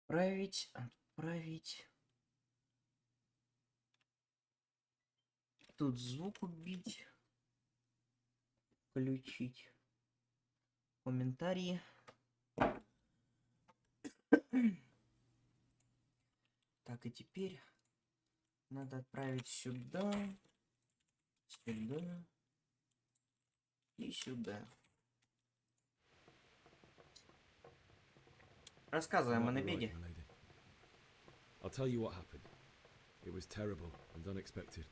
Отправить. Тут звук убить. Включить. Комментарии. Так, и теперь надо отправить сюда, сюда и сюда. Рассказываем о набеге. I'll tell you what happened. It was terrible and unexpected.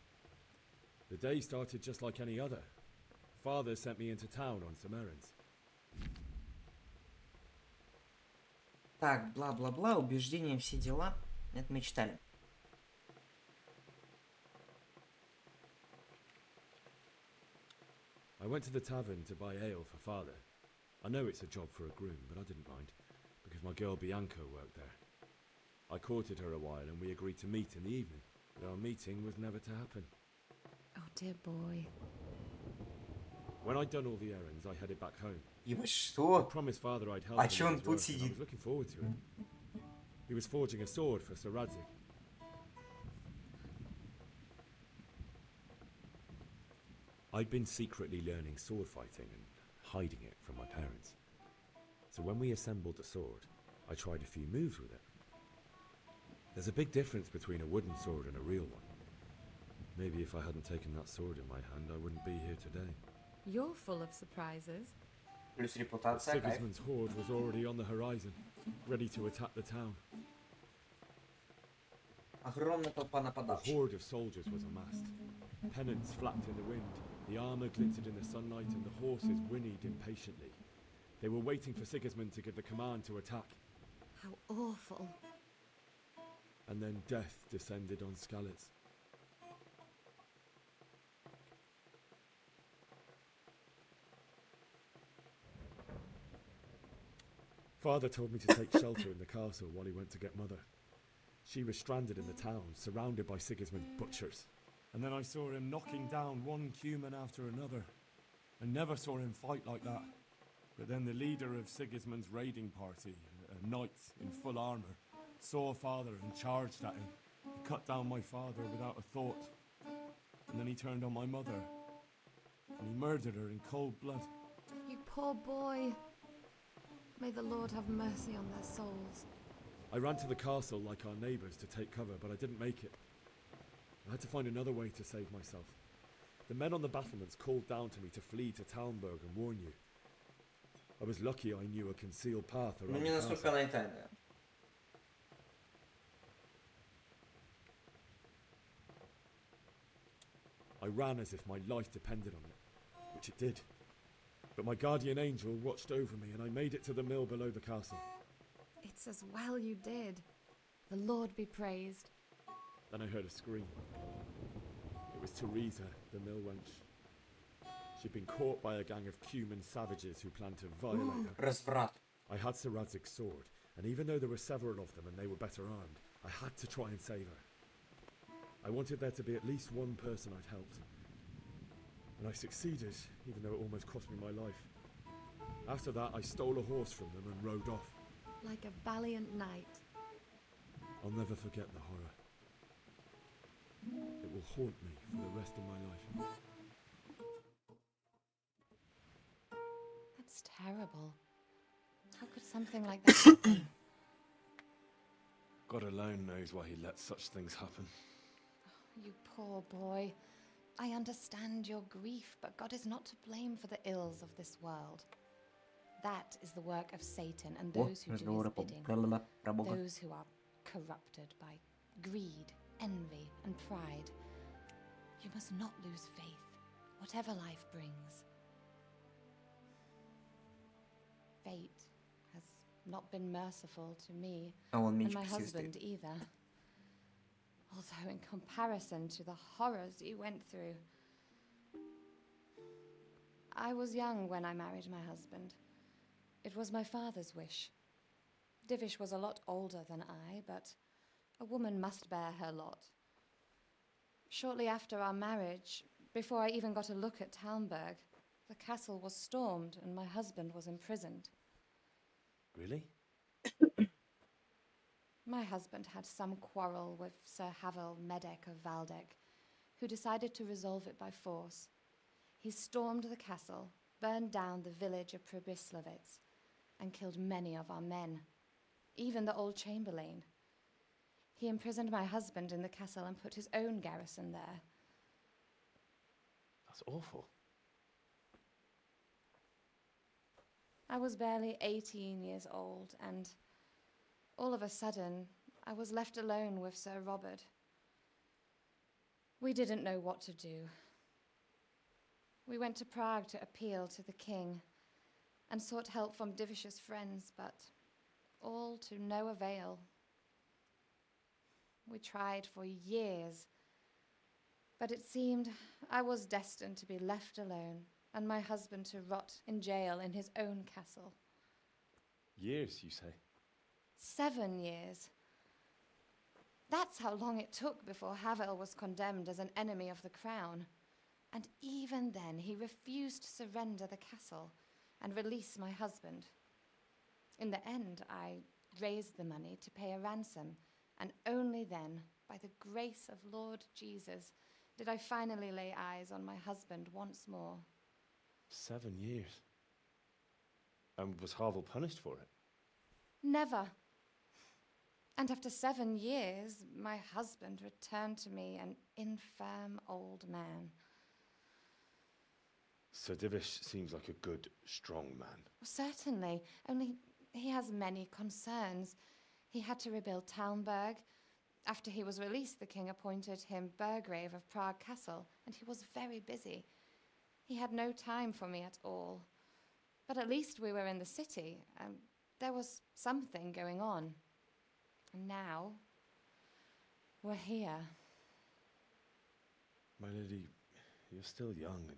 The day started just like any other. Father sent me into town on some errands. Так, бла-бла-бла, убеждения, все дела. Это мы читали. I went to the tavern to buy ale for father. I know it's a job for a groom, but I didn't mind, because my girl Bianca worked there. I courted her a while and we agreed to meet in the evening, but our meeting was never to happen. Oh dear boy. When I'd done all the errands, I headed back home. Ебать, I что? promised father I'd help А him чё with он his тут work, and I сидит? was looking forward to it. He was forging a sword for Sir Radzik. I'd been secretly learning sword fighting and hiding it from my parents. So when we assembled the sword, I tried a few moves with it. There's a big difference between a wooden sword and a real one. Maybe if I hadn't taken that sword in my hand, I wouldn't be here today. You're full of surprises. Плюс But репутация, кайф. Sigismund's horde was already on the horizon, ready to attack the town. Огромная толпа A нападавших. horde of soldiers was amassed. Pennants flapped in the wind, the armour glittered in the sunlight, and the horses whinnied impatiently. They were waiting for Sigismund to give the command to attack. How awful. And then death descended on Skalitz. Father told me to take shelter in the castle while he went to get Mother. She was stranded in the town, surrounded by Sigismund's butchers. And then I saw him knocking down one Cuman after another. I never saw him fight like that. But then the leader of Sigismund's raiding party, a knight in full armour, saw father and charged at him. He cut down my father without a thought. And then he turned on my mother. And he murdered her in cold blood. You poor boy. May the Lord have mercy on their souls. I ran to the castle like our neighbours to take cover, but I didn't make it. I had to find another way to save myself. The men on the battlements called down to me to flee to Talmberg and warn you. I was lucky I knew a concealed path Ну around не the настолько castle. она и тайная. I ran as if my life depended on it, which it did. But my guardian angel watched over me and I made it to the mill below the castle. It's as well you did. The Lord be praised. Then I heard a scream. It was Teresa, the mill wench. She'd been caught by a gang of Cuman savages who planned to violate her. Разврат. I had Sir Radzig's sword, and even though there were several of them and they were better armed, I had to try and save her. I wanted there to be at least one person I'd helped. And I succeeded, even though it almost cost me my life. After that, I stole a horse from them and rode off. Like a valiant knight. I'll never forget the horror. It will haunt me for the rest of my life. That's terrible. How could something like that happen? God alone knows why he lets such things happen. You poor boy. I understand your grief, but God is not to blame for the ills of this world. That is the work of Satan and those who do his bidding. Those who are corrupted by greed, envy, and pride. You must not lose faith, whatever life brings. Fate has not been merciful to me and my husband either. Although in comparison to the horrors you went through. I was young when I married my husband. It was my father's wish. Divish was a lot older than I, but a woman must bear her lot. Shortly after our marriage, before I even got a look at Talmberg, the castle was stormed and my husband was imprisoned. Really? My husband had some quarrel with Sir Havel Medek of Valdek, who decided to resolve it by force. He stormed the castle, burned down the village of Pribyslavitz, and killed many of our men, even the old chamberlain. He imprisoned my husband in the castle and put his own garrison there. That's awful. I was barely 18 years old, and all of a sudden, I was left alone with Sir Robert. We didn't know what to do. We went to Prague to appeal to the king and sought help from Divish's friends, but all to no avail. We tried for years, but it seemed I was destined to be left alone and my husband to rot in jail in his own castle. Years, you say? 7 years. That's how long it took before Havel was condemned as an enemy of the crown. And even then, he refused to surrender the castle and release my husband. In the end, I raised the money to pay a ransom, and only then, by the grace of Lord Jesus, did I finally lay eyes on my husband once more. 7 years. And was Havel punished for it? Never. And after 7 years, my husband returned to me an infirm old man. Sir Divish seems like a good, strong man. Certainly, only he has many concerns. He had to rebuild Talmberg. After he was released, the king appointed him Burgrave of Prague Castle, and he was very busy. He had no time for me at all. But at least we were in the city, and there was something going on. And now, we're here. My lady, you're still young and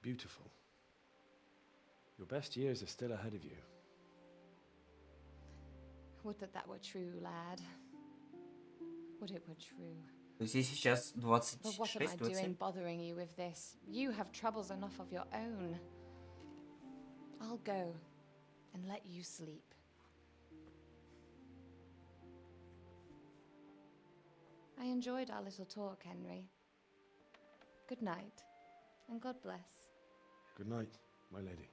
beautiful. Your best years are still ahead of you. Would that that were true, lad. Would it were true. То есть ей сейчас But what am I 26, doing 27? bothering you with this? You have troubles enough of your own. I'll go and let you sleep. I enjoyed our little talk, Henry. Good night, and God bless. Good night, my lady.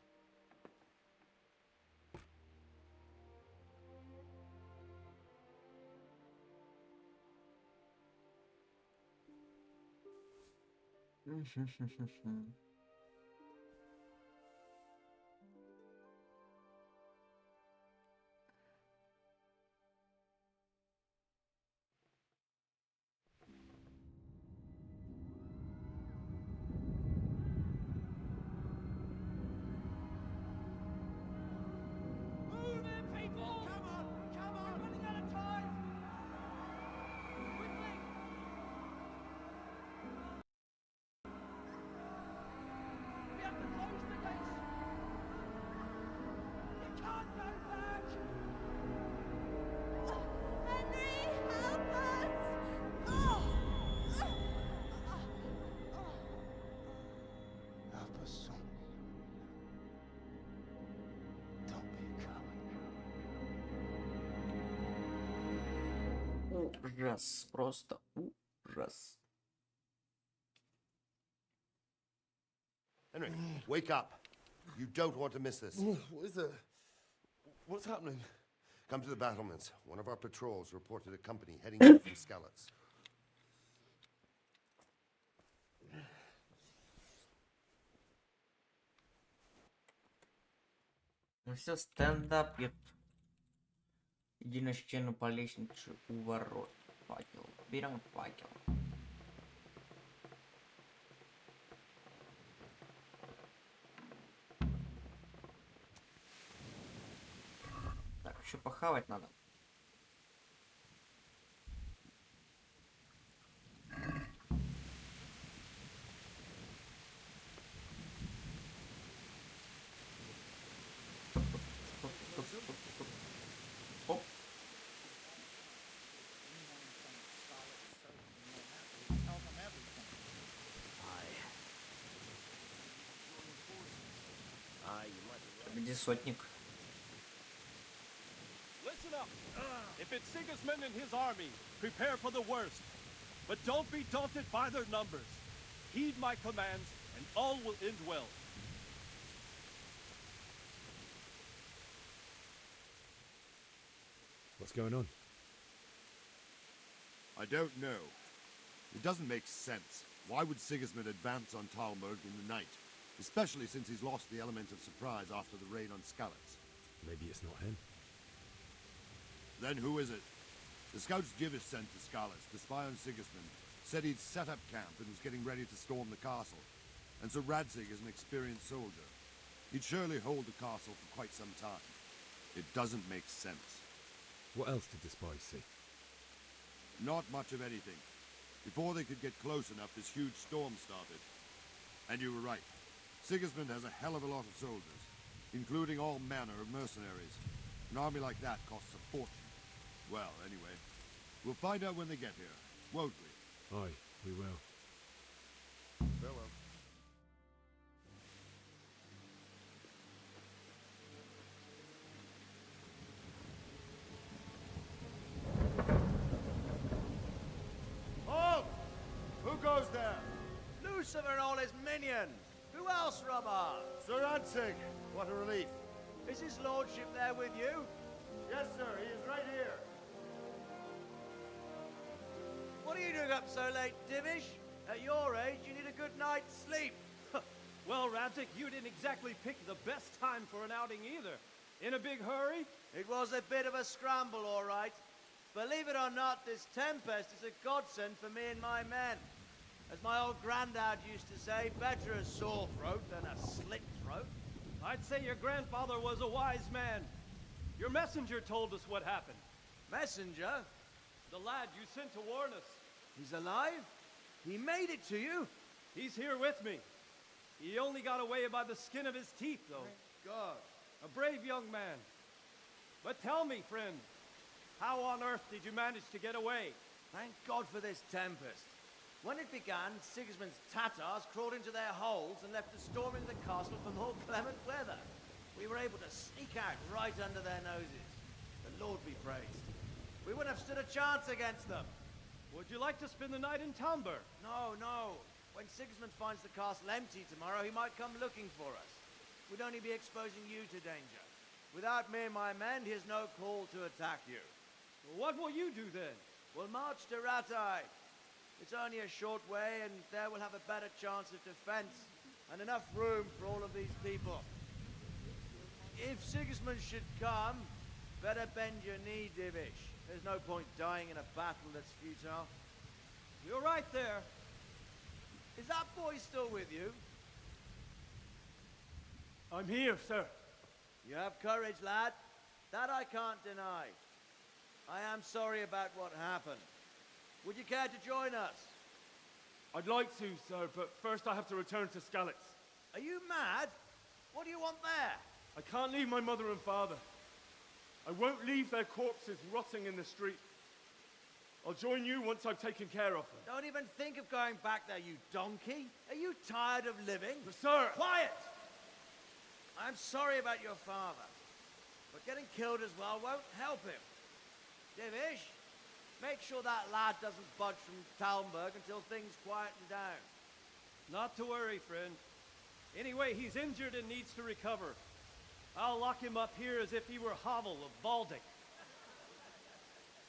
Help us, son. Don't be a coward. Ужас, просто ужас. Henry, wake up. You don't want to miss this. What is it? What's happening? Come to the battlements. One of our patrols reported a company heading in from Skalitz. Ну все, стендап, еп. Иди на стену по лестнице у ворот. Факел. Берем факел. Так, еще похавать надо. Оп. Где сотник? Listen up. If it's Sigismund and his army, prepare for the worst. But don't be daunted by their numbers. Heed my commands, and all will end well. What's going on? I don't know. It doesn't make sense. Why would Sigismund advance on Talmberg in the night? Especially since he's lost the element of surprise after the raid on Skalitz. Maybe it's not him. Then who is it? The scouts Jivis sent to Skalitz to spy on Sigismund said he'd set up camp and was getting ready to storm the castle. And so Radzig is an experienced soldier. He'd surely hold the castle for quite some time. It doesn't make sense. What else did the spies see? Not much of anything. Before they could get close enough, this huge storm started. And you were right. Sigismund has a hell of a lot of soldiers, including all manner of mercenaries. An army like that costs a fortune. Well, anyway, we'll find out when they get here, won't we? Aye, we will. Farewell. Halt! Who goes there? Lucifer and all his minions. Who else, Robert? Sir Radzig, what a relief. Is his lordship there with you? Yes, sir, he is right here. What are you doing up so late, Divish? At your age, you need a good night's sleep. Well, Radzig, you didn't exactly pick the best time for an outing either. In a big hurry? It was a bit of a scramble, all right. Believe it or not, this tempest is a godsend for me and my men. As my old granddad used to say, better a sore throat than a slit throat. I'd say your grandfather was a wise man. Your messenger told us what happened. Messenger? The lad you sent to warn us. He's alive? He made it to you? He's here with me. He only got away by the skin of his teeth, though. Thank God. A brave young man. But tell me, friend, how on earth did you manage to get away? Thank God for this tempest. When it began, Sigismund's Tatars crawled into their holes and left us storming the castle for more clement weather. We were able to sneak out right under their noses. The Lord be praised. We wouldn't have stood a chance against them. Would you like to spend the night in Talmberg? No, no. When Sigismund finds the castle empty tomorrow, he might come looking for us. We'd only be exposing you to danger. Without me and my men, he has no call to attack you. What will you do then? We'll march to Ratai. It's only a short way, and there we'll have a better chance of defense and enough room for all of these people. If Sigismund should come, better bend your knee, Divish. There's no point dying in a battle that's futile. You're right there. Is that boy still with you? I'm here, sir. You have courage, lad. That I can't deny. I am sorry about what happened. Would you care to join us? I'd like to, sir, but first I have to return to Skalitz. Are you mad? What do you want there? I can't leave my mother and father. I won't leave their corpses rotting in the street. I'll join you once I've taken care of them. Don't even think of going back there, you donkey. Are you tired of living? But sir! Quiet! I'm sorry about your father, but getting killed as well won't help him. Divish, make sure that lad doesn't budge from Talmberg until things quieten down. Not to worry, friend. Anyway, he's injured and needs to recover. I'll lock him up here as if he were Havel of Baldic.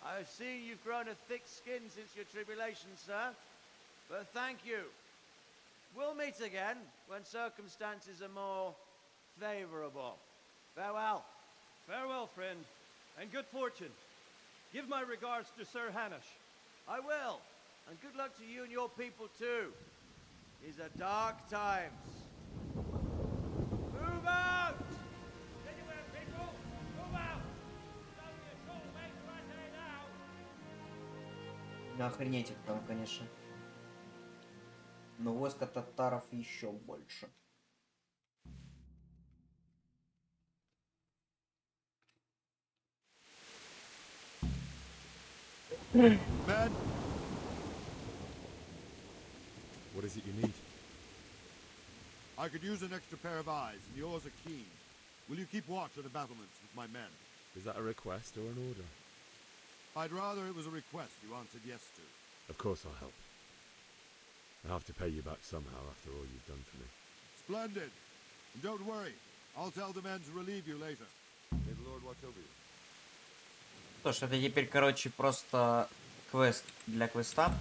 I see you've grown a thick skin since your tribulation, sir. But thank you. We'll meet again when circumstances are more favorable. Farewell. Farewell, friend, and good fortune. Give my regards to Sir Hanush. I will. And good luck to you and your people, too. These are dark times. Move out! Anywhere, people! Move out! It's only a short way to our day now. Да охренеть их там, конечно. Но войска татаров еще больше. Men! What is it you need? I could use an extra pair of eyes, and yours are keen. Will you keep watch at the battlements with my men? Is that a request or an order? I'd rather it was a request you answered yes to. Of course I'll help. I have to pay you back somehow after all you've done for me. Splendid. And don't worry. I'll tell the men to relieve you later. May the Lord watch over you. Что ж, это теперь, короче, просто квест для квеста.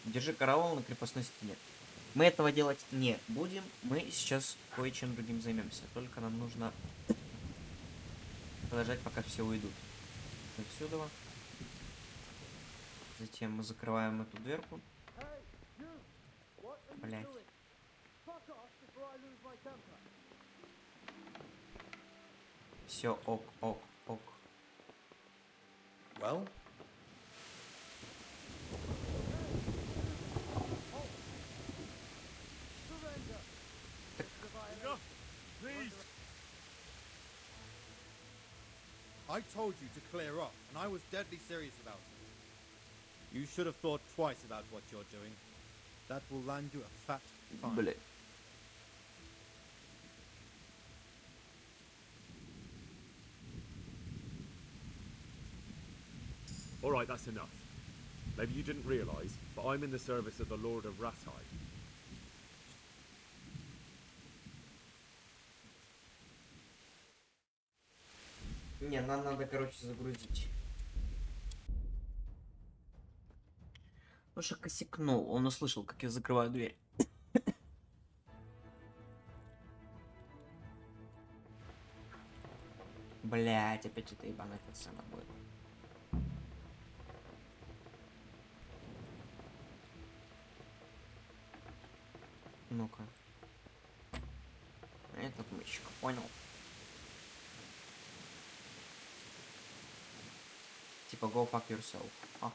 Держи караул на крепостной стене. Мы этого делать не будем. Мы сейчас кое-чем другим займемся. Только нам нужно подождать, пока все уйдут отсюда. Затем мы закрываем эту дверку. Блять. Все, ок, ок, ок. Well? I told you to clear up, and I was deadly serious about it. You should have thought twice about what you're doing. That will land you a fat fine. Блять. Alright, that's enough. Maybe you didn't realise, but I'm in the service of the Lord of Ratai. Не, нам надо, короче, загрузить. Лоша косякнул. Он услышал, как я закрываю дверь. Блять, опять эта ебаная катсцена будет. Ну-ка. Этот мычик, понял. Типа go fuck yourself. Ага.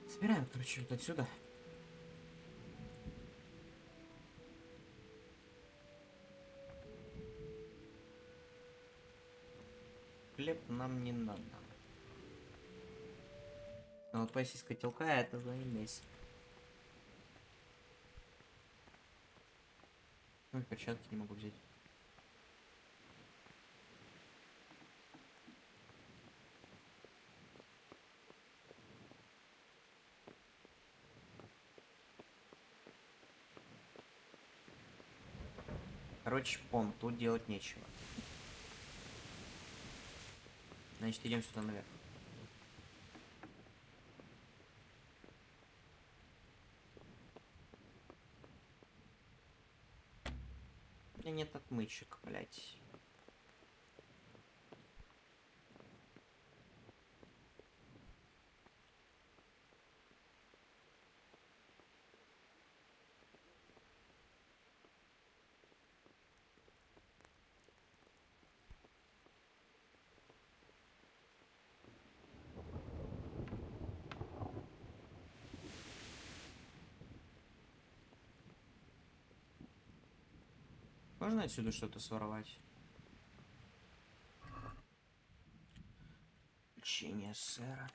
Собираем, короче, вот отсюда. Хлеб нам не надо. А вот пояс из котелка это заимесь. Ну, перчатки не могу взять. Короче, тут делать нечего. Значит, идем сюда наверх. У меня нет отмычек, блять. Можно отсюда что-то своровать? Печенье сэра.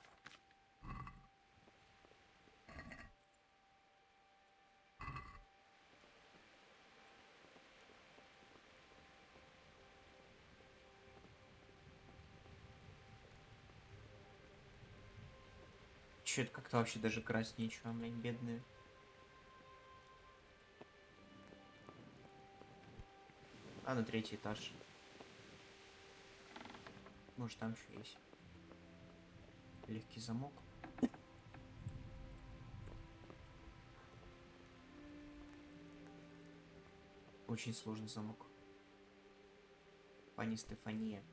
Чё это как-то вообще даже красть нечего, блин, бедные. А на третий этаж. Может там еще есть. Легкий замок. Очень сложный замок. Пани Стефания.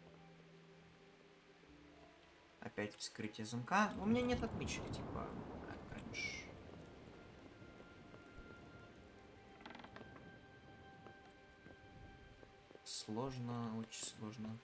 Опять вскрытие замка. У меня нет отмычек, типа, как раньше. Сложно, очень сложно.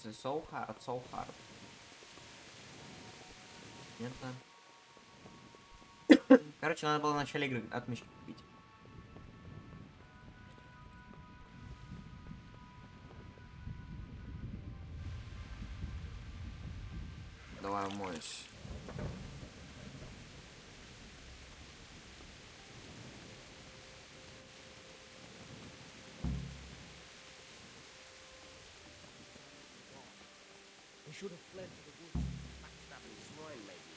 This is so hard, so hard. Понятно. Короче, надо было в начале игры отмычки купить. Давай умоюсь. Should have fled to the woods. Backstabbing swine, maybe.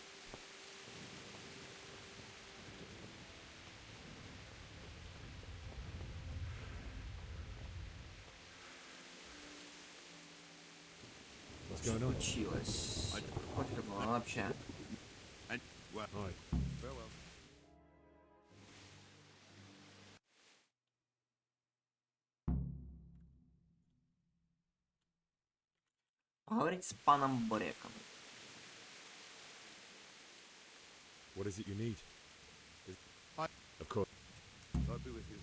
What's Что going on? случилось? Пофиг вообще. And, well, All right. farewell. Поговорить с паном Бореком. What is it you need? I- Of course. I'll be with you.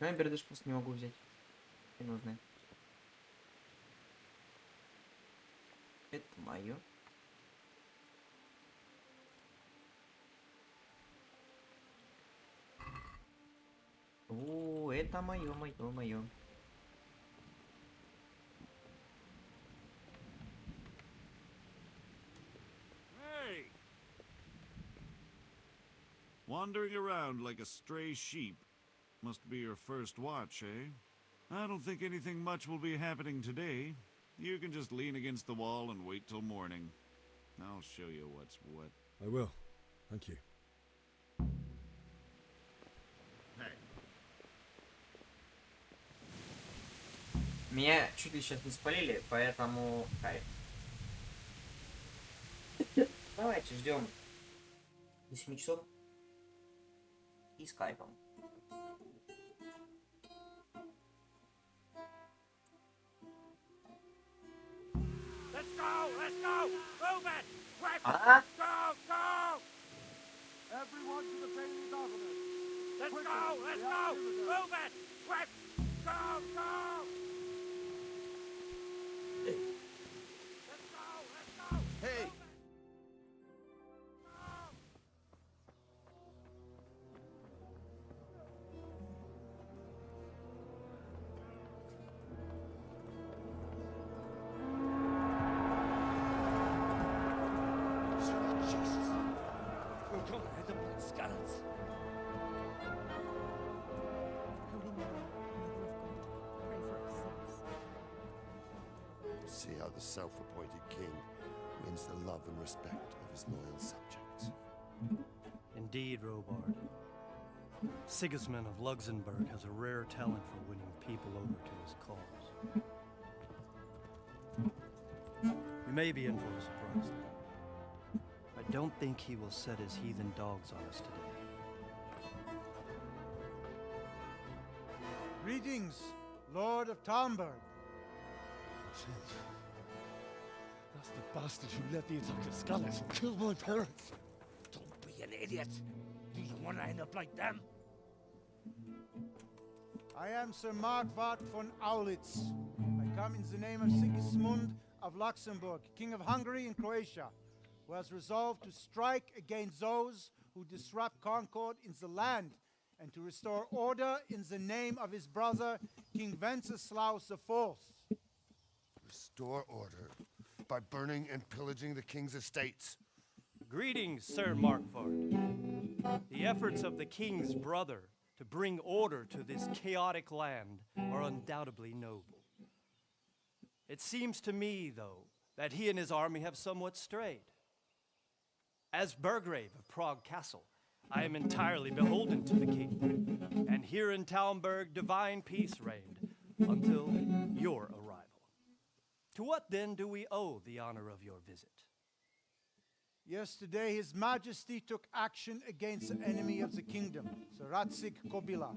Ну, я бердыш просто не могу взять. Не нужны. Это мое. О, это мое. Hey! Wandering around like a stray sheep. Must be your first watch, eh? I don't think anything much will be happening today. You can just lean against the wall and wait till morning. I'll show you what's what. I will. Thank you. Hey. Меня чуть ли сейчас не спалили, поэтому кайф. Давайте ждем до 7 часов и с кайфом. Let's go! Move it! Quick! А? Go! Everyone to the Bailey governor. Let's go! Move it! Quick! Go! Let's go! Hey! We're gonna end up like skeletons. Holy Mary, Mother of God, pray for us sinners. See how the self-appointed king wins the love and respect of his loyal subjects. Indeed, Robard. Sigismund of Luxembourg has a rare talent for winning people over to his cause. We may be in for a surprise, though. I don't think he will set his heathen dogs on us today. Greetings, Lord of Talmberg. That's the bastard who led the attack at Scarlet and killed my parents. Don't be an idiot. Do you want to end up like them? I am Sir Markvart von Aulitz. I come in the name of Sigismund of Luxembourg, King of Hungary and Croatia, who has resolved to strike against those who disrupt concord in the land and to restore order in the name of his brother, King Wenceslaus IV. Restore order by burning and pillaging the king's estates. Greetings, Sir Markvart. The efforts of the king's brother to bring order to this chaotic land are undoubtedly noble. It seems to me, though, that he and his army have somewhat strayed. As Burgrave of Prague Castle, I am entirely beholden to the king, and here in Talmberg divine peace reigned until your arrival. To what then do we owe the honor of your visit? Yesterday, His Majesty took action against the enemy of the kingdom, Sir Radzig Kobyla,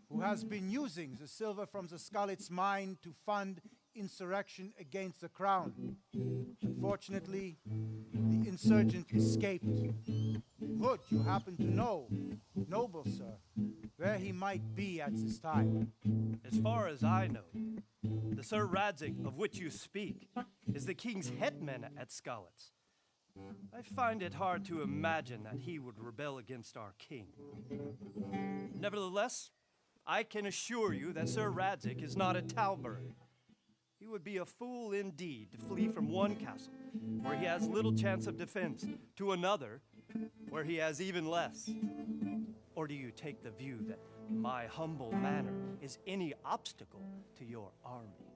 who has been using the silver from the Skalitz mine to fund insurrection against the crown. Unfortunately, the insurgent escaped. Would you happen to know, noble sir, where he might be at this time? As far as I know, the Sir Radzig of which you speak is the king's hetman at Skalitz. I find it hard to imagine that he would rebel against our king. Nevertheless, I can assure you that Sir Radzig is not at Talmberg. He would be a fool indeed to flee from one castle, where he has little chance of defense, to another, where he has even less. Or do you take the view that my humble manner is any obstacle to your army?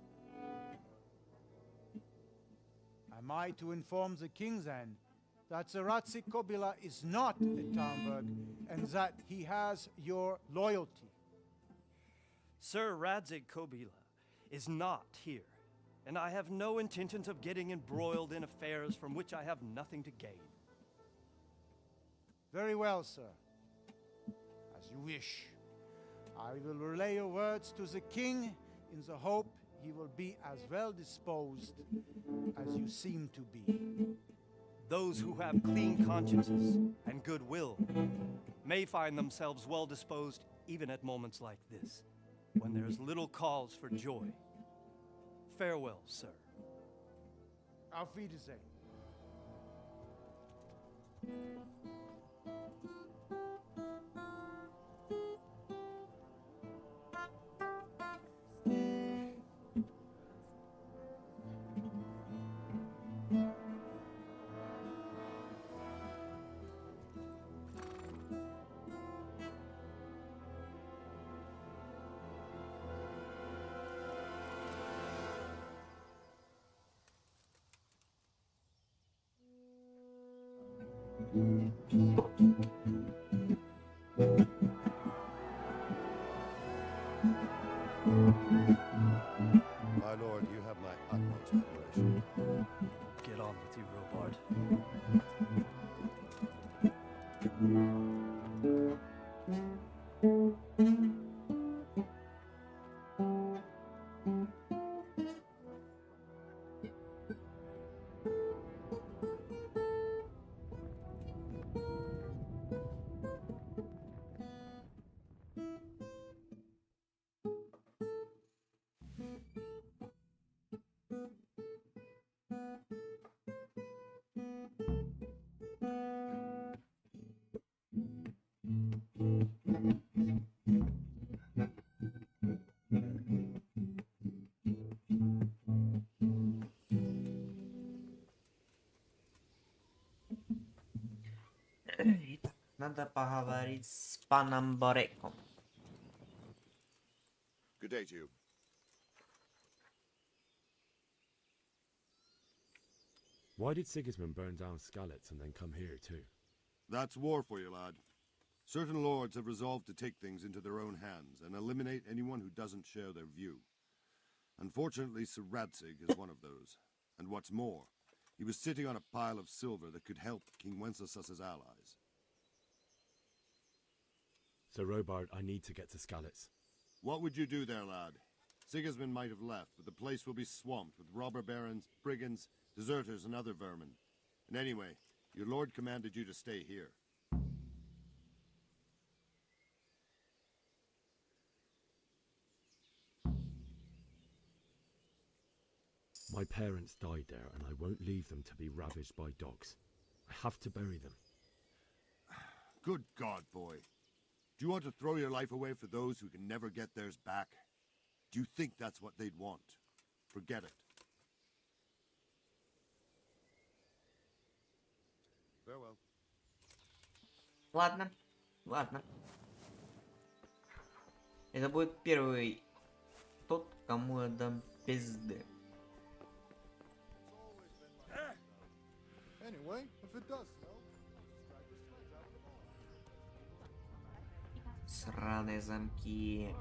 Am I to inform the king then that Sir Radzig Kobyla is not at Talmberg and that he has your loyalty? Sir Radzig Kobyla is not here, and I have no intentions of getting embroiled in affairs from which I have nothing to gain. Very well, sir. As you wish. I will relay your words to the king in the hope he will be as well disposed as you seem to be. Those who have clean consciences and goodwill may find themselves well disposed even at moments like this, when there's little cause for joy. Farewell, sir. Auf Wiedersehen. My lord, you have my utmost admiration. Get on with you, Robard. Надо поговорить с паном Бореком. Good day to you. Why did Sigismund burn down Skalitz and then come here too? That's war for you, lad. Certain lords have resolved to take things into their own hands and eliminate anyone who doesn't share their view. Unfortunately, Sir Radzig is one of those. And what's more, he was sitting on a pile of silver that could help King Wenceslaus's allies. Sir Robard, I need to get to Skalitz. What would you do there, lad? Sigismund might have left, but the place will be swamped with robber barons, brigands, deserters, and other vermin. And anyway, your lord commanded you to stay here. My parents died there, and I won't leave them to be ravaged by dogs. I have to bury them. Good God, boy. Do you want to throw your life away for those who can never get theirs back? Do you think that's what they'd want? Forget it. Farewell. Ладно, ладно. Это будет первый тот, кому я дам пизды. Anyway, if it does help, Сраные замки.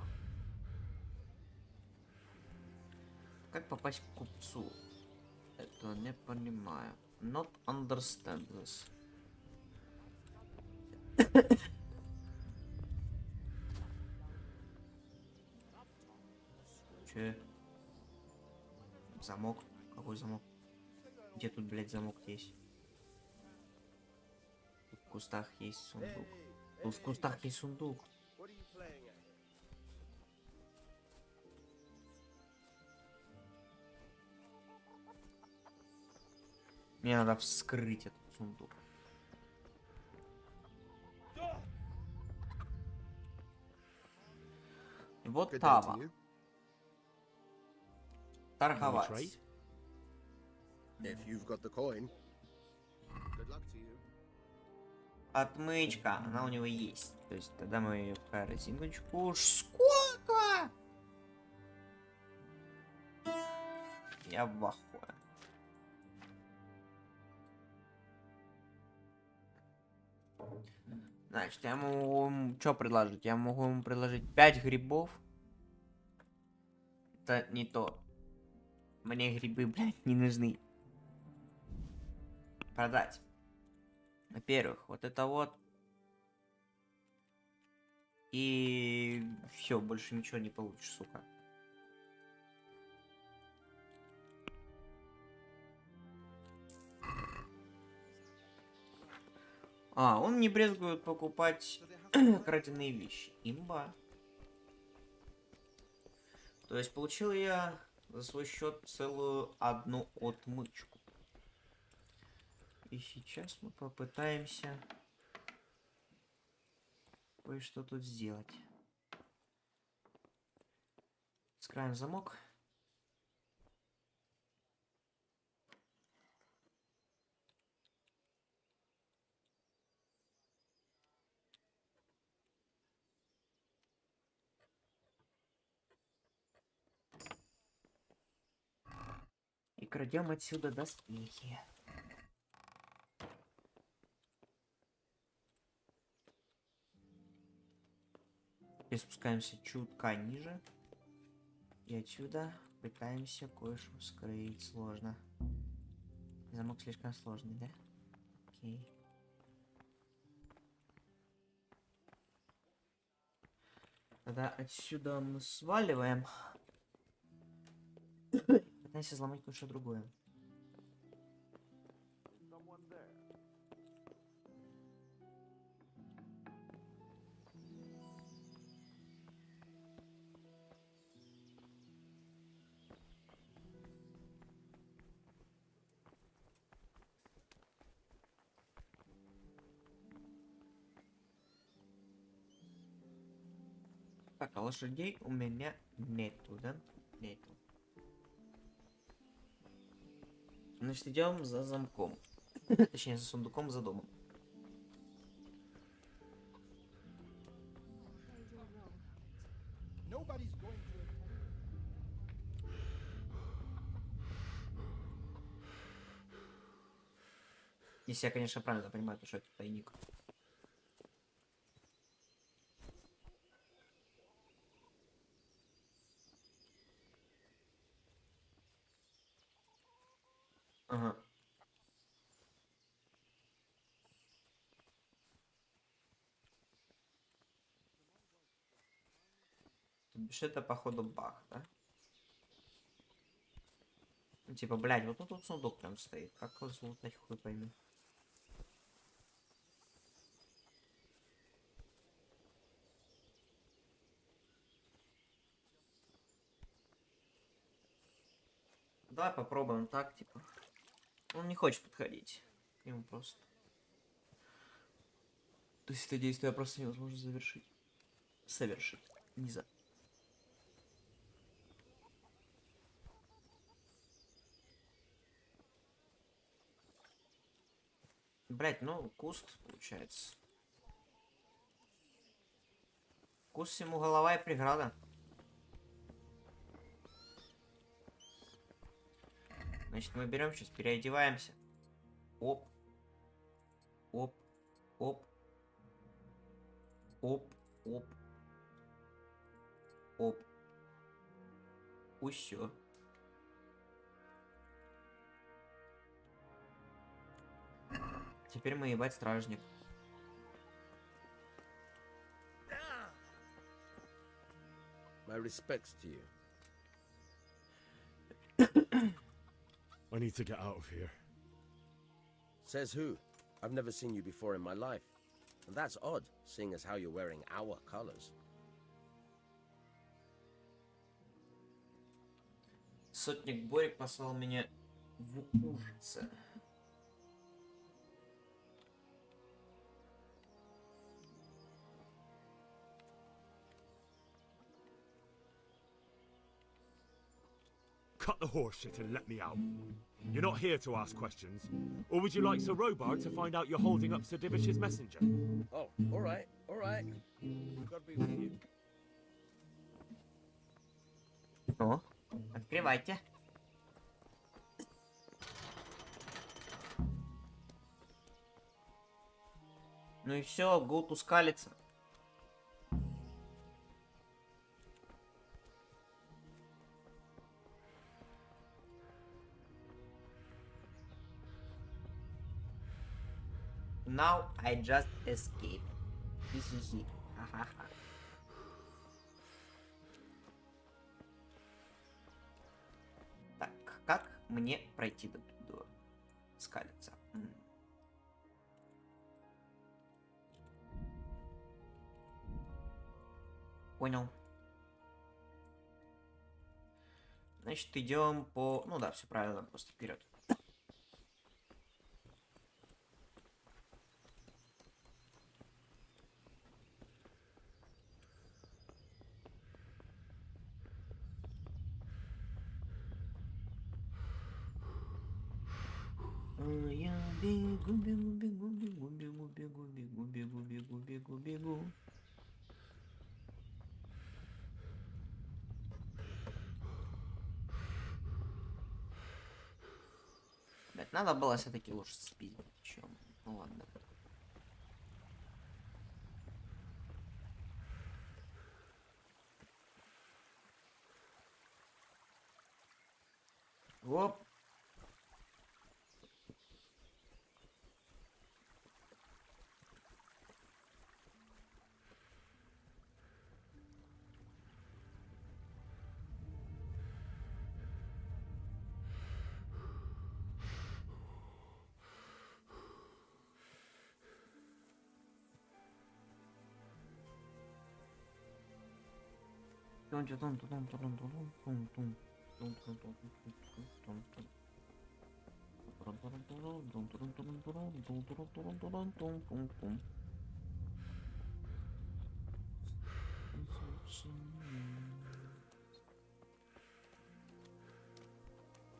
Как попасть к купцу? Это не понимаю. Not understand this. Че? Замок? Какой замок? Где тут, блядь, замок есть? Тут в кустах есть сундук. Тут в кустах есть сундук. Мне надо вскрыть этот сундук. И вот Тава. Торговать. Отмычка, она у него есть. То есть тогда мы ее в корзиночку. Сколько? Я в ахуе. Значит, я могу ему что предложить? Я могу ему предложить 5 грибов. Это не то. Мне грибы, блядь, не нужны. Продать. Во-первых, вот это вот. И все, больше ничего не получишь, сука. А, он не брезгует покупать краденые вещи. Имба. То есть получил я за свой счет целую одну отмычку. И сейчас мы попытаемся кое-что тут сделать. Вскрываем замок. И крадем отсюда доспехи. И спускаемся чутка ниже. И отсюда пытаемся кое-что вскрыть. Сложно. Замок слишком сложный, да? Окей. Тогда отсюда мы сваливаем. Пытаемся взломать кое-что другое. Так, а лошадей у меня нету, да? Нету. Значит, идем за замком. Точнее, за сундуком, за домом. Если я, конечно, правильно понимаю, что это тайник. Ага. То бишь это, походу, баг, да? Ну, типа, блядь, вот тут сундук прям стоит. Как его залутать, хуй пойми. Давай попробуем так, типа. Он не хочет подходить. Ему просто. То есть это действие просто невозможно завершить. Совершить. Не за. Блять, ну, куст получается. Куст всему голова и преграда. Значит, мы берем сейчас, переодеваемся. Оп. Оп. Оп. Оп. Оп. Оп. Усё. Теперь мы ебать стражник. My respects to you. I need to get out of here. Says who? I've never seen you before in my life. And that's odd, seeing as how you're wearing our colors. Сотник Борик послал меня в ужице. Cut the horse shit and let me out. You're not here to ask questions. Or would you like Sir Robar to find out you're holding up Sir Divish's messenger? Oh, all right. God be with you. О, открывайте. Ну и все, Гулт ускалится. Now I just escape. Хи-хи-хи. Ха-ха-ха. Так, как мне пройти до скалица? Понял. Значит, идем по... Ну да, все правильно, просто вперед. Я бегу, бегу, бегу, бегу, бегу, бегу, бегу, бегу, бегу, бегу, бегу. Блять, надо было все-таки лучше спиздить, чем. Ну ладно. Оп.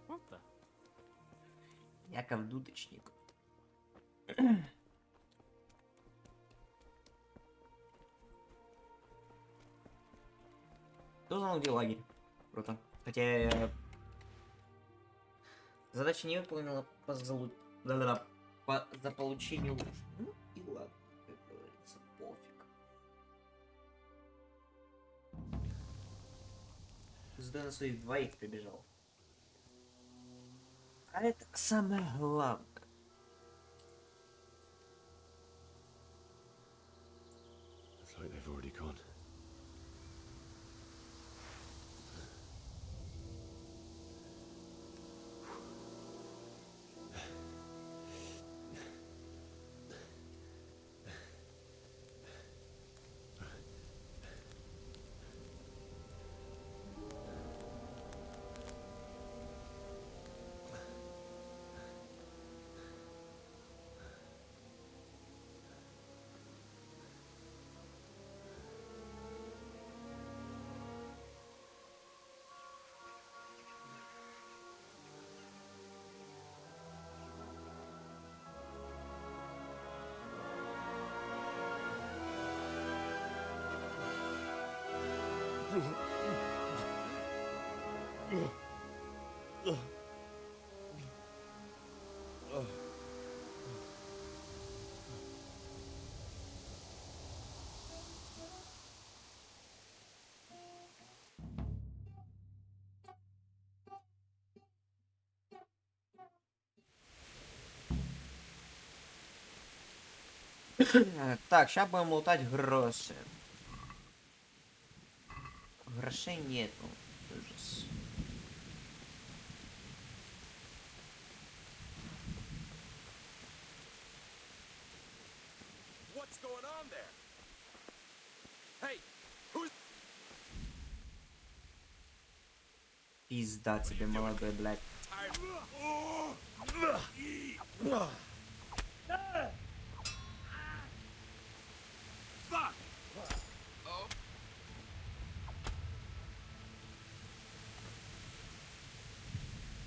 What the? Яков Дудочник. Кто знал, где лагерь? Круто. Хотя я... Задача не выполнила по заполучению лучше. Ну и ладно, как говорится, пофиг. Сюда на своих двоих прибежал. А это самое главное. Looks like they've already gone. Так, сейчас будем лутать гроши. Грошей нету. Ужас. What's going on there? Hey, who's... Пизда тебе, молодой, блядь.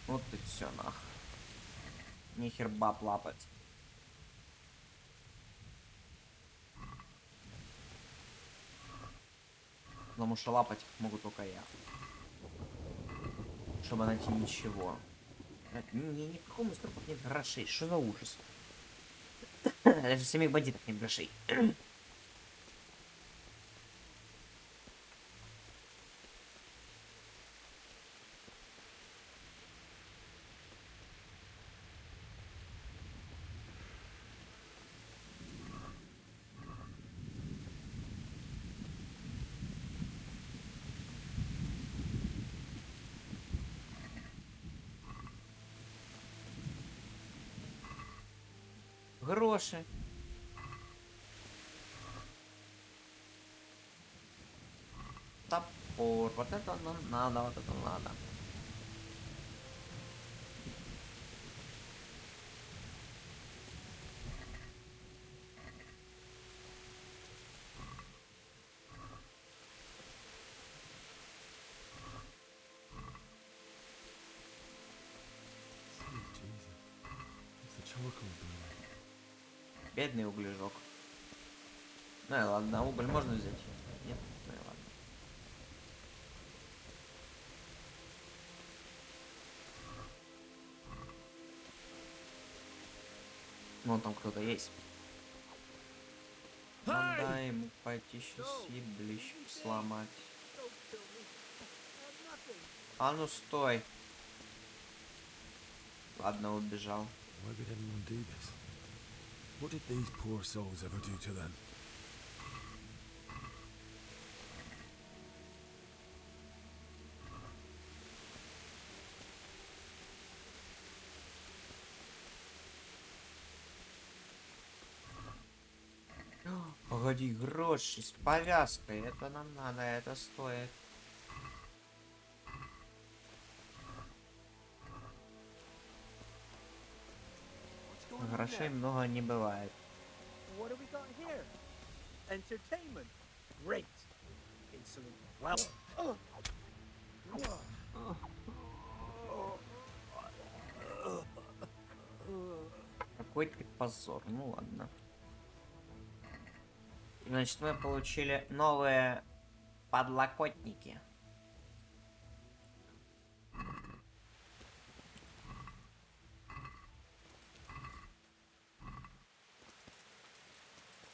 Вот и все нах. Нихер баб лапать. Потому что лапать могу только я. Чтобы найти ничего. Никакому из трупов нет грошей. Что за ужас? Даже самих бандитов нет грошей. Гроши. Топор. Вот это нам надо, вот это надо. Бедный углежок. Ну и ладно, уголь можно взять? Нет? Ну и ладно. Вон там кто-то есть. Надо ему пойти сейчас еблищ сломать. А ну стой. Ладно, убежал. Why would anyone do this? What did these poor souls ever do to them? Погоди, гроши с повязкой. Это нам надо, это стоит. Грошей много не бывает. What do we got here? Entertainment. Great. Insolent. Well. Какой ты позор. Ну ладно. Значит, мы получили новые подлокотники.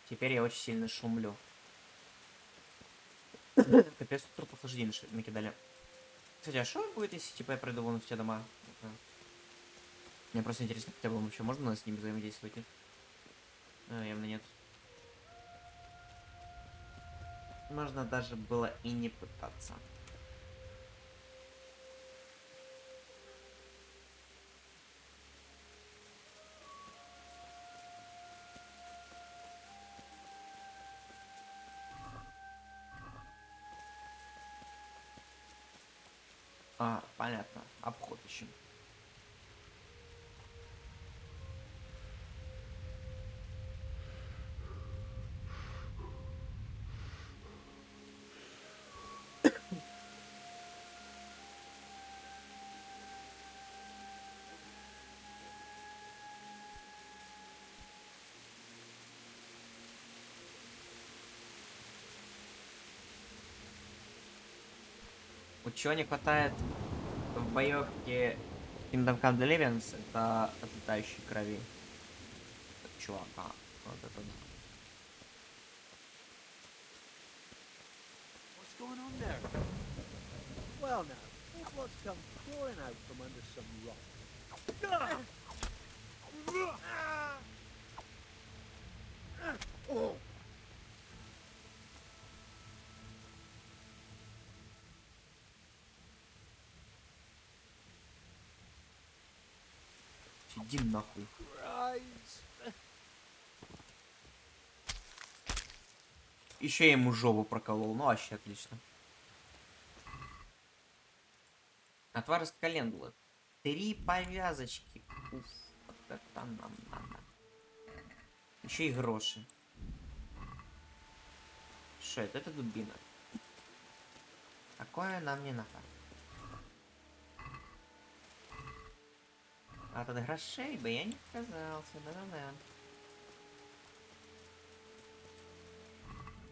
Теперь я очень сильно шумлю. Капец, трупов уже день накидали. Кстати, а что будет, если типа я приду вон в те дома? Мне просто интересно, хотя бы вообще можно с ними взаимодействовать? Нет? Явно нет. Можно даже было и не пытаться. А, понятно. Обход ищем. Вот чего не хватает в боевке Kingdom Come Deliverance, это от летающей крови. Чувака. Вот это да. What's going on there? Well now, look what's come pouring out from under some rock. Иди нахуй. Еще я ему жопу проколол. Ну, вообще отлично. Отвар из календулы. 3 повязочки. Уф, вот это нам надо. Еще и гроши. Что это? Это дубина. Такое нам не надо. А от грошей бы я не отказался. Да-да-да.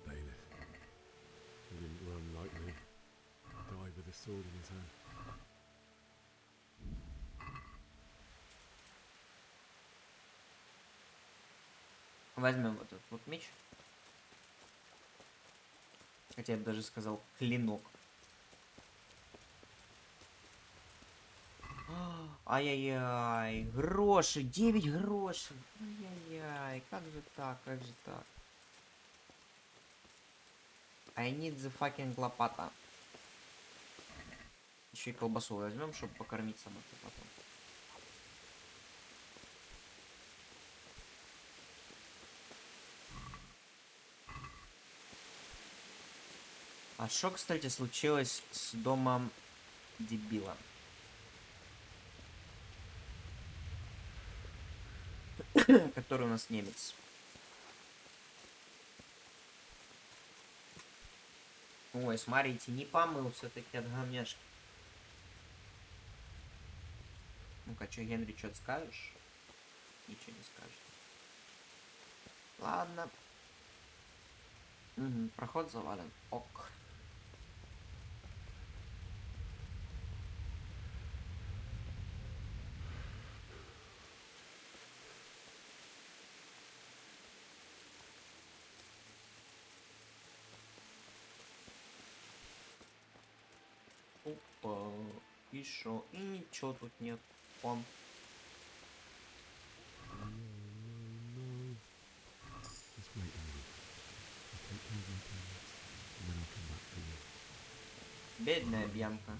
Bailiff. He didn't run like me. Died with a sword in his hand. Возьмем вот этот вот меч. Хотя я бы даже сказал клинок. Ай-яй-яй, гроши, 9 грошей. Ай-яй-яй, как же так, как же так. I need the fucking лопата. Еще и колбасу возьмем, чтобы покормить собаку потом. А что, кстати, случилось с домом дебила? Который у нас немец. Ой, смотрите, не помыл все-таки от говняшки. Ну-ка, что, Генри, что-то скажешь? Ничего не скажешь. Ладно. Угу, проход завален. Ок. Опа. И шо? И ничего тут нет. Он. Just wait a minute. I'll take care of my parents, and then I'll come back for you. Бедная Бьянка.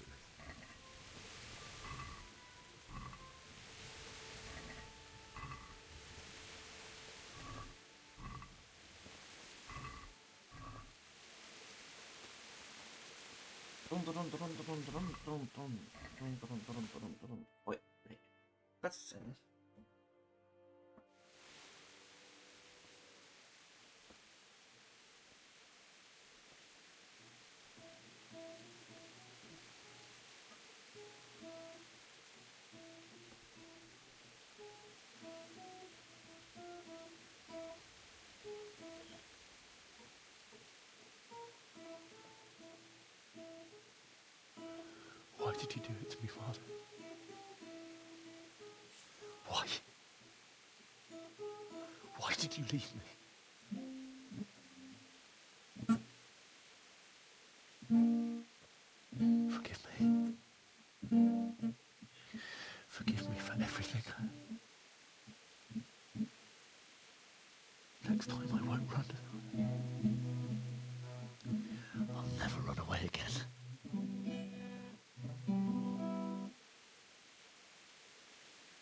Ой, блядь. Катсцена. Why did you do it to me, Father? Why? Why did you leave me? Forgive me. Forgive me for everything. Next time I won't run. I'll never run away again.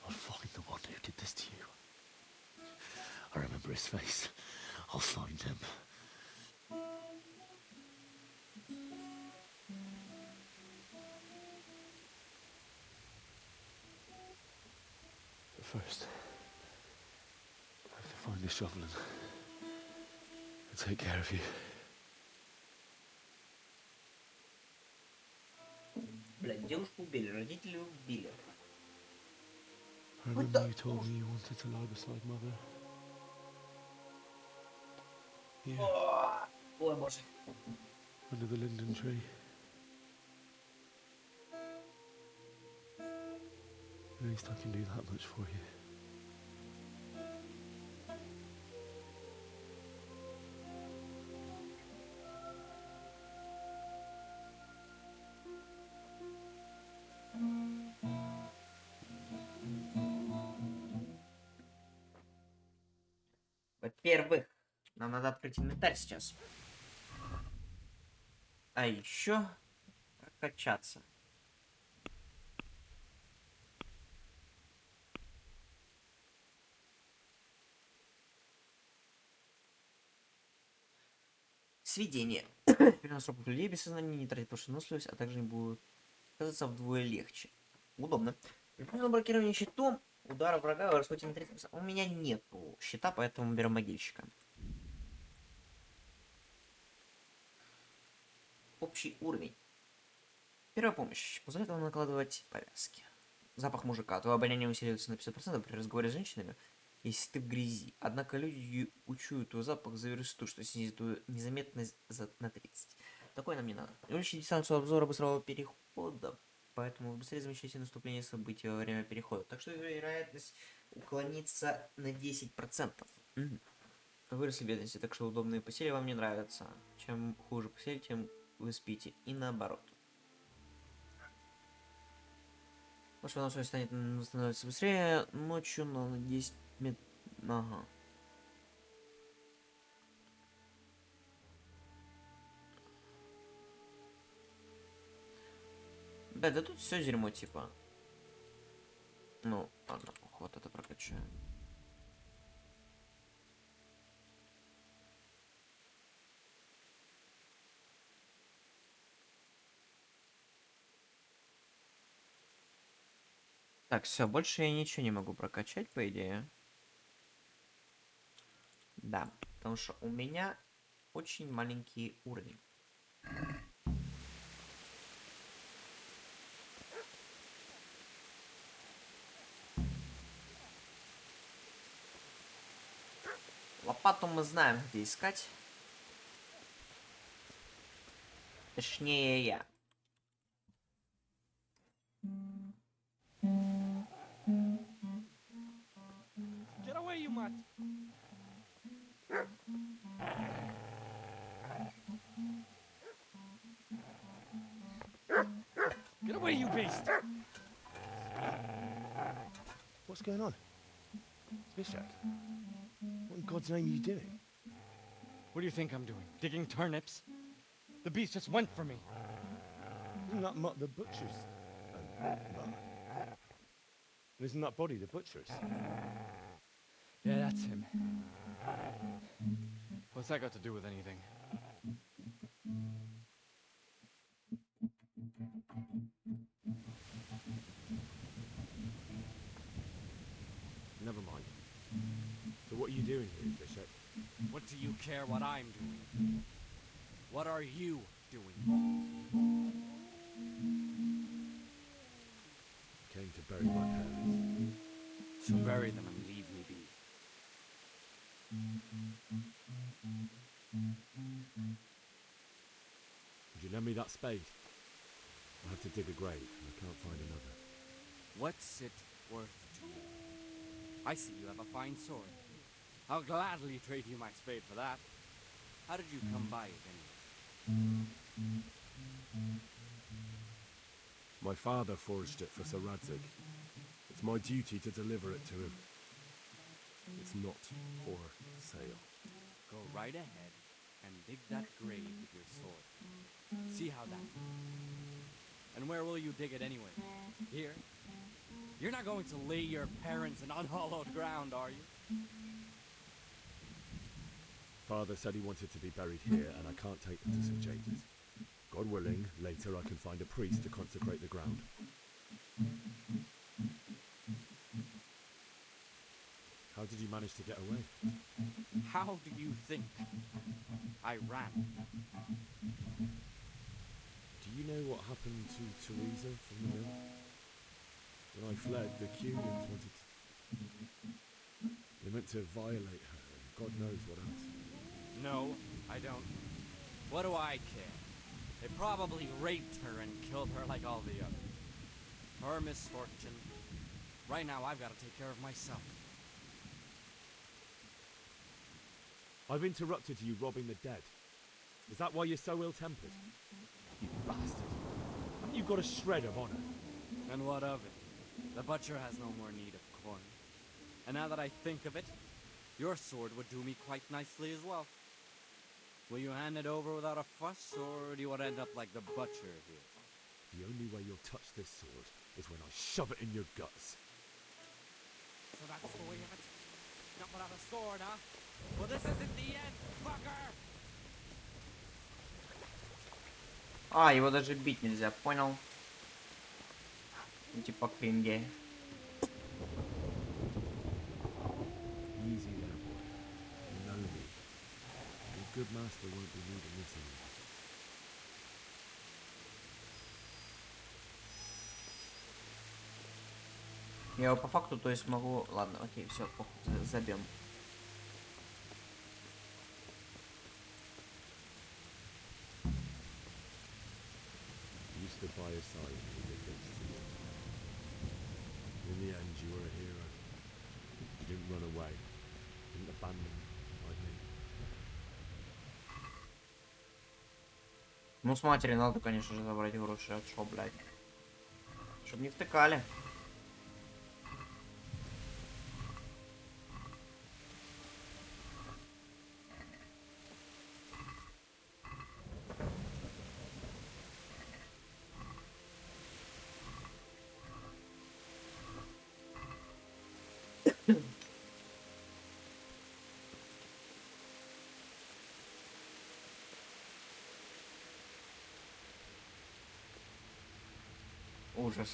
I'll find the one who did this to you. I remember his face. I'll find him. But first, I have to find the shovel and take care of you. Блядь, девушку убили, родители убили. I remember you told me you wanted to lie beside Mother. Yeah, Ой, боже. under the linden tree. At least I can do that much for you. Во-первых, Нам надо открыть инвентарь сейчас. А еще прокачаться. Сведение. Перенос трупов людей без сознания не тратит прошлую выносливость, а также не будет казаться вдвое легче. Удобно. При полном блокировании щитом удара врага вы расходите на 30%. У меня нету щита, поэтому берем могильщика. Общий уровень. Первая помощь. Позволяет вам накладывать повязки. Запах мужика. Твое обоняние усиливается на 50% при разговоре с женщинами, если ты в грязи. Однако люди учуют твой запах за версту, что снизит твою незаметность на 30. Такое нам не надо. Увеличить дистанцию обзора быстрого перехода, поэтому вы быстрее замечаете наступление событий во время перехода. Так что вероятность уклониться на 10%. Выросли бедности, так что удобные постели вам не нравятся. Чем хуже постель, тем вы спите. И наоборот. Ваше выносливость становится быстрее ночью на 10 метров. Ага. Да тут все дерьмо, типа. Ну, ладно, вот это прокачаем. Так, все, больше я ничего не могу прокачать, по идее. Да, потому что у меня очень маленький уровень. Лопату мы знаем, где искать. Точнее, я. Get away, you mutt! Get away, you beast! What's going on? Bishop? What in God's name are you doing? What do you think I'm doing? Digging turnips? The beast just went for me. Isn't that mutt the butcher's? Isn't that body the butcher's? Yeah, that's him. What's that got to do with anything? Never mind. So what are you doing here, Bishop? What do you care what I'm doing? What are you doing? Came to bury my parents. So bury them and leave me be. Would you lend me that spade? I have to dig a grave, and I can't find another. What's it worth to you? I see you have a fine sword. I'll gladly trade you my spade for that. How did you come by it anyway? My father forged it for Sir Radzig. It's my duty to deliver it to him. It's not for sale. Go right ahead and dig that grave with your sword. See how that goes. And where will you dig it anyway? Here? You're not going to lay your parents in unhallowed ground, are you? Father said he wanted to be buried here, and I can't take them to St. James's. God willing, later I can find a priest to consecrate the ground. How did you manage to get away? How do you think? I ran. Do you know what happened to Teresa from the mill? When I fled, the Cunians wanted to... They meant to violate her, and God knows what else. No, I don't. What do I care? They probably raped her and killed her like all the others. Her misfortune. Right now, I've got to take care of myself. I've interrupted you robbing the dead. Is that why you're so ill-tempered? You bastard. Haven't you got a shred of honor? And what of it? The butcher has no more need of corn. And now that I think of it, Your sword would do me quite nicely as well. Will you hand it over without a fuss, or do you want to end up like the butcher here? The only way you'll touch this sword is when I shove it in your guts. So that's the way of it? Not without a sword, huh? Well, this isn't the end, fucker! А, его даже бить нельзя, понял? Ну, типа кринге. Easy there, boy. You know me. Your good master won't be needing this anymore. Я его по факту, то есть могу... Ладно, окей, все, забьем. You stood by his side when he did this. In the end, you were a hero. You didn't run away. Didn't abandon him, like me. Ну, с матери надо, конечно же, забрать гроши. От шо, блядь? Чтоб не втыкали. Ужас.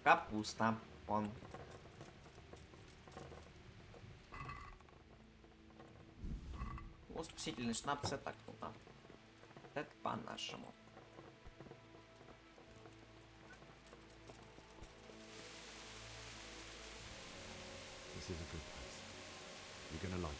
Капуста. Вон. О, спасительный шнапс, это так круто. Это по-нашему. This is a good place. You're gonna like it.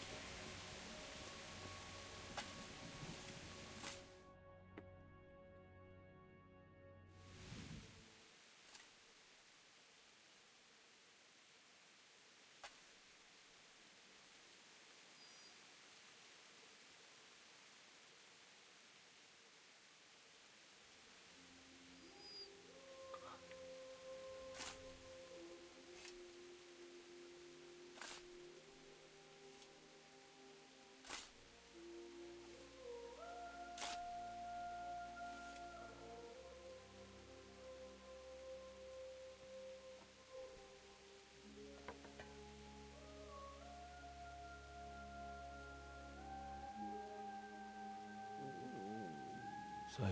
So,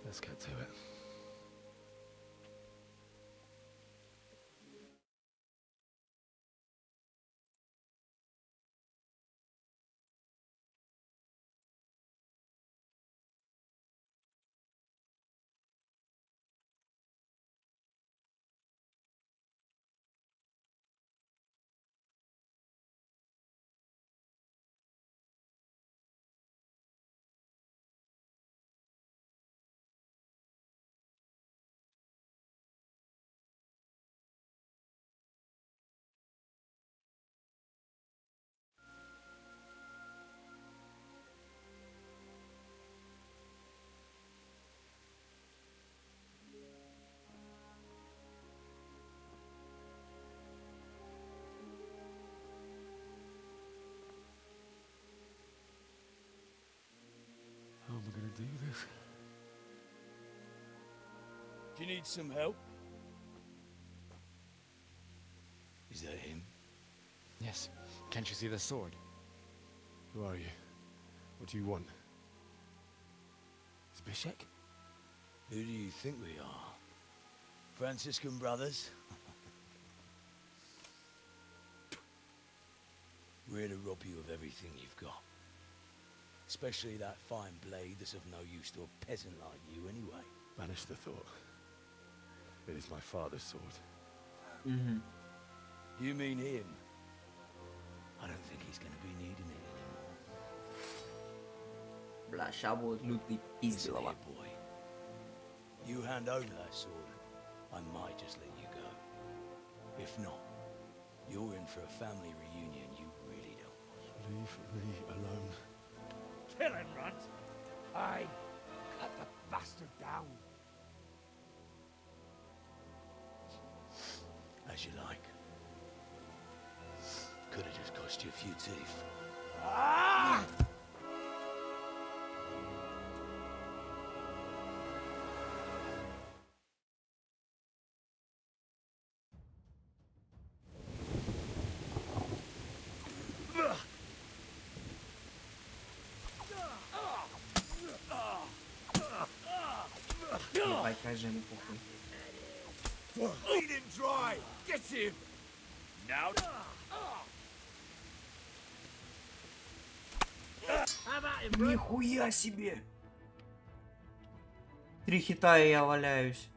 let's get to it. How am I going to do this? Do you need some help? Is that him? Yes. Can't you see the sword? Who are you? What do you want? Zbyszek? Who do you think we are? Franciscan brothers? We're here to rob you of everything you've got. Especially that fine blade that's of no use to a peasant like you anyway. Banish the thought. It is my father's sword. Mm-hmm. You mean him? I don't think he's gonna be needing it anymore. Бля, ща будет лютый пиздилово. Boy. You hand over that sword, I might just let you go. If not, you're in for a family reunion you really don't want. Leave me alone. Kill him, Runt! Aye, cut the bastard down. As you like. Could have just cost you a few teeth. Ah! Давай, кажи ему похуй. Bleed him dry! Get him! Now. Нихуя себе! 3 хита и я валяюсь.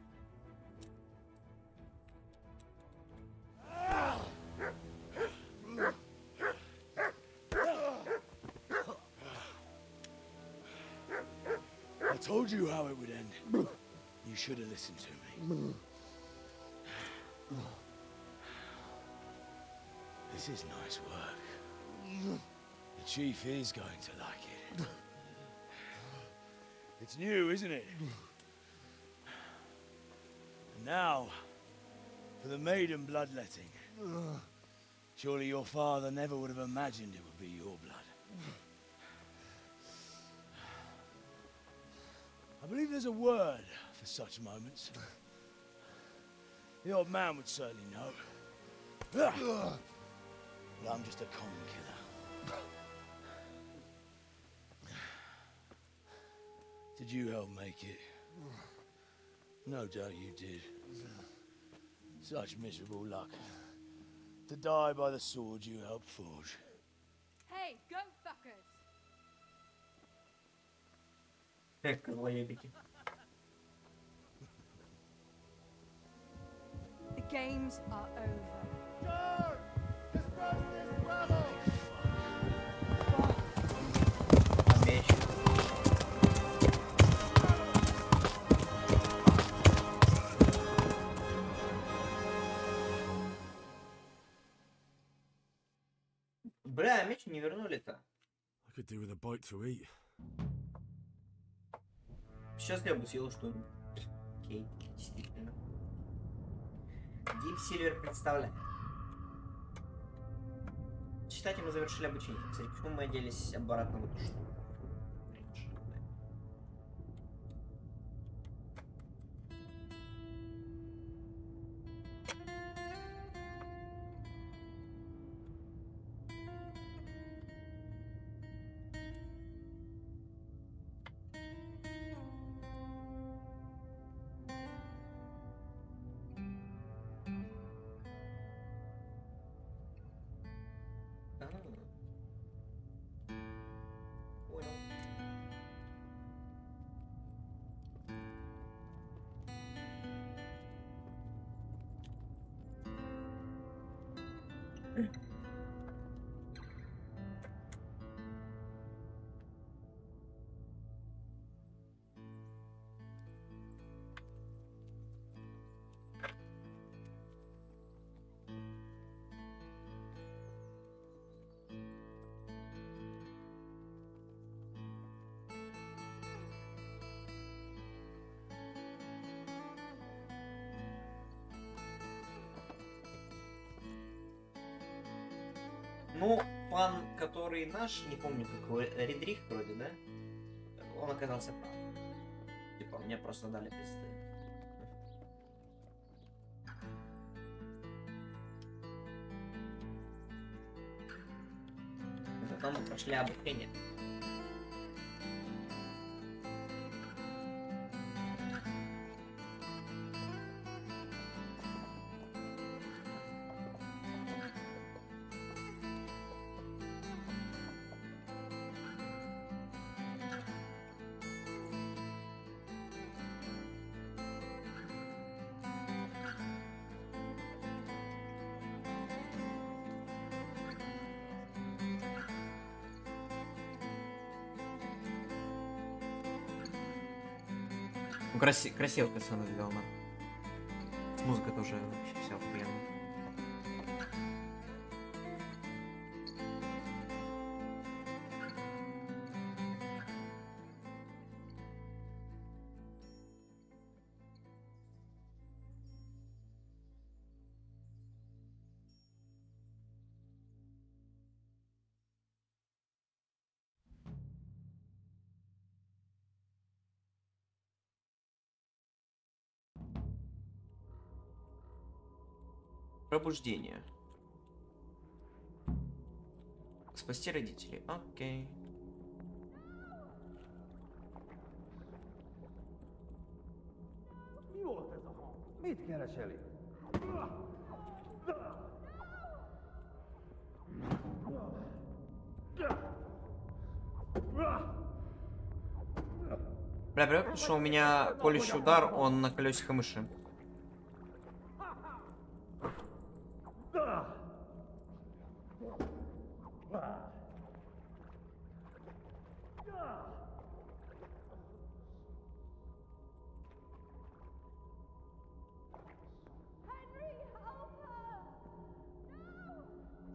I told you how it would end. You should have listened to me. This is nice work. The chief is going to like it. It's new, isn't it? And now, for the maiden bloodletting. Surely your father never would have imagined it would be your blood. I believe there's a word for such moments. The old man would certainly know. But I'm just a common killer. Did you help make it? No doubt you did. Such miserable luck. To die by the sword you helped forge. Hey, go fuckers! Козлоебики. The games are over. George! Disperse this rabble! Меч. Бля, меч не вернули-то. I could do with a bite to eat. Сейчас я бы съел что-нибудь. Окей, действительно. Deep Silver представляет. Считайте, мы завершили обучение. Кстати, почему мы оделись обратно в эту штуку? Ну, пан, который наш, не помню, как его, Редрих вроде, да? Он оказался прав. Типа, мне просто дали пизды. Зато мы прошли обучение. Красиво красиво сделано. Музыка тоже вообще вся охуенная. Пробуждение. Спасти родителей. Окей. Mit kereseli? Бля, привет, что у меня колющий удар, он на колесико мыши.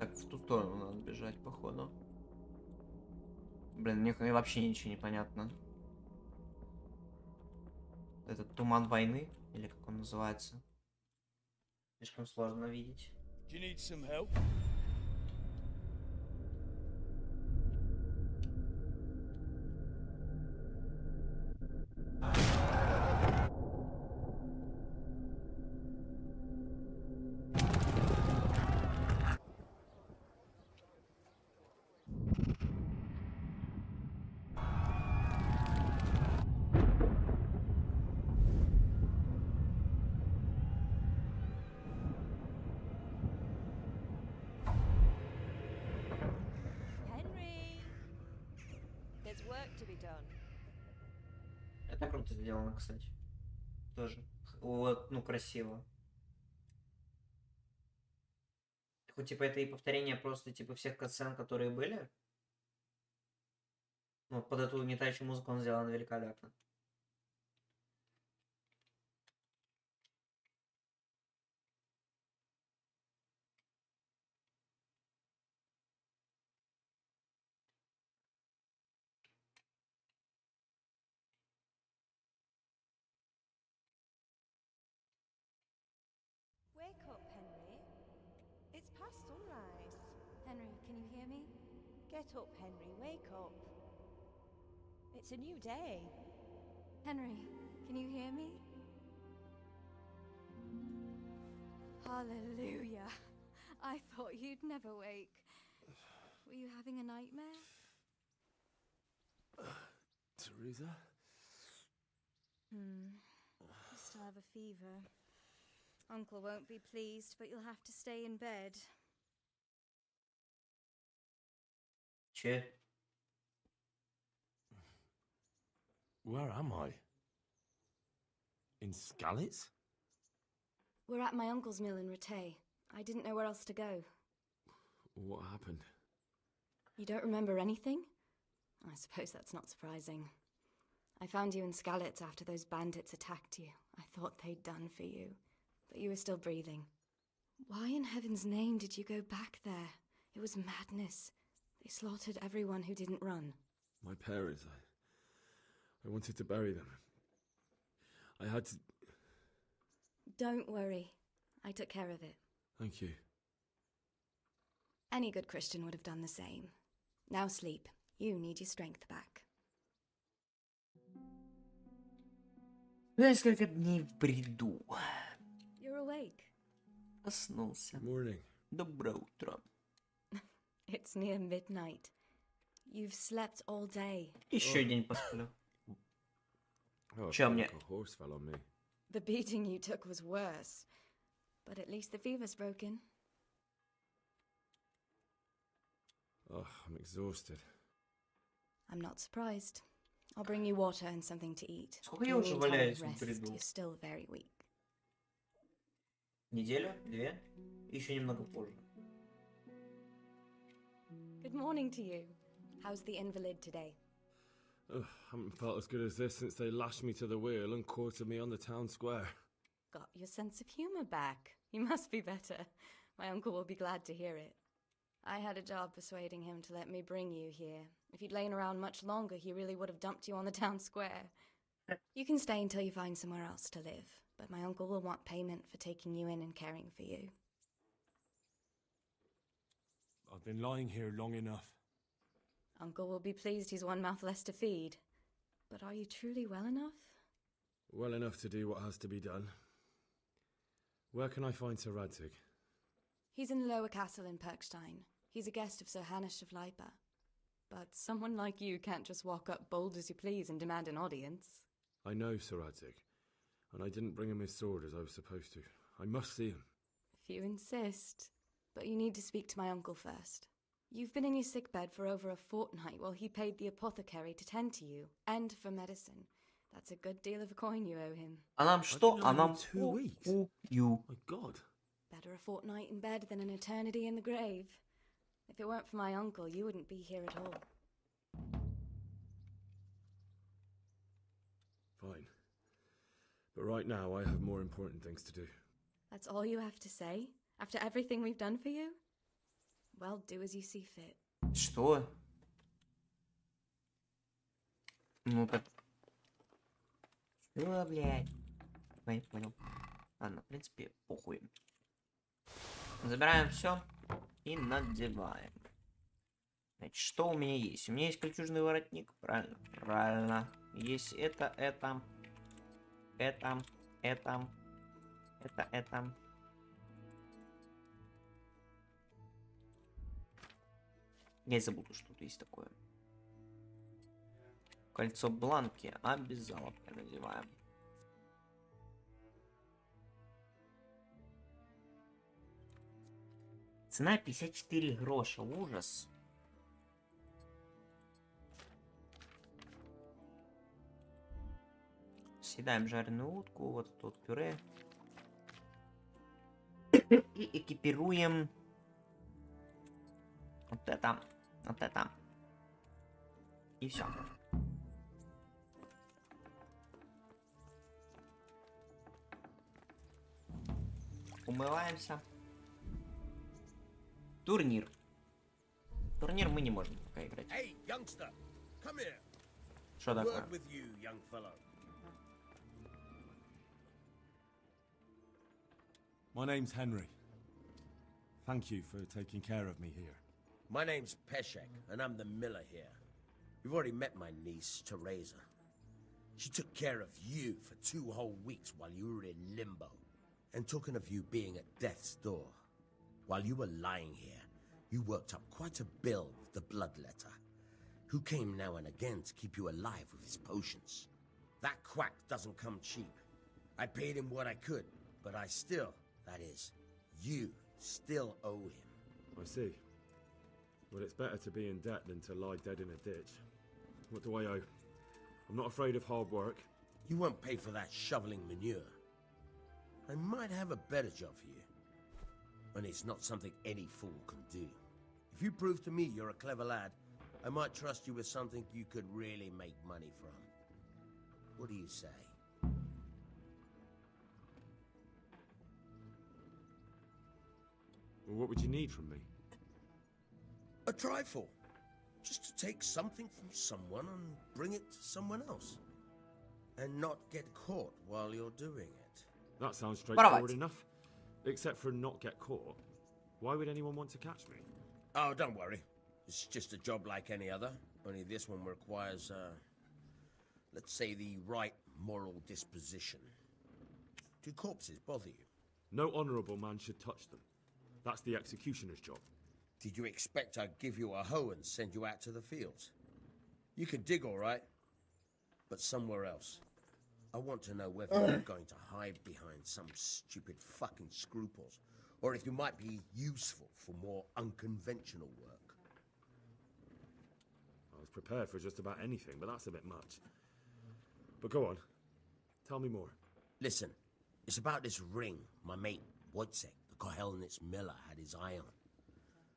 Так, в ту сторону надо бежать, походу. Блин, мне вообще ничего не понятно. Этот туман войны, или как он называется. Слишком сложно видеть. Do you need some help? Henry, there's work to be done. Это круто сделано, кстати. Тоже. Вот, ну, красиво. Хоть, типа, это и повторение просто, типа, всех катсцен, которые были. Ну, под эту угнетающую музыку он сделан великолепно. Wake up, Henry. It's past sunrise. Henry, can you hear me? Get up, Henry. Wake up. It's a new day. Henry, can you hear me? Hallelujah. I thought you'd never wake. Were you having a nightmare? Teresa? You still have a fever. Uncle won't be pleased, but you'll have to stay in bed. Че? Where am I? In Skalitz? We're at my uncle's mill in Rattay. I didn't know where else to go. What happened? You don't remember anything? I suppose that's not surprising. I found you in Skalitz after those bandits attacked you. I thought they'd done for you, but you were still breathing. Why in heaven's name did you go back there? It was madness. They slaughtered everyone who didn't run. My parents, I wanted to bury them. I had to... Don't worry. I took care of it. Thank you. Any good Christian would have done the same. Now sleep. You need your strength back. Несколько дней в бреду. You're awake. Проснулся. Morning. Доброе утро. It's near midnight. You've slept all day. Еще день посплю. Oh, Чё мне? a horse fell on me. The beating you took was worse. But at least the fever's broken. Oh, I'm exhausted. I'm not surprised. I'll bring you water and something to eat. Сколько In я the уже meantime, валяюсь в rest. бреду? You're still very weak. Неделю? Две? Еще немного позже. Good morning to you. How's the invalid today? Ugh, haven't felt as good as this since they lashed me to the wheel and quartered me on the town square. Got your sense of humour back. You must be better. My uncle will be glad to hear it. I had a job persuading him to let me bring you here. If you'd lain around much longer, he really would have dumped you on the town square. You can stay until you find somewhere else to live, but my uncle will want payment for taking you in and caring for you. I've been lying here long enough. Uncle will be pleased he's one mouth less to feed. But are you truly well enough? Well enough to do what has to be done. Where can I find Sir Radzig? He's in the lower castle in Perkstein. He's a guest of Sir Hanush of Leipa. But someone like you can't just walk up bold as you please and demand an audience. I know Sir Radzig, and I didn't bring him his sword as I was supposed to. I must see him. If you insist. But you need to speak to my uncle first. You've been in your sickbed for over a fortnight while he paid the apothecary to tend to you, and for medicine. That's a good deal of a coin you owe him. А нам что? А нам 2 weeks. You. My God. Better a fortnight in bed than an eternity in the grave. If it weren't for my uncle, you wouldn't be here at all. Fine. But right now, I have more important things to do. That's all you have to say? After everything we've done for you? Well, do as you see fit. Что? Ну так... Что, блядь? Понял. Ладно, в принципе, похуй. Забираем все и надеваем. Значит, что у меня есть? У меня есть кольчужный воротник. Правильно. Правильно. Есть это. Я забуду, что тут есть такое. Кольцо бланки обязательно надеваем. Цена 54 гроша. Ужас. Съедаем жареную утку. Вот тут пюре. И экипируем вот это. Вот это. И все. Умываемся. Турнир. Турнир мы не можем пока играть. Hey, youngster, come here. Что такое? Word with you, young fellow. My name's Henry. Thank you for taking care of me here. My name's Peshek, and I'm the miller here. You've already met my niece, Teresa. She took care of you for 2 whole weeks while you were in limbo. And talking of you being at death's door, while you were lying here, you worked up quite a bill with the bloodletter, who came now and again to keep you alive with his potions. That quack doesn't come cheap. I paid him what I could, but I still, that is, you still owe him. I see. Well, it's better to be in debt than to lie dead in a ditch. What do I owe? I'm not afraid of hard work. You won't pay for that shoveling manure. I might have a better job for you. And it's not something any fool can do. If you prove to me you're a clever lad, I might trust you with something you could really make money from. What do you say? Well, what would you need from me? A trifle. Just to take something from someone and bring it to someone else. And not get caught while you're doing it. That sounds straightforward enough. Except for not get caught. Why would anyone want to catch me? Oh, don't worry. It's just a job like any other. Only this one requires, let's say, the right moral disposition. Do corpses bother you? No honourable man should touch them. That's the executioner's job. Did you expect I'd give you a hoe and send you out to the fields? You can dig all right, but somewhere else. I want to know whether you're going to hide behind some stupid fucking scruples, or if you might be useful for more unconventional work. I was prepared for just about anything, but that's a bit much. But go on. Tell me more. Listen, it's about this ring my mate Wojciech, the Kohelnitz miller, had his eye on.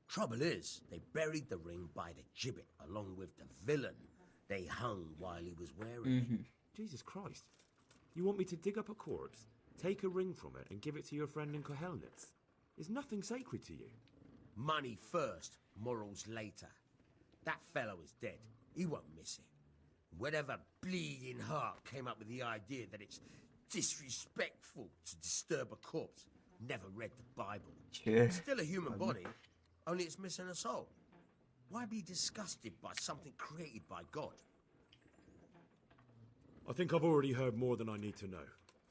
Trouble is, they buried the ring by the gibbet along with the villain They hung while he was wearing it. Jesus Christ. You want me to dig up a corpse, take a ring from it, and give it to your friend in Kohelnitz? Is nothing sacred to you? Money first, morals later. That fellow is dead. He won't miss it. Whatever bleeding heart came up with the idea that it's disrespectful to disturb a corpse never read the Bible. It's still a human body, only it's missing a soul. Why be disgusted by something created by God? I think I've already heard more than I need to know.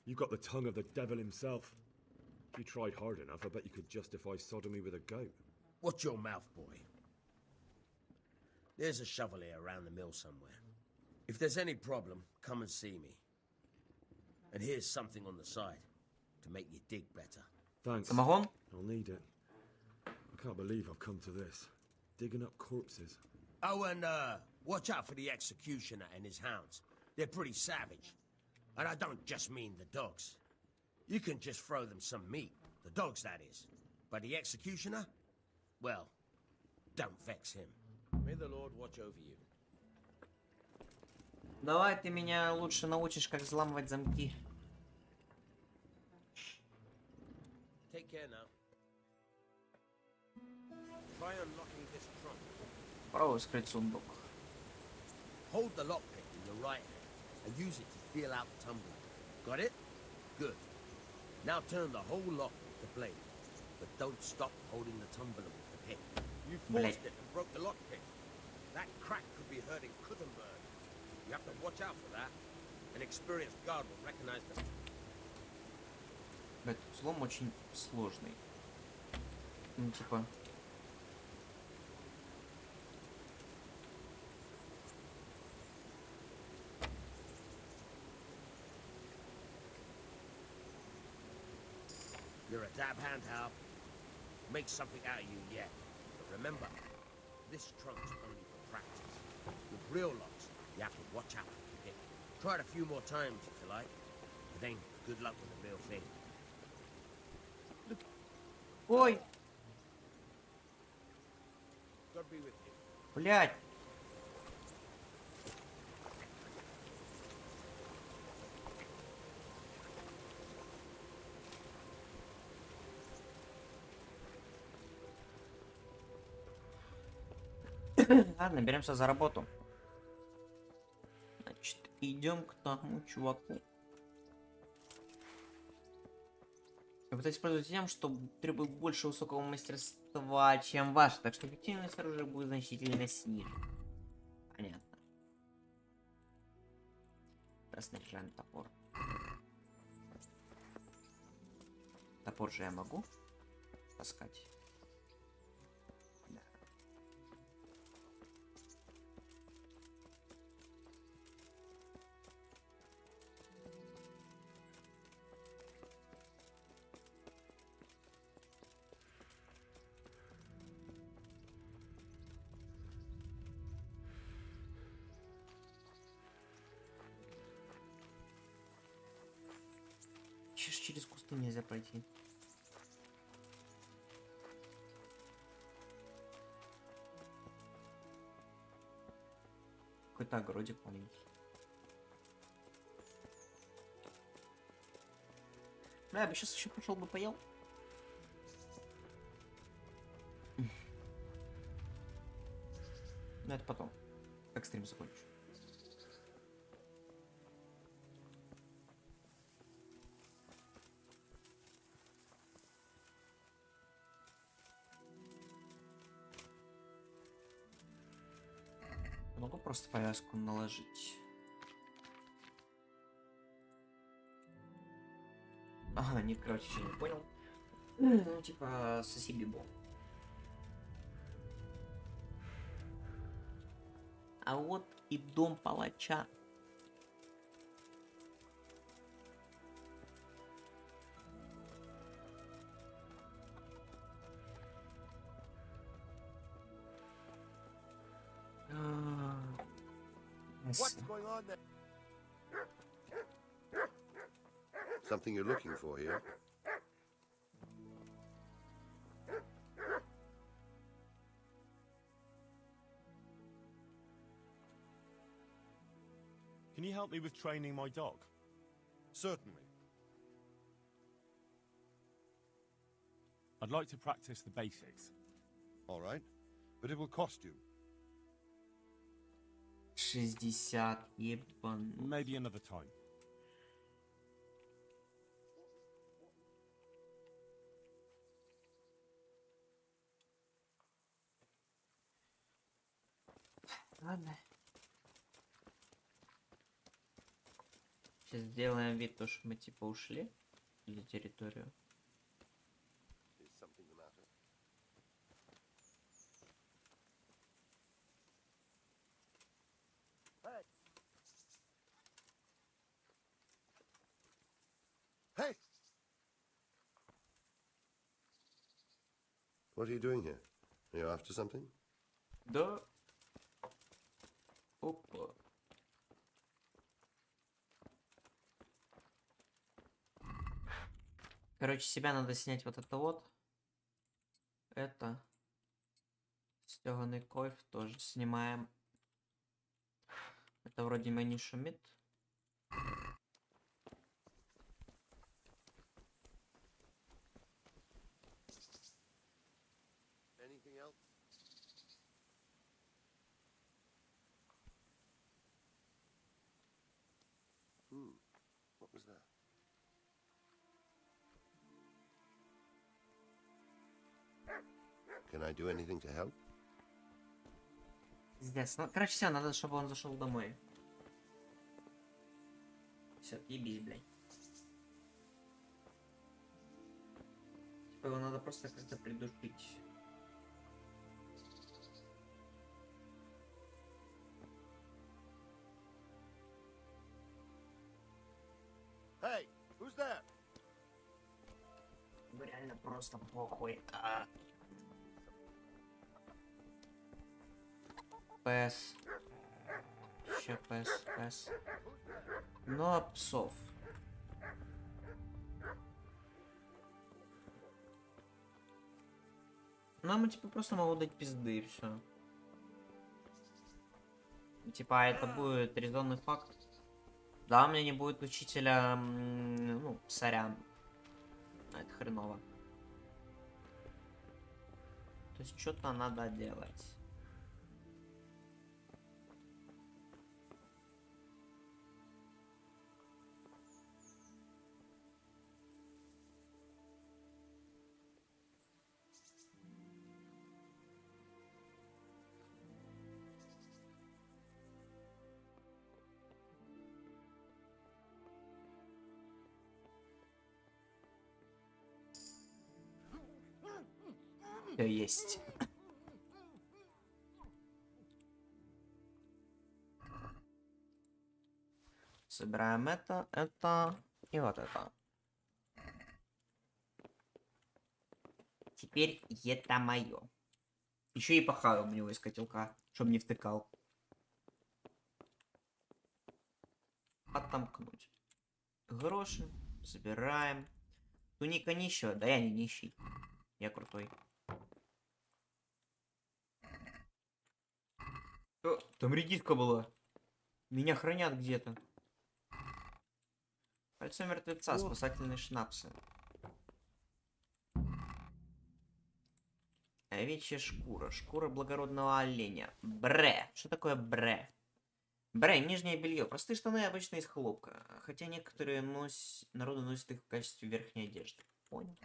You've got the tongue of the devil himself. If you tried hard enough, I bet you could justify sodomy with a goat. Watch your mouth, boy. There's a shovel here around the mill somewhere. If there's any problem, come and see me. And here's something on the side to make you dig better. Thanks. Самогон? I'll need it. I can't believe I've come to this. Digging up corpses. Oh, and watch out for the executioner and his hounds. They're pretty savage. And I don't just mean the dogs. You can just throw them some meat. The dogs, that is. But the executioner? Well, don't vex him. May the Lord watch over you. Давай ты меня лучше научишь, как взламывать замки. Take care now. Try unlocking this trunk. Попробуй вскрыть сундук. Hold the lockpick in your right hand and use it to feel out the tumbler. Got it? Good. Now turn the whole lock with the blade. But don't stop holding the tumbler with the pick. You forced it and broke the lockpick. That crack could be heard in Kuttenberg. You have to watch out for that. An experienced guard will recognize them. Этот взлом очень сложный. Ну, типа... You're a dab hand, Hal. Make something out of you yet. But remember, this trunk's only for practice. With real locks, you have to watch out for the pick. Try it a few more times if you like. But then, good luck with the real thing. Ой! God be with you. Блядь! Ладно, беремся за работу. Значит, идем к тому чуваку. Я пытаюсь пользоваться тем, что требует больше высокого мастерства, чем ваше, так что эффективность оружия будет значительно снижена. Понятно. Раснаряжаем топор. Топор же я могу таскать. Да. Через кусты нельзя пройти. Какой-то огородик маленький. Да, я бы сейчас еще пошел бы поел. Но это потом, как стрим закончу. Могу просто повязку наложить. Ага, нет, короче, еще не понял. Ну, типа, соси бибо. А вот и дом палача. What's going on there? Something you're looking for here? Can you help me with training my dog? Certainly. I'd like to practice the basics. All right, but it will cost you. 60 ебан. Maybe another time. Ладно. Сейчас сделаем вид, то, что мы типа ушли за территорию. Is something the matter? Hey! What are you doing here? Are you after something? Да. Опа. Короче, себя надо снять вот это вот. Это. Стёганый койф тоже снимаем. Это вроде бы не шумит. Anything else? What was that? Can I do anything to help? Пиздец. Ну, короче, все, надо, чтобы он зашел домой. Все, ебись, блядь. Типа его надо просто как-то придушить. Hey, who's there? Ну реально просто похуй. ПС. Еще ПС. Ну а псов. Нам типа просто могут дать пизды и все. Типа это будет резонный факт. Да, у меня не будет учителя, ну, сорян. Это хреново. То есть что-то надо делать. Все есть. Собираем это и вот это. Теперь это мое. Еще и пахаю у него из котелка, чтобы не втыкал. Отомкнуть. Гроши. Забираем. Туника нищего. Да я не нищий. Я крутой. О, там редиска была. Меня хранят где-то. Кольцо мертвеца, спасательные шнапсы. Овечья шкура. Шкура благородного оленя. Бре. Что такое бре? Бре, нижнее белье. Простые штаны обычно из хлопка. Хотя некоторые народу носят их в качестве верхней одежды. Понял.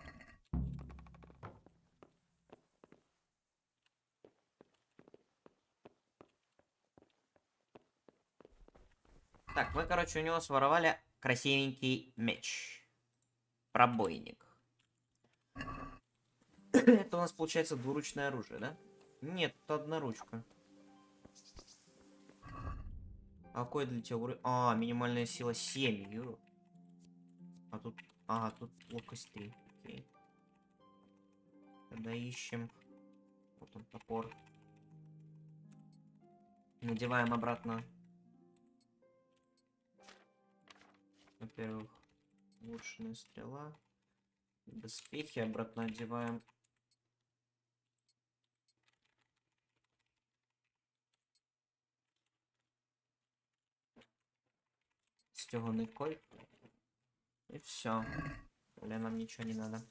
Так, мы, короче, у него своровали красивенький меч. Пробойник. Это у нас получается двуручное оружие, да? Нет, это одноручка. А какой для тебя уровень? А, минимальная сила 7. Ю. А тут... Ага, тут ловкость 3. Окей. Тогда ищем. Вот он, топор. Надеваем обратно. Во-первых, улучшенная стрела. Доспехи обратно одеваем. стеганый койк. И все. Или нам ничего не надо.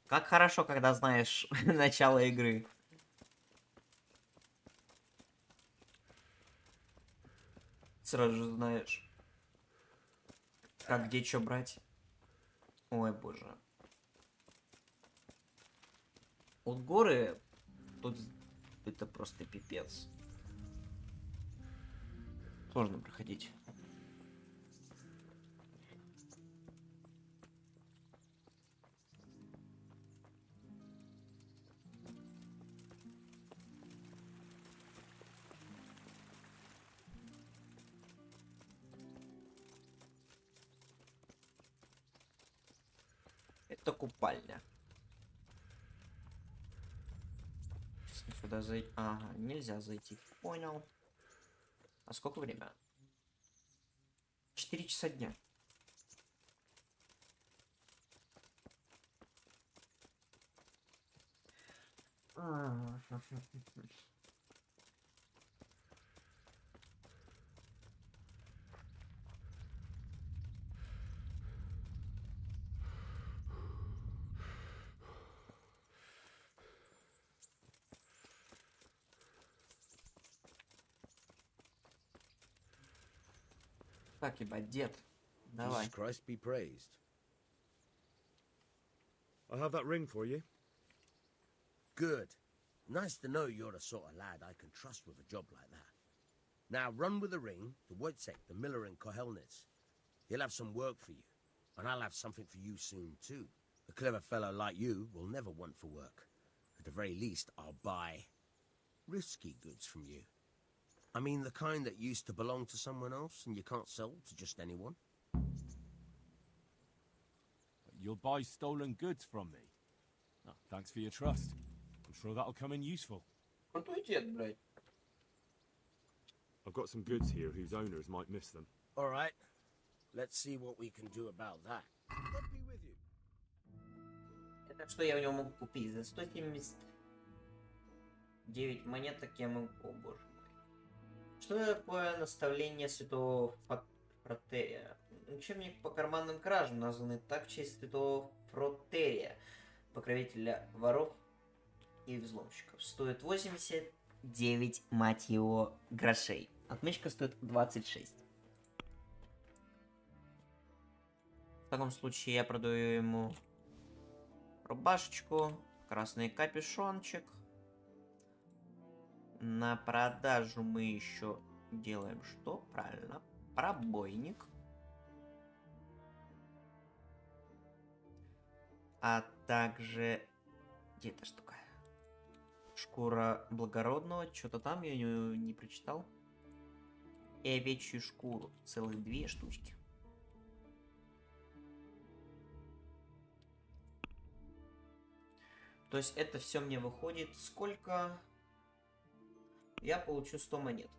Как хорошо, когда знаешь начало игры. Сразу же знаешь, как где что брать. Ой, боже. Вот горы тут это просто пипец. Сложно проходить. Это купальня. Сейчас сюда зайти. Ага, нельзя зайти. Понял. А сколько время? 4 часа дня. Так, ебать, дед. Давай. Jesus Christ be praised. I have that ring for you. Good. Nice to know you're the sort of lad I can trust with a job like that. Now run with the ring to Wojciech, the miller in Kohelnitz. He'll have some work for you, and I'll have something for you soon too. A clever fellow like you will never want for work. At the very least, I'll buy risky goods from you. I mean the kind that used to belong to someone else and you can't sell to just anyone. You'll buy stolen goods from me. Oh, thanks for your trust. I'm sure that'll come in useful. Крутой дед, блядь. I've got some goods here whose owners might miss them. All right. Let's see what we can do about that. Let me with you. Это что я у него могу купить? За 179 монеток я могу... О, боже мой. Что такое наставление святого Фротерия? Учебник по карманным кражам, названный так в честь святого Фротерия, покровителя воров и взломщиков. Стоит 89, мать его, грошей. Отмычка стоит 26. В таком случае я продаю ему рубашечку, красный капюшончик. На продажу мы еще делаем что? Правильно. Пробойник. А также... Где эта штука? Шкура благородного. Что-то там я не прочитал. И овечью шкуру. Целых 2 штучки. То есть это все мне выходит сколько? Я получу 100 монет.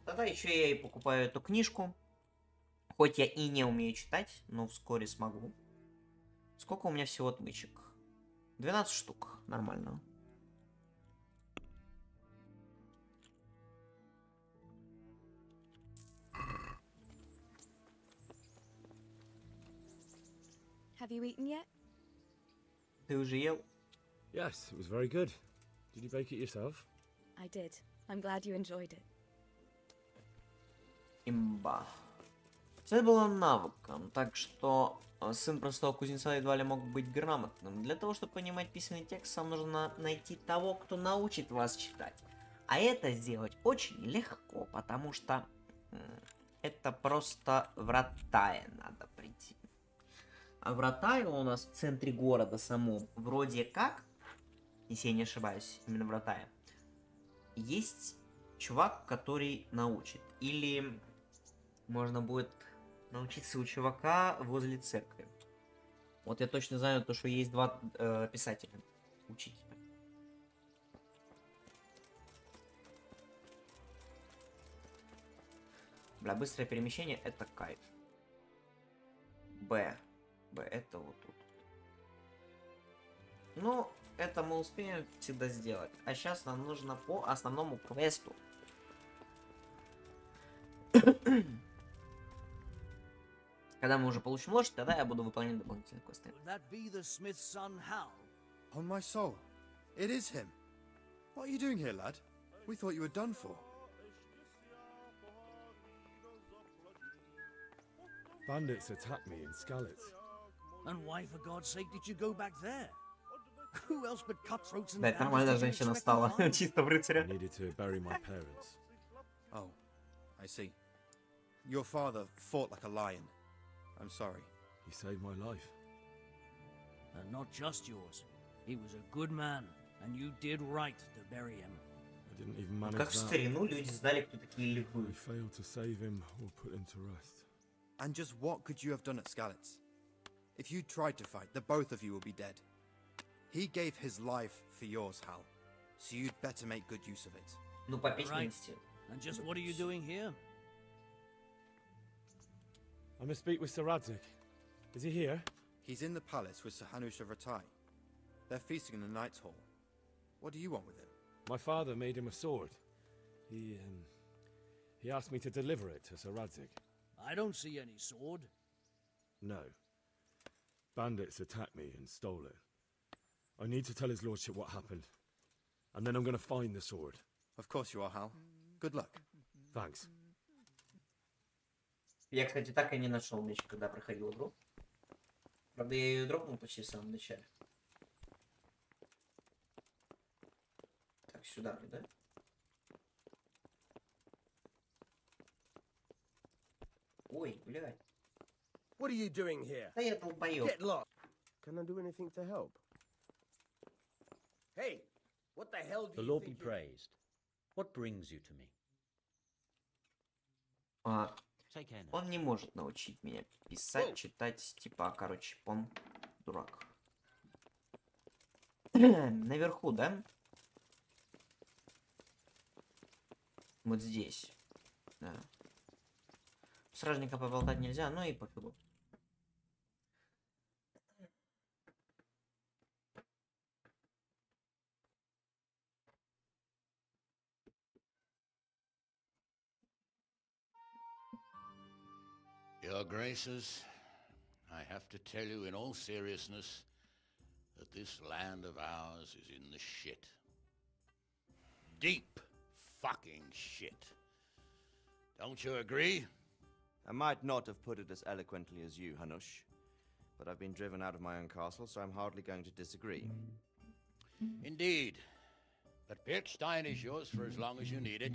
Тогда еще я и покупаю эту книжку. Хоть я и не умею читать, но вскоре смогу. Сколько у меня всего отмычек? 12 штук. Нормально. Have you eaten yet? Ты уже ел? Yes, it was very good. Did you bake it yourself? I did. I'm glad you enjoyed it. Имба. Это было навыком, так что сын простого кузнеца едва ли мог быть грамотным. Для того, чтобы понимать письменный текст, вам нужно найти того, кто научит вас читать. А это сделать очень легко, потому что это просто в Ратае надо прийти. А в Ратае у нас в центре города самом, вроде как, если я не ошибаюсь, именно в Ратае, есть чувак, который научит. Или можно будет научиться у чувака возле церкви. Вот я точно знаю, то, что есть 2 писателя. Учителя. Бля, быстрое перемещение — это кайф. Б, это вот тут. Ну, это мы успеем всегда сделать. А сейчас нам нужно по основному квесту. Когда мы уже получим лошадь, тогда я буду выполнять дополнительные квесты. Would that be the smith's son, Hal? On my soul, it is him. What are you doing here, lad? We thought you were done for. Bandits attacked me in Skalitz. And why, for God's sake, did you go back there? Who else but cutthroats and Да, это bandits нормальная did you женщина expect стала. to find? Чисто в рыцаря. I needed to bury my parents. Oh, I see. Your father fought like a lion. I'm sorry. He saved my life. And not just yours. He was a good man, and you did right to bury him. I didn't even manage Как в that. старину люди знали, кто такие львы. I failed to save him or put him to rest. And just what could you have done at Skalitz? If you tried to fight, the both of you will be dead. He gave his life for yours, Hal. So you'd better make good use of it. Ну, попить Right. милости. And just what are you doing here? I must speak with Sir Radzig. Is he here? He's in the palace with Sir Hanush of Ratai. They're feasting in the Knight's Hall. What do you want with him? My father made him a sword. He asked me to deliver it to Sir Radzig. I don't see any sword. No. Bandits attacked me and stole it. I need to tell his lordship what happened. And then I'm going to find the sword. Of course you are, Hal. Good luck. Thanks. Я, кстати, так и не нашел меч, когда проходил игру. Правда, я ее дропнул почти в самом начале. Так, сюда, да? Ой, блядь. What are you doing here? Да я долбоёб. Get lost. Can I do anything to help? Hey, what the hell do The you Lord be think you- praised. What brings you to me? Take care now. Он не может научить меня писать, читать, типа, короче, он дурак. Наверху, да? Вот здесь. Да. Стражника поболтать нельзя, но и пофигу. Your Graces, I have to tell you in all seriousness that this land of ours is in the shit. Deep fucking shit. Don't you agree? I might not have put it as eloquently as you, Hanush, but I've been driven out of my own castle, so I'm hardly going to disagree. Indeed. But Pirkstein is yours for as long as you need it.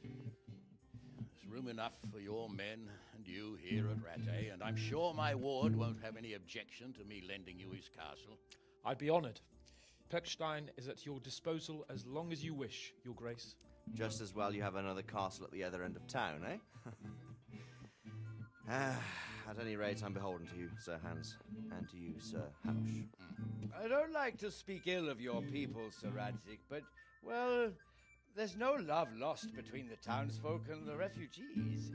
There's room enough for your men and you here at Rattay, and I'm sure my ward won't have any objection to me lending you his castle. I'd be honored. Pirkstein is at your disposal as long as you wish, Your Grace. Just as well you have another castle at the other end of town, eh? At any rate, I'm beholden to you, Sir Hans, and to you, Sir Hanush. I don't like to speak ill of your people, Sir Radzig, but, well, there's no love lost between the townsfolk and the refugees.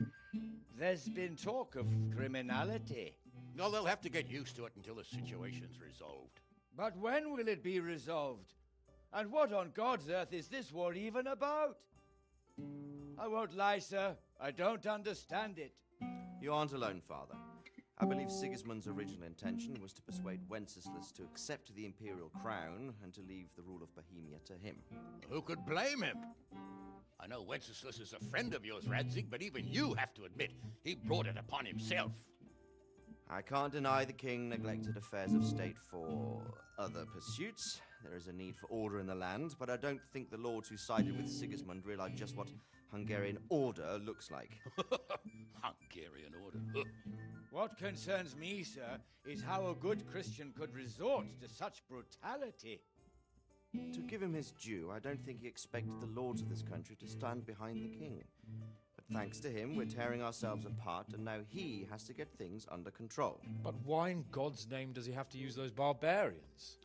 There's been talk of criminality. Well, they'll have to get used to it until the situation's resolved. But when will it be resolved? And what on God's earth is this war even about? I won't lie, sir. I don't understand it. You aren't alone, Father. I believe Sigismund's original intention was to persuade Wenceslas to accept the imperial crown and to leave the rule of Bohemia to him. Who could blame him? I know Wenceslas is a friend of yours, Radzig, but even you have to admit he brought it upon himself. I can't deny the king neglected affairs of state for other pursuits. There is a need for order in the land, but I don't think the lords who sided with Sigismund realized just what Hungarian order looks like. Hungarian order? What concerns me, sir, is how a good Christian could resort to such brutality. To give him his due, I don't think he expected the lords of this country to stand behind the king. But thanks to him, we're tearing ourselves apart, and now he has to get things under control. But why in God's name does he have to use those barbarians?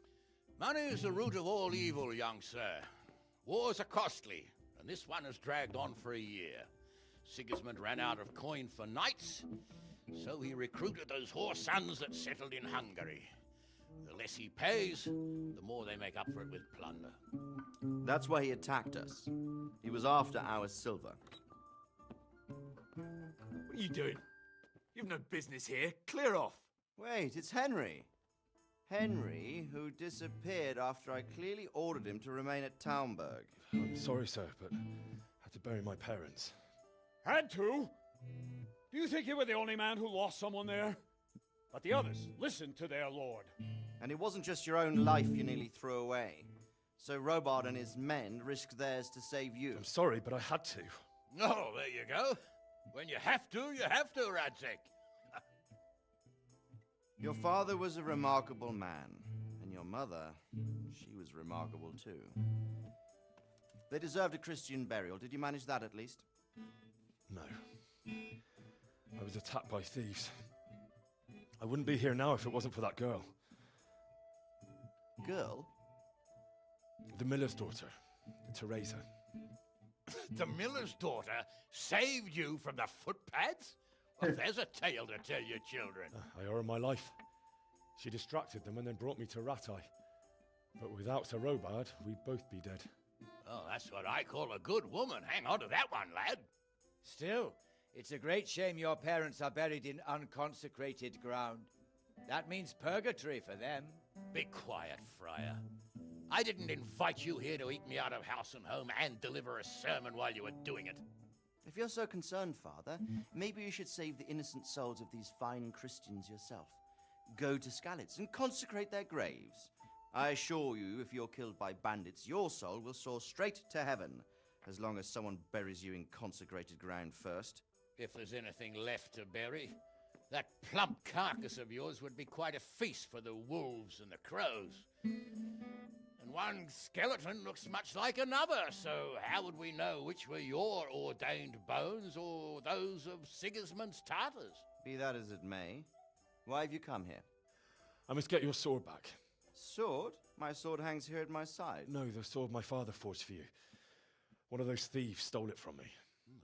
Money is the root of all evil, young sir. Wars are costly, and this one has dragged on for a year. Sigismund ran out of coin for knights, so he recruited those whore sons that settled in Hungary. The less he pays, the more they make up for it with plunder. That's why he attacked us. He was after our silver. What are you doing? You've no business here. Clear off. Wait, it's Henry. Henry, who disappeared after I clearly ordered him to remain at Townburg. I'm sorry, sir, but I had to bury my parents. Had to? Do you think you were the only man who lost someone there? But the others listened to their lord. And it wasn't just your own life you nearly threw away. So Robard and his men risked theirs to save you. I'm sorry, but I had to. Oh, there you go. When you have to, Radzig. Your father was a remarkable man, and your mother, she was remarkable too. They deserved a Christian burial. Did you manage that at least? No. I was attacked by thieves. I wouldn't be here now if it wasn't for that girl. Girl? The miller's daughter, Teresa. The miller's daughter saved you from the footpads? Well, there's a tale to tell your children. I owe her my life. She distracted them and then brought me to Ratai. But without Sir Robard, we'd both be dead. Oh, that's what I call a good woman. Hang on to that one, lad. Still, it's a great shame your parents are buried in unconsecrated ground. That means purgatory for them. Be quiet, Friar. I didn't invite you here to eat me out of house and home and deliver a sermon while you were doing it. If you're so concerned, Father, maybe you should save the innocent souls of these fine Christians yourself. Go to Skalitz and consecrate their graves. I assure you, if you're killed by bandits, your soul will soar straight to heaven, as long as someone buries you in consecrated ground first. If there's anything left to bury, that plump carcass of yours would be quite a feast for the wolves and the crows. And one skeleton looks much like another, so how would we know which were your ordained bones or those of Sigismund's Tartars? Be that as it may, why have you come here? I must get your sword back. Sword? My sword hangs here at my side. No, the sword my father forged for you. One of those thieves stole it from me.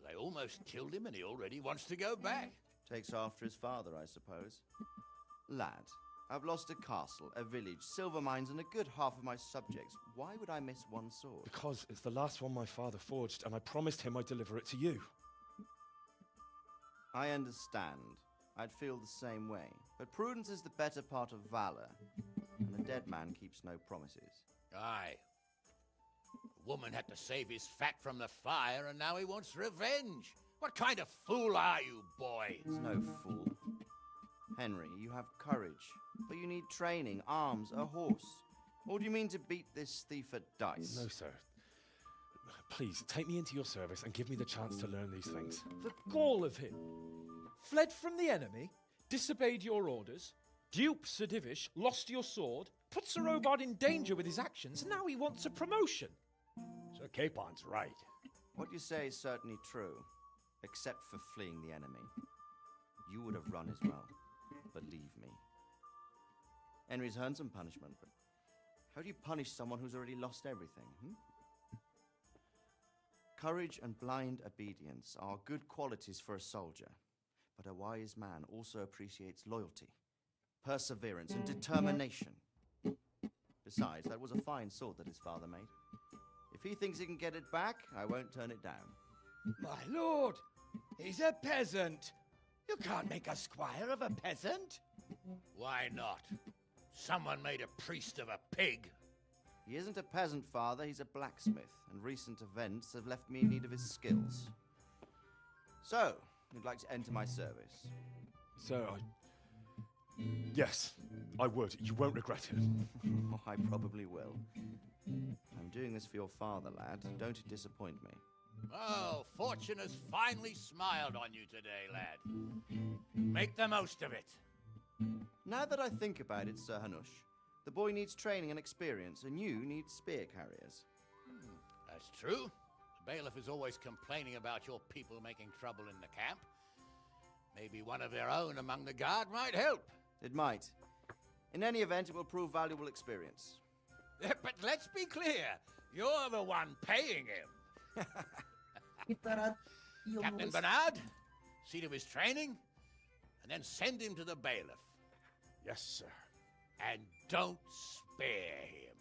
They almost killed him and he already wants to go back. Takes after his father, I suppose. Lad, I've lost a castle, a village, silver mines, and a good half of my subjects. Why would I miss one sword? Because it's the last one my father forged, and I promised him I'd deliver it to you. I understand. I'd feel the same way. But prudence is the better part of valor, and a dead man keeps no promises. Aye. The woman had to save his fat from the fire, and now he wants revenge. What kind of fool are you, boy? He's no fool. Henry, you have courage, but you need training, arms, a horse. Or do you mean to beat this thief at dice? No, sir. Please, take me into your service and give me the chance to learn these things. The gall of him. Fled from the enemy, disobeyed your orders, duped Sir Divish, lost your sword, put Sir Robard in danger with his actions, and now he wants a promotion. Sir Capon's right. What you say is certainly true, except for fleeing the enemy. You would have run as well, believe me. Henry's earned some punishment, but how do you punish someone who's already lost everything, Courage and blind obedience are good qualities for a soldier, but a wise man also appreciates loyalty, perseverance, and determination. Besides, that was a fine sword that his father made. If he thinks he can get it back, I won't turn it down. My lord, he's a peasant. You can't make a squire of a peasant. Why not? Someone made a priest of a pig. He isn't a peasant, Father, he's a blacksmith, and recent events have left me in need of his skills. So, you'd like to enter my service? Sir, yes, I would. You won't regret it. Oh, I probably will. I'm doing this for your father, lad. Don't disappoint me. Oh, fortune has finally smiled on you today, lad. Make the most of it. Now that I think about it, Sir Hanush, the boy needs training and experience, and you need spear carriers. That's true. The bailiff is always complaining about your people making trouble in the camp. Maybe one of their own among the guard might help. It might. In any event, it will prove valuable experience. But let's be clear. You're the one paying him. Captain Bernard, see to his training, and then send him to the bailiff. Yes, sir. And don't spare him.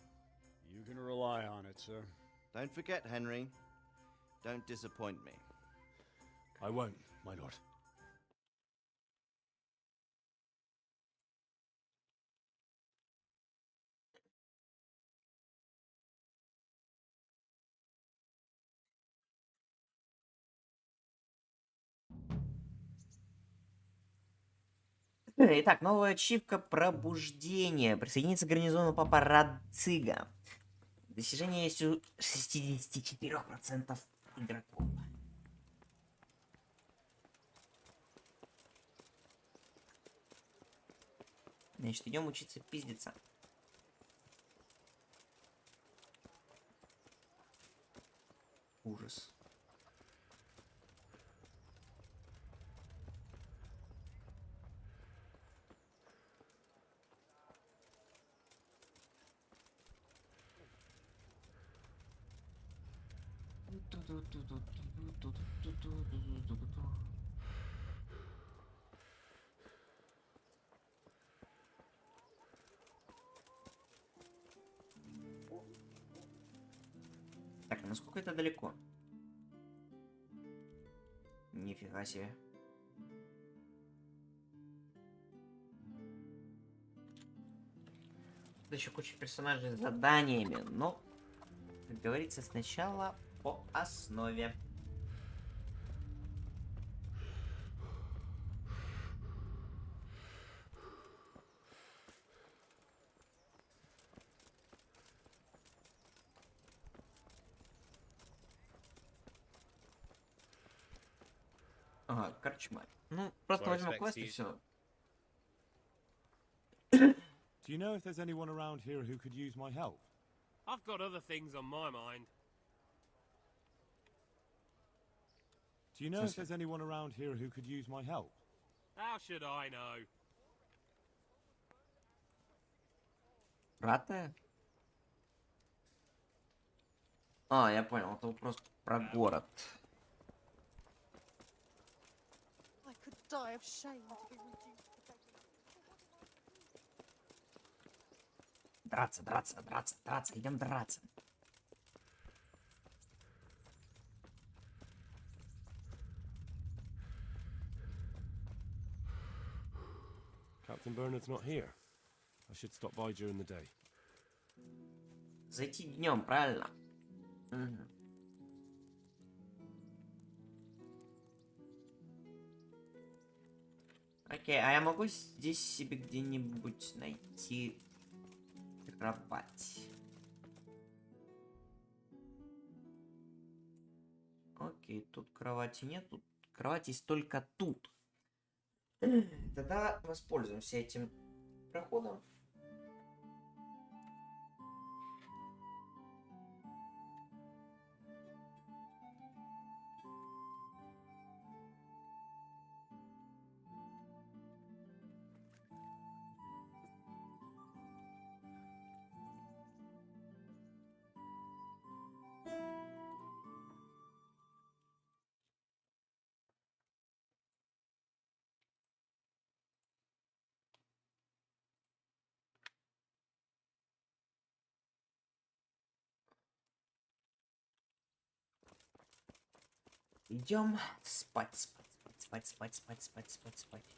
You can rely on it, sir. Don't forget, Henry. Don't disappoint me. I won't, my lord. Итак, новая ачивка пробуждения. Присоединиться к гарнизону папараццига. Достижение есть у 64% игроков. Значит, идем учиться пиздиться. Ужас. Так, насколько это далеко? Нифига себе. Тут еще куча персонажей с заданиями, но, как говорится, сначала по основе. Ага, корчма. Ну, просто возьмем квест и все. Do you know if there's anyone around here who could use my help? I've got other things on my mind. Do you know if there's anyone around here who could use my help? How should I know? Ратная? А, я понял, это вопрос про город. I could die of shame to be reduced to begging. Драться, драться, драться, драться, идем драться. Captain Bernard's not here. I should stop by during the day. Зайти днем, правильно? Угу. Окей, а я могу здесь себе где-нибудь найти кровать? Окей, тут кровати нет, тут кровать есть только тут. Тогда воспользуемся этим проходом. Идем спать, спать, спать, спать, спать, спать, спать, спать.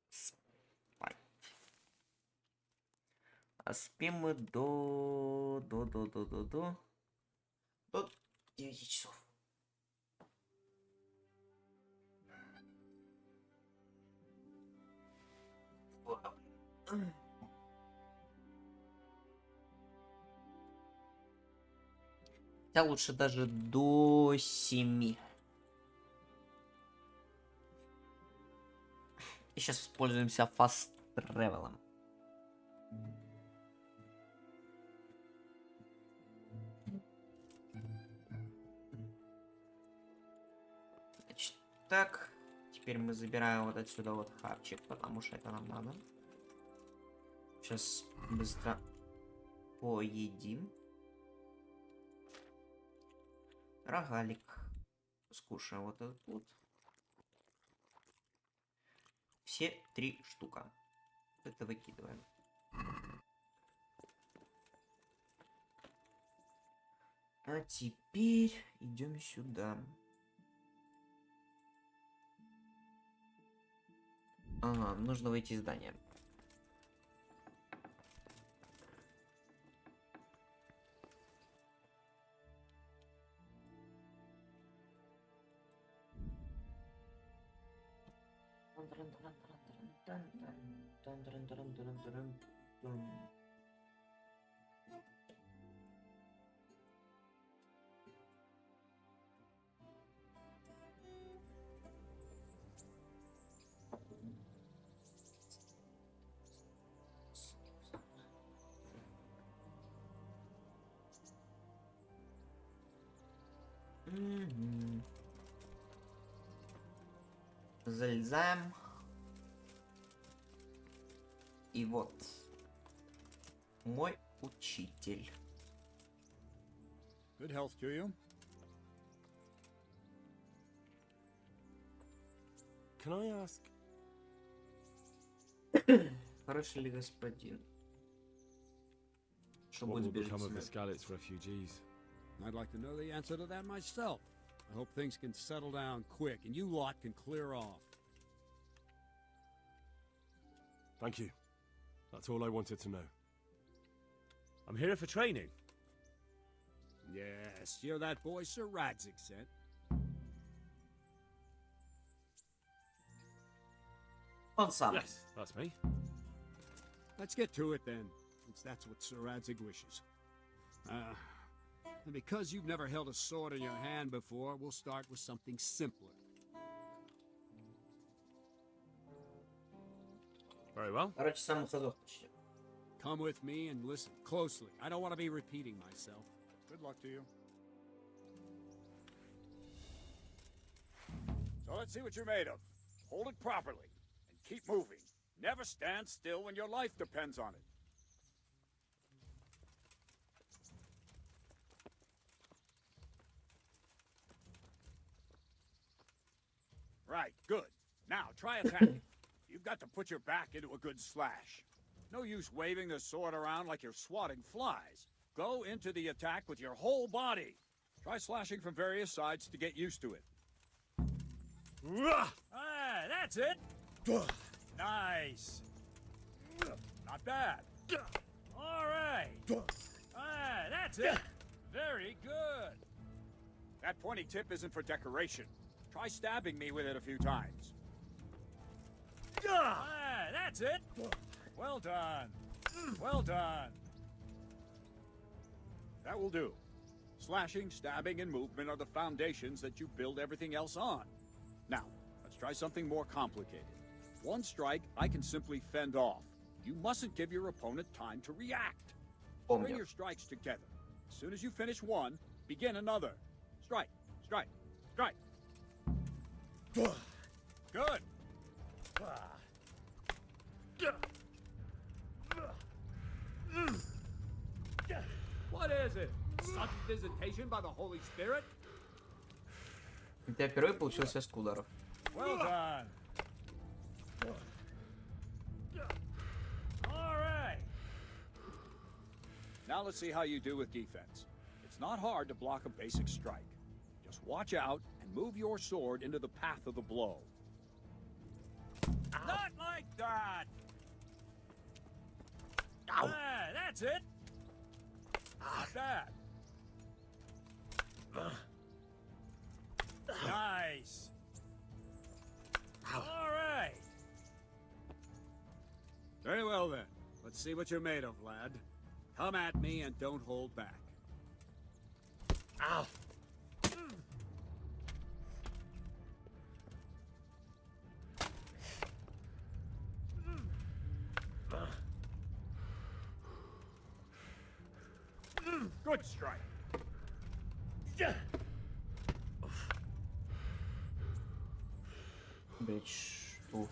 Спать. А спим мы до 9 часов. Хотя лучше даже до 7. И сейчас воспользуемся фаст-тревелом. Значит, так. Теперь мы забираем вот отсюда вот хавчик, потому что это нам надо. Сейчас быстро поедим. Рогалик. Скушаем вот этот вот. Все 3 штука. Это выкидываем. А теперь идем сюда. Ага, нужно выйти из здания. Залезаем. И вот мой учитель. Good health to you. Can I ask? Хороший ли господин? Что What будет will с become of the беженцами? Skalitz refugees? I'd like to know the answer to that myself. I hope things can settle down quick and you lot can clear off. Thank you. That's all I wanted to know. I'm here for training. Yes, you're that boy Sir Radzik sent. Он сам. Yes, that's me. Let's get to it then, since that's what Sir Radzik wishes. And because you've never held a sword in your hand before, we'll start with something simpler. Very well. Короче, сам ходок почти. Come with me and listen closely. I don't want to be repeating myself. Good luck to you. So let's see what you're made of. Hold it properly and keep moving. Never stand still when your life depends on it. Right, good. Now try attacking. You've got to put your back into a good slash. No use waving the sword around like you're swatting flies. Go into the attack with your whole body. Try slashing from various sides to get used to it. Ah, that's it. Nice. Not bad. All right. Ah, that's it. Very good. That pointy tip isn't for decoration. Try stabbing me with it a few times. Ah, that's it. Well done. Well done. That will do. Slashing, stabbing, and movement are the foundations that you build everything else on. Now, let's try something more complicated. One strike, I can simply fend off. You mustn't give your opponent time to react. String your strikes together. As soon as you finish one, begin another. Strike, strike, strike. Good. What is it? Sudden visitation by the Holy Spirit? У тебя впервые получилось 6 ударов. Well done. All right. Now let's see how you do with defense. It's not hard to block a basic strike. Just watch out and move your sword into the path of the blow. Not like that. Ah, that's it. Not bad. Nice. All right. Very well then. Let's see what you're made of, lad. Come at me and don't hold back. Ow. Good strike. Bitch. Фу.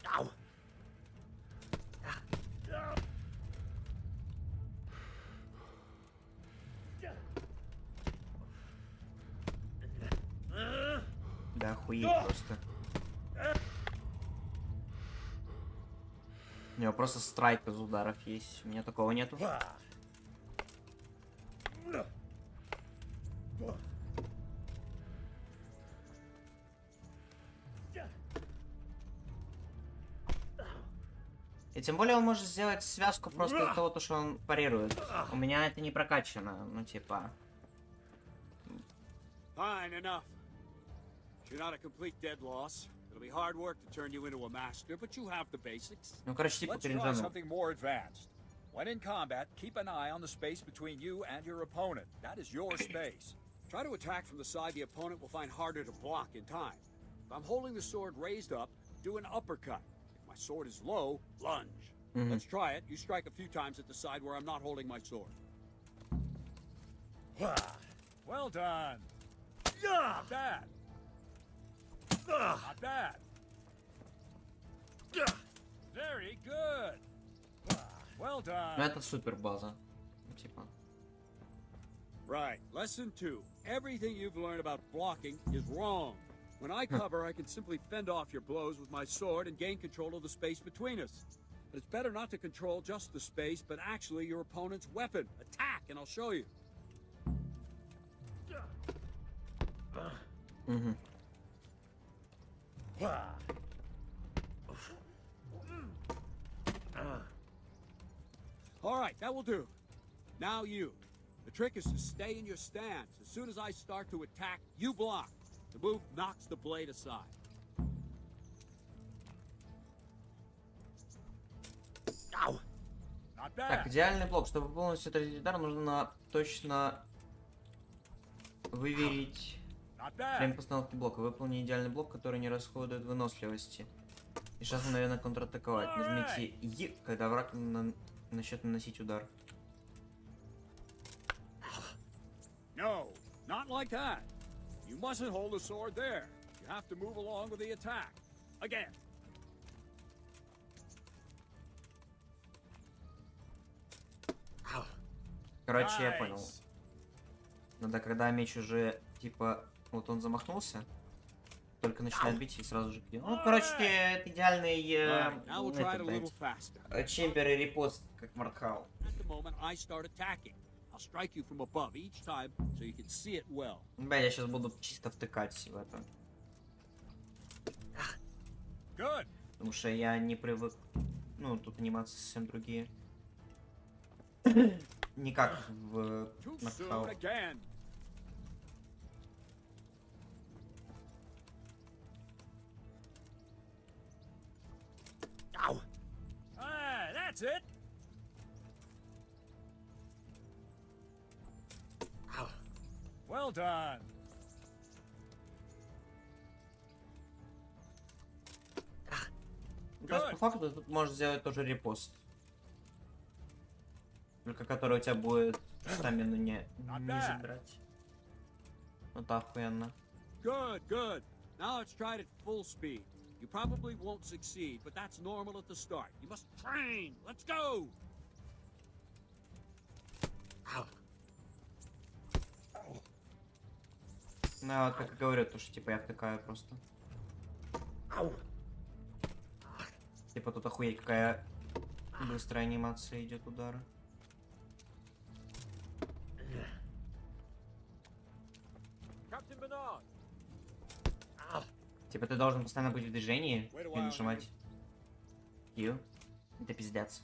Ow. Да охуеть просто. У него просто страйк из ударов есть. У меня такого нету. И тем более он может сделать связку просто из того, что он парирует. У меня это не прокачано, ну типа. Fine enough. You're not a complete dead loss. It'll be hard work to turn you into a master, but you have the basics. Ну, короче, типа Let's try кринжану. something more advanced. When in combat, keep an eye on the space between you and your opponent. That is your space. Try to attack from the side the opponent will find harder to block in time. If I'm holding the sword raised up, do an uppercut. If my sword is low, lunge. Let's try it. You strike a few times at the side where I'm not holding my sword. Well done. Not bad. Not bad. Very good. Well Ну done. это супер база. Ну, типа. Right. Lesson 2. Everything you've learned about blocking is wrong. When I cover, I can simply fend off your blows with my sword and gain control of the space between us. But it's better not to control just the space, but actually your opponent's weapon. Attack, and I'll show you. All right, that will do. Now you. The trick is to stay in your stance. As soon as I start to attack, you block. The move knocks the blade aside. Not bad. Так, идеальный блок. Чтобы полностью отразить удар, нужно точно выверить время постановки блока. Выполни идеальный блок, который не расходует выносливости. И сейчас мгновенно контратаковать. Нажмите И, когда враг начнет наносить удар. No, not like that. You mustn't hold the sword there. You have to move along with the attack. Again. Короче, я понял. Надо, когда меч уже, типа, вот он замахнулся, только начинает бить и сразу же бьет. Ну, короче, это идеальный чемпер и репост, как Мартхау. Бля, я сейчас буду чисто втыкать в это. Потому что я не привык... Ну, тут анимации совсем другие. Не как в Мартхау. That's it. Well done. То есть, по факту, тут можешь сделать тоже репост. Только который у тебя будет стамину не забирать. Вот охуенно. Good, good. Now let's try it at full speed. You probably won't succeed, but that's normal at the start. You must train. Let's go. Ну, вот как и говорю, то что типа я втыкаю просто. Типа тут охуеть какая быстрая анимация идет удара. Типа ты должен постоянно быть в движении и нажимать Q. Это пиздец.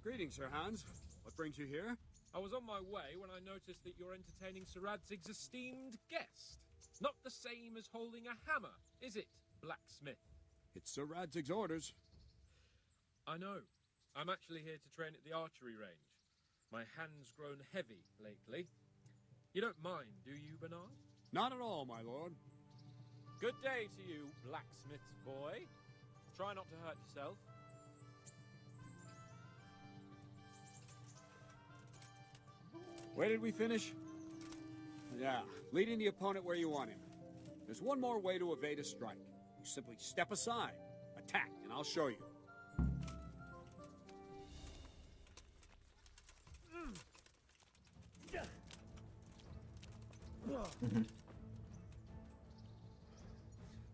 Greetings, Sir Hans. What brings you here? I was on my way when I noticed that you're entertaining Sir Radzig's esteemed guest. Not the same as holding a hammer, is it, blacksmith? It's Sir Radzig's orders. I know. I'm actually here to train at the archery range. My hand's grown heavy lately. You don't mind, do you, Bernard? Not at all, my lord. Good day to you, blacksmith's boy. Try not to hurt yourself. Where did we finish? Yeah, leading the opponent where you want him. There's one more way to evade a strike. You simply step aside, attack, and I'll show you.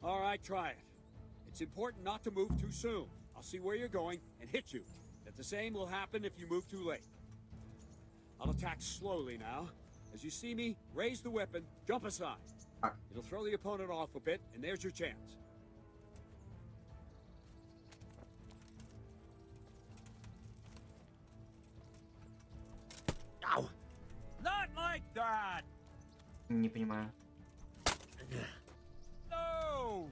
All right, try it. It's important not to move too soon. I'll see where you're going and hit you. But the same will happen if you move too late. I'll attack slowly now. As you see me, raise the weapon, jump aside. It'll throw the opponent off a bit, and there's your chance. Ow! Not like that! Не понимаю. No!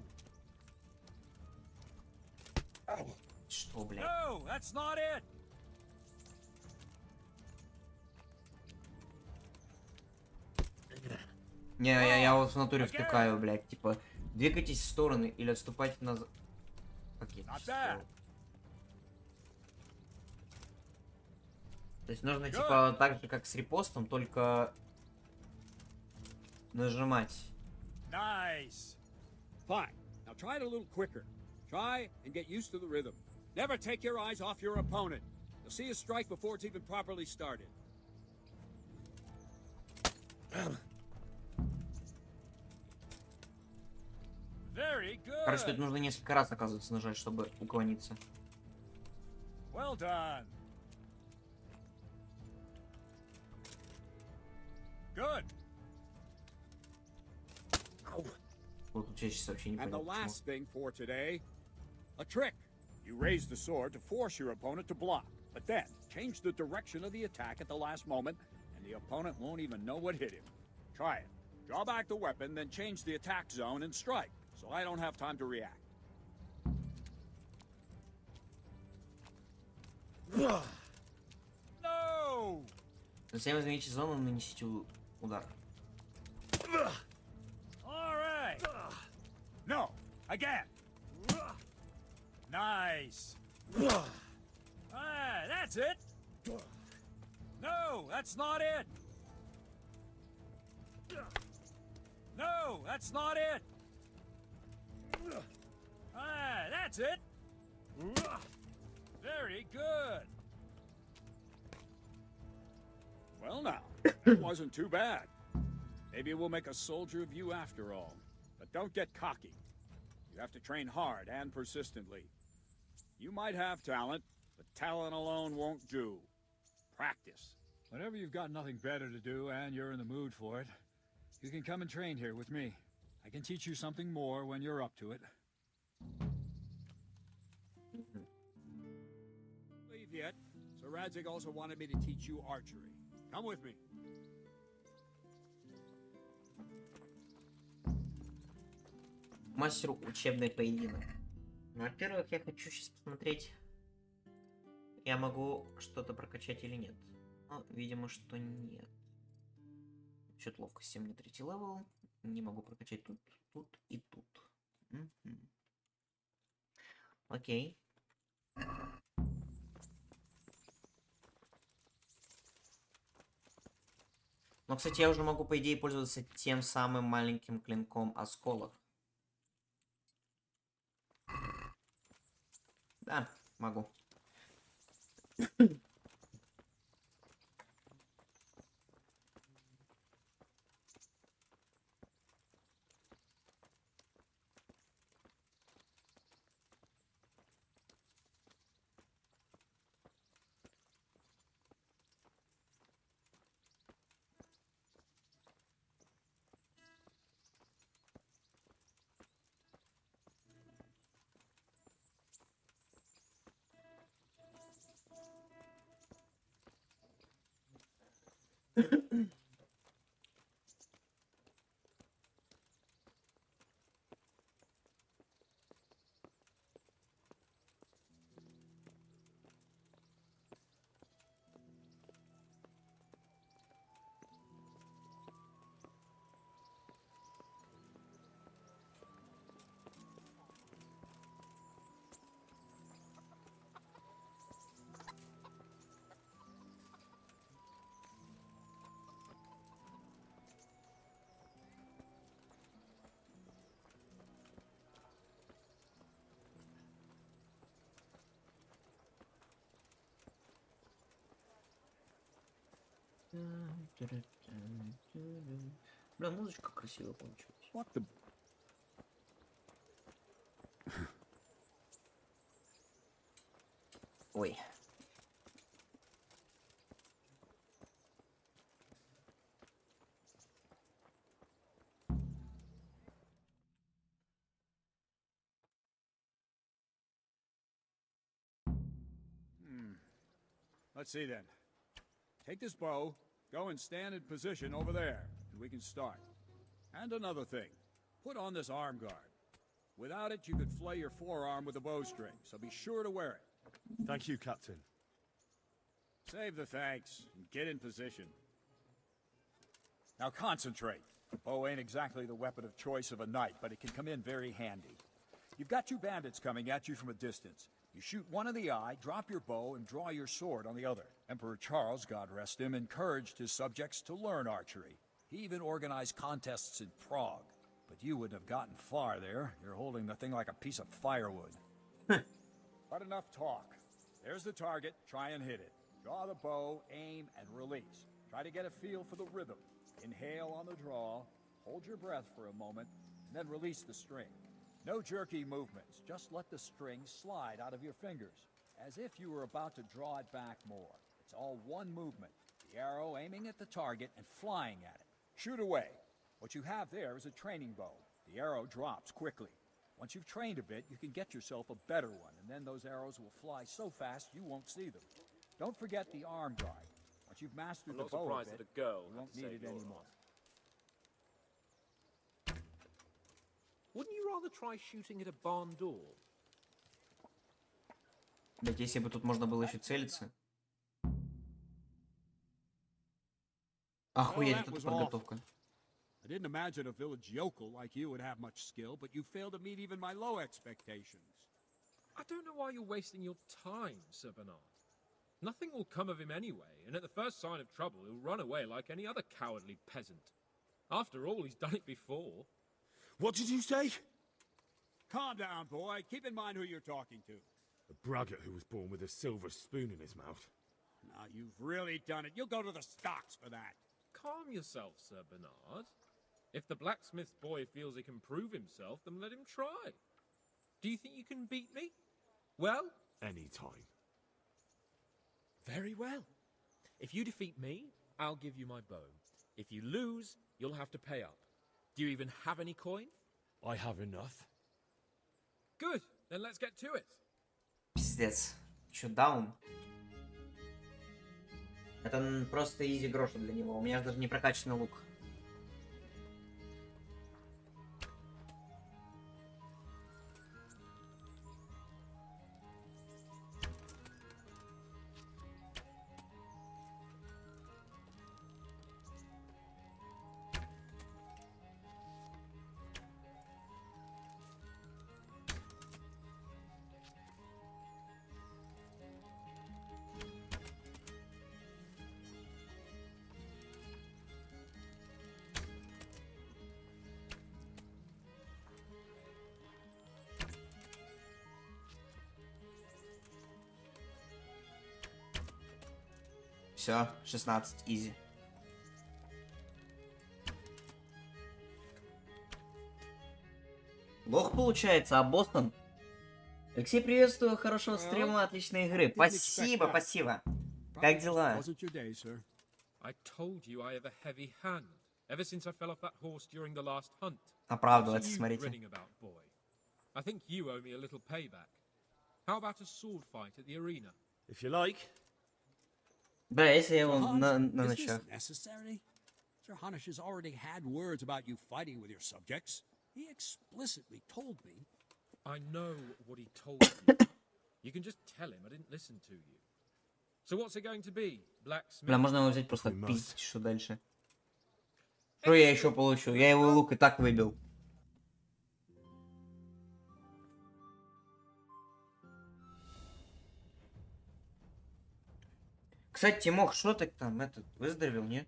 Что, блядь? No, that's not it! Не, я вот в натуре втыкаю, блядь. Типа, двигайтесь в стороны или отступайте назад. Какие-то. То есть нужно, типа, так же, как с репостом, только нажимать. Nice. Fine. Now try it a little quicker. Try and get used to the rhythm. Never take your eyes off your opponent. You'll see a strike before it's even properly started. Very good. Короче, тут нужно несколько раз, оказывается, нажать, чтобы уклониться. Well done. Good. Вот тут я сейчас вообще не And the понял, почему. last thing for today, a trick. You raise the sword to force your opponent to block, but then change the direction of the attack at the last moment, and the opponent won't even know what hit him. Try it. Draw back the weapon, then change the attack zone and strike, so I don't have time to react. No! Затем измените зону, нанесите удар. All right. No, again. Nice. Ah, that's it. No, that's not it. No, that's not it. Ah, that's it. Very good. Well now, that wasn't too bad. Maybe we'll make a soldier of you after all. But don't get cocky. You have to train hard and persistently. You might have talent, but talent alone won't do. Practice. Whenever you've got nothing better to do and you're in the mood for it, you can come and train here with me. I can teach you something more when you're up to it. Leave yet. Sir Radzig also wanted me to teach you archery. Come with me. Мастеру учебный поединок. Во-первых, я хочу сейчас посмотреть, я могу что-то прокачать или нет. Ну, видимо, что нет. Счет ловкости у меня 3-й левел. Не могу прокачать тут, тут и тут. Окей. Но, кстати, я уже могу, по идее, пользоваться тем самым маленьким клинком осколок. Да, могу. Бля, музычка красиво получилась. What the... Ой. Let's see then. Take this bow, go and stand in position over there, and we can start. And another thing, put on this arm guard. Without it, you could flay your forearm with a bowstring, so be sure to wear it. Thank you, Captain. Save the thanks, and get in position. Now concentrate. The bow ain't exactly the weapon of choice of a knight, but it can come in very handy. You've got two bandits coming at you from a distance. You shoot one in the eye, drop your bow, and draw your sword on the other. Emperor Charles, God rest him, encouraged his subjects to learn archery. He even organized contests in Prague. But you wouldn't have gotten far there. You're holding the thing like a piece of firewood. But enough talk. There's the target. Try and hit it. Draw the bow, aim, and release. Try to get a feel for the rhythm. Inhale on the draw, hold your breath for a moment, and then release the string. No jerky movements. Just let the string slide out of your fingers, as if you were about to draw it back more. It's all one movement. The arrow aiming at the target and flying at it. Shoot away. What you have there is a training bow. The arrow drops quickly. Once you've trained a bit, you can get yourself a better one, and then those arrows will fly so fast you won't see them. Don't forget the arm guard. Once you've mastered the bow a bit, you won't need it anymore. Wouldn't you rather try shooting at a barn door? Блять, если бы тут можно было еще целиться. Охуеть, Well, that это was подготовка. I didn't imagine a village yokel like you would have much skill, but you failed to meet even my low expectations. I don't know why you're wasting your time, Sir Bernard. Nothing will come of him anyway, and at the first sign of trouble, he'll run away like any other cowardly peasant. After all, he's done it before. What did you say? Calm down, boy. Keep in mind who you're talking to. A braggart who was born with a silver spoon in his mouth. Now, you've really done it. You'll go to the stocks for that. Calm yourself, Sir Bernard. If the blacksmith's boy feels he can prove himself, then let him try. Do you think you can beat me? Well? Any time. Very well. If you defeat me, I'll give you my bow. If you lose, you'll have to pay up. Do you even have any coin? I have enough. Good, then let's get to it. Пиздец. Чё, даун? Это просто изи гроша для него. У меня же даже не прокачанный лук. Все, 16, изи. Плохо получается, а Бостон? Алексей, приветствую, хорошего стрима, отличной игры. Спасибо, спасибо. Как дела? I told you I have a heavy hand. Ever since I fell off that horse during the last hunt. Оправдывается, смотрите. I think you owe me a little payback. How about a sword fight at the arena? If you like. Бля, если я его на ночах. Necessary? Sir Hanish has already had words about you fighting with your subjects. He explicitly told me. I know what he told you. You can just tell him I didn't listen to you. So what's it going to be? Blacksmith? Бля, можно его взять просто пиздить, что дальше? Что я еще получу? Я его лук и так выбил. Кстати, Тимох, что ты там, выздоровел, не?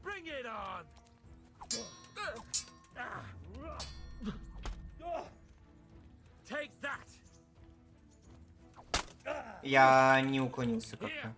Bring it on! Take that. Я не уклонился как-то.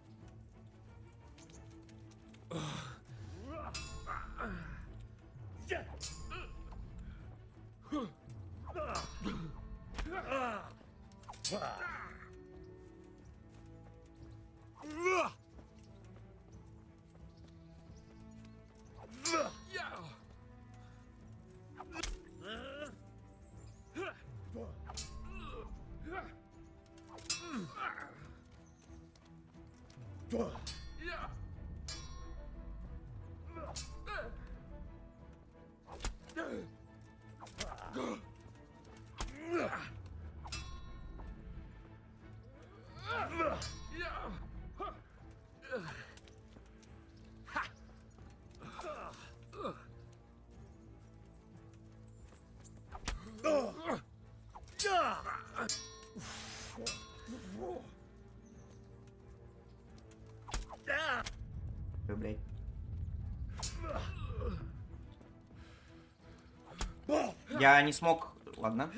Блять. Я не смог. Ладно.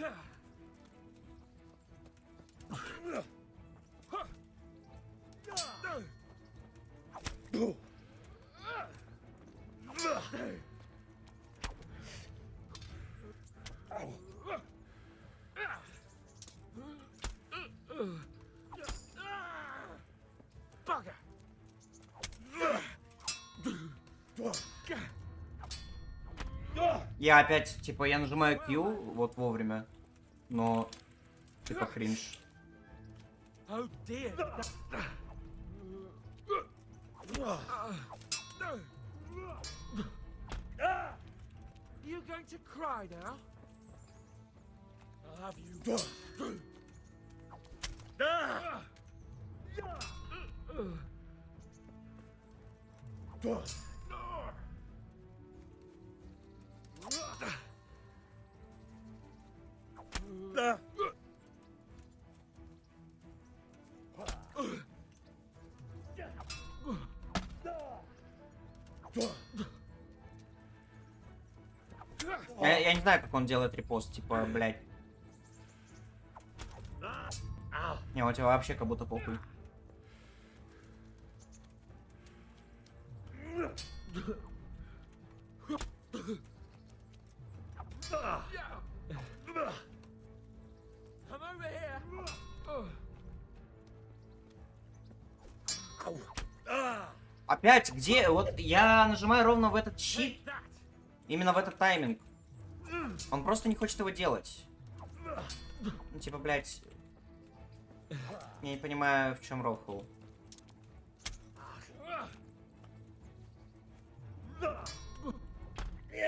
Я опять, типа, я нажимаю Q вот вовремя, но типа кринж. Oh dear. You going to cry now? I'll have you. Я не знаю, как он делает репост, типа, блядь. Не, у тебя вообще как будто похуй. Come over here. Опять, где? Вот я нажимаю ровно в этот щит. Именно в этот тайминг. Он просто не хочет его делать. Ну, типа, блядь. Я не понимаю, в чем рофл.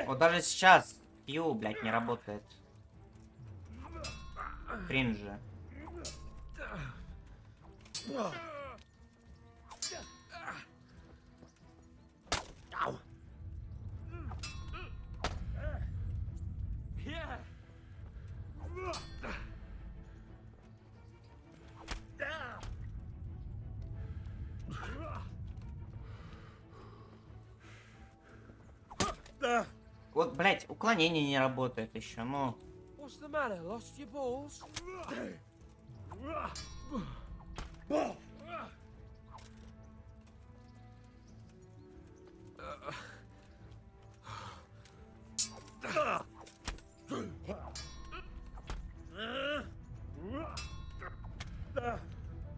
Вот даже сейчас Q, блядь, не работает. Кринжи. Вот, блядь, уклонение не работает еще, ну. What's the matter? Lost your balls?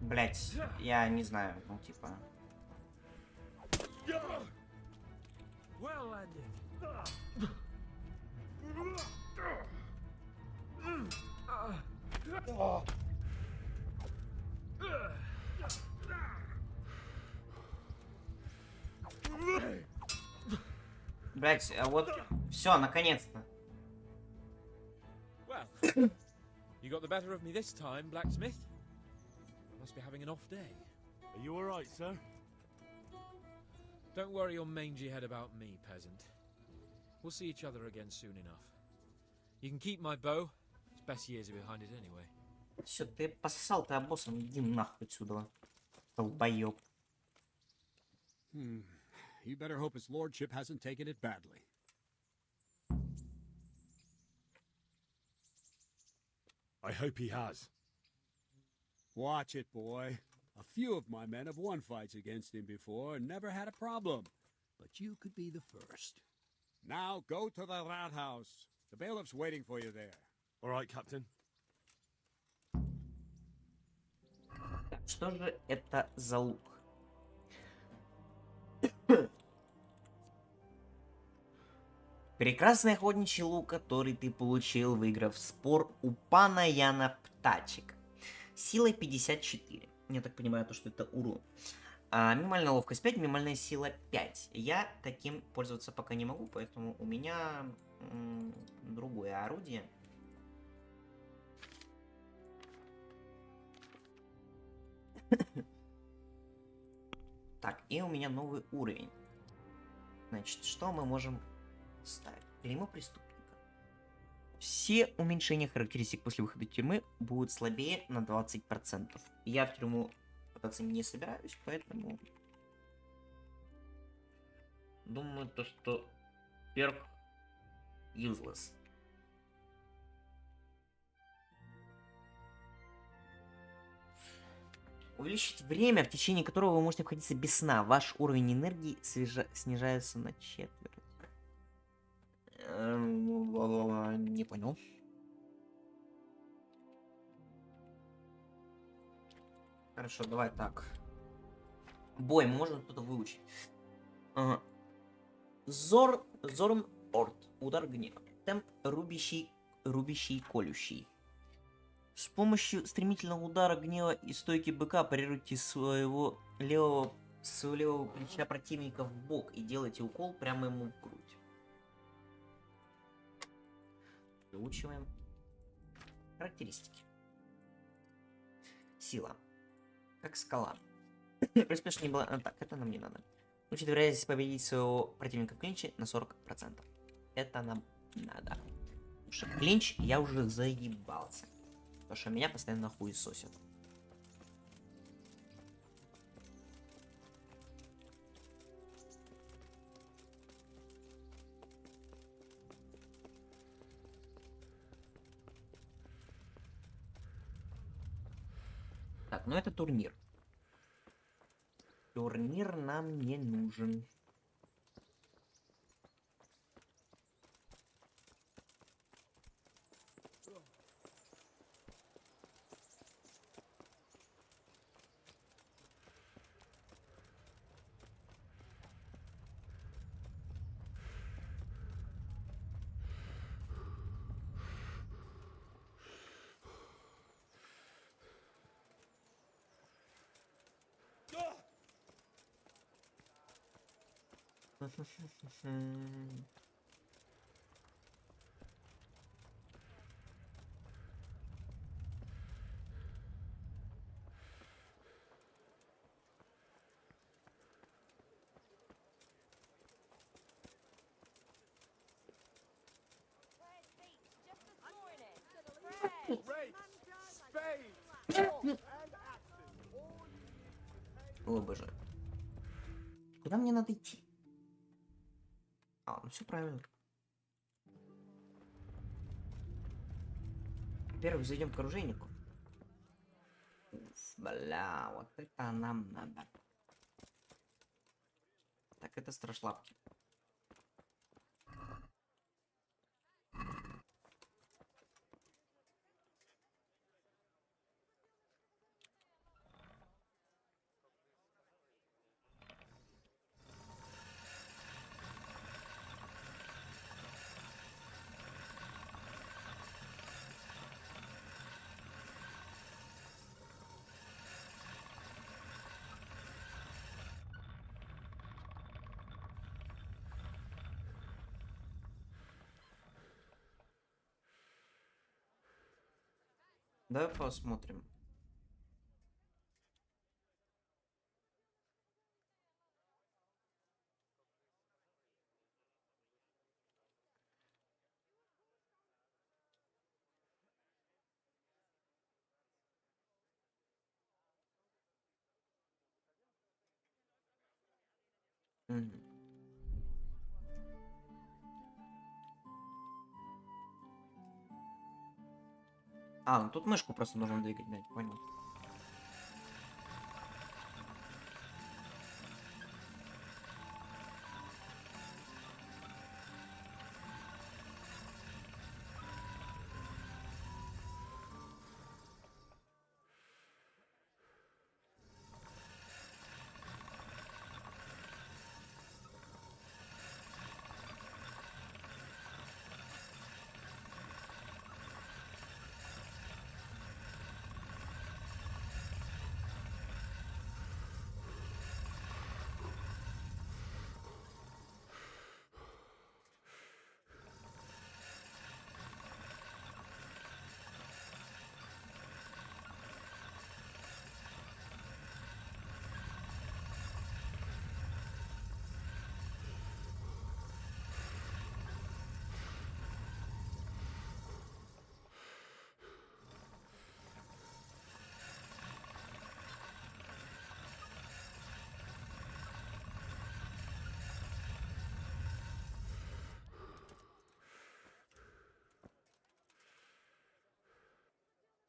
Блядь, я не знаю, ну типа. Well landed. Блядь, а вот все, наконец-то. Well, you got the better of me this time, blacksmith. Must be having an off day. Are you alright, sir? Don't worry your mangy head about me, peasant. We'll see each other again soon enough. You can keep my bow. Its best years are behind it anyway. Все, ты пососал, ты обоссом, иди нахуй отсюда. Долбоёб. You better hope his lordship hasn't taken it badly. I hope he has. Watch it, boy. A few of my men have won fights against him before and never had a problem. But you could be the first. Now go to the rat house. The bailiff's waiting for you there. All right, Captain. Так, что же это за лук? Прекрасный охотничий лук, который ты получил, выиграв спор у пана Яна Птачика. Силой 54. Я так понимаю, то, что это урон. Минимальная ловкость 5, минимальная сила 5. Я таким пользоваться пока не могу, поэтому у меня другое орудие. Так, и у меня новый уровень. Значит, что мы можем ставить? Клеймо преступника. Все уменьшения характеристик после выхода из тюрьмы будут слабее на 20%. Я в тюрьму пытаться не собираюсь, поэтому думаю, то, что перк useless. Увеличить время, в течение которого вы можете обходиться без сна. Ваш уровень энергии снижается на четверть. Не понял. Хорошо, давай так. Бой, можно что-то выучить. Ага. Зорн Орд. Удар гнева. Темп рубящий, колющий. С помощью стремительного удара гнева и стойки быка парируйте своего левого плеча противника в бок и делайте укол прямо ему в грудь. Выучиваем. Характеристики. Сила. Как скала. Приспешно не было... Так, это нам не надо. Учит вероятность победить своего противника в клинче на 40%. Это нам надо. Потому что клинч я уже заебался. Потому что меня постоянно хуесосят. Так, ну это турнир. Турнир нам не нужен. О боже. Куда мне надо идти? Ну все правильно. Во-первых, зайдем к оружейнику. Уф, бля, вот это нам надо. Так, это страшлапки. Давай посмотрим. Мгм. А, ну тут мышку просто нужно двигать, да, понял.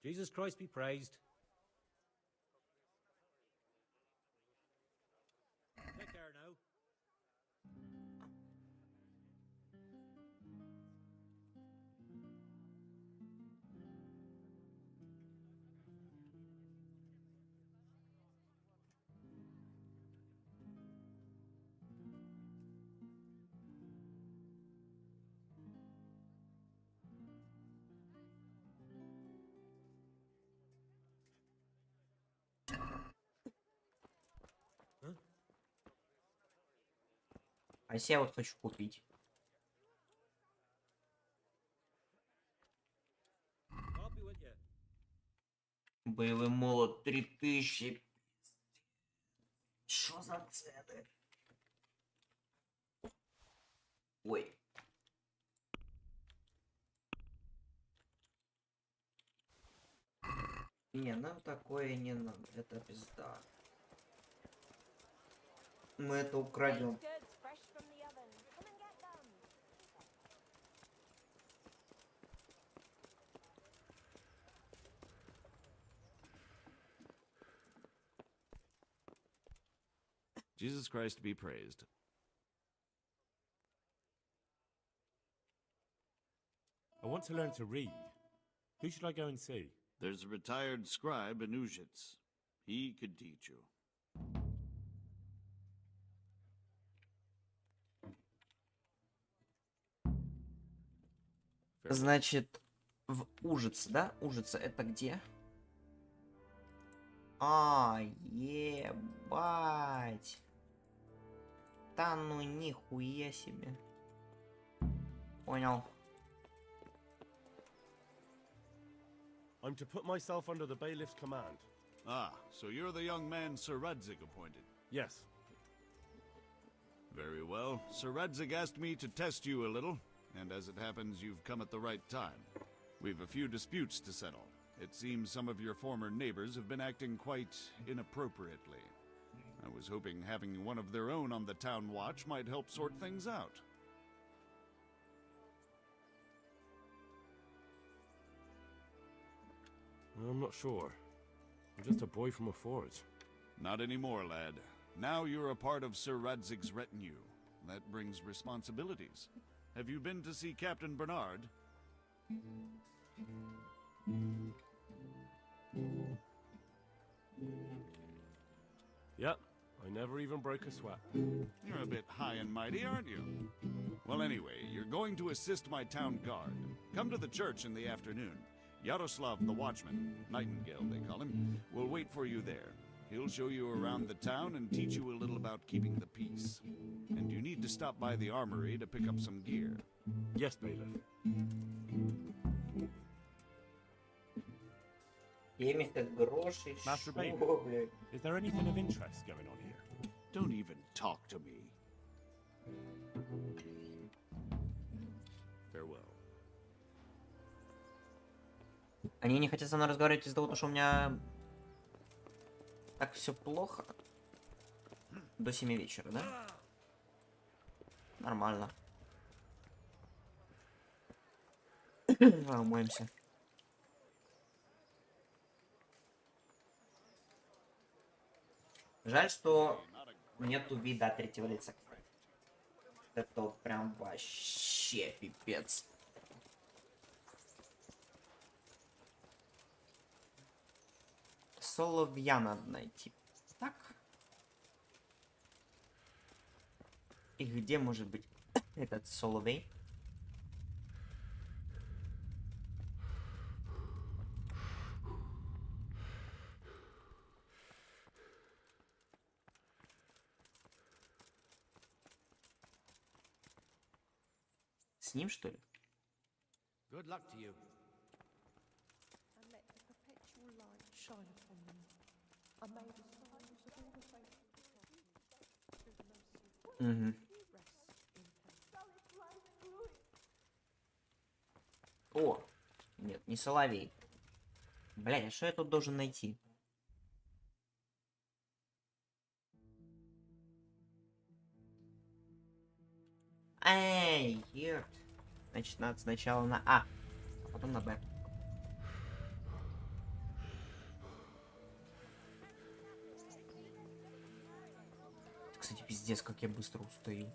Jesus Christ be praised. Take care now. А если я вот хочу купить? I'll be with you. Боевой молот 3000. Что за цены? Ой. Не, нам такое не надо. Это пизда. Мы это украдем. Jesus Christ be praised. I want to learn to read. Who should I go and see? There's a retired scribe in Ujits. He could teach you. Значит, в Ужице, да? Ужице это где? А, ебать. Да ну нихуя себе. Понял. I'm to put myself under the bailiff's command. Ah, so you're the young man Sir Radzig appointed. Yes. Very well. Sir Radzig asked me to test you a little, and as it happens, you've come at the right time. We've a few disputes to settle. It seems some of your former neighbors have been acting quite inappropriately. I was hoping having one of their own on the town watch might help sort things out. I'm not sure. I'm just a boy from a forge. Not anymore, lad. Now you're a part of Sir Radzig's retinue. That brings responsibilities. Have you been to see Captain Bernard? Yep, I never even broke a sweat. You're a bit high and mighty, aren't you? Well, anyway, you're going to assist my town guard. Come to the church in the afternoon. Yaroslav the Watchman, Nightingale they call him, will wait for you there. He'll show you around the town and teach you a little about keeping the peace. And you need to stop by the armory to pick up some gear. Yes, bailiff. 70 грошей. Master Шо, Bailiff, блядь? is there anything of interest going on here? Don't even talk to me. Farewell. Они не хотят со мной разговаривать из-за того, что у меня так все плохо. До 7 вечера, да? Нормально. Давай умоемся. Жаль, что нету вида от третьего лица. Это вот прям вообще пипец. Соловья надо найти. Так. И где может быть этот соловей? С ним, что ли? Good luck to you. And let the perpetual light shine upon them. And may the souls of all the faithful departed, through the mercy of God, Угу. rest in peace. О, нет, не соловей. Блядь, а что я тут должен найти? Эй, ёпт. Значит, надо сначала на А, а потом на Б. Кстати, пиздец, как я быстро устаю.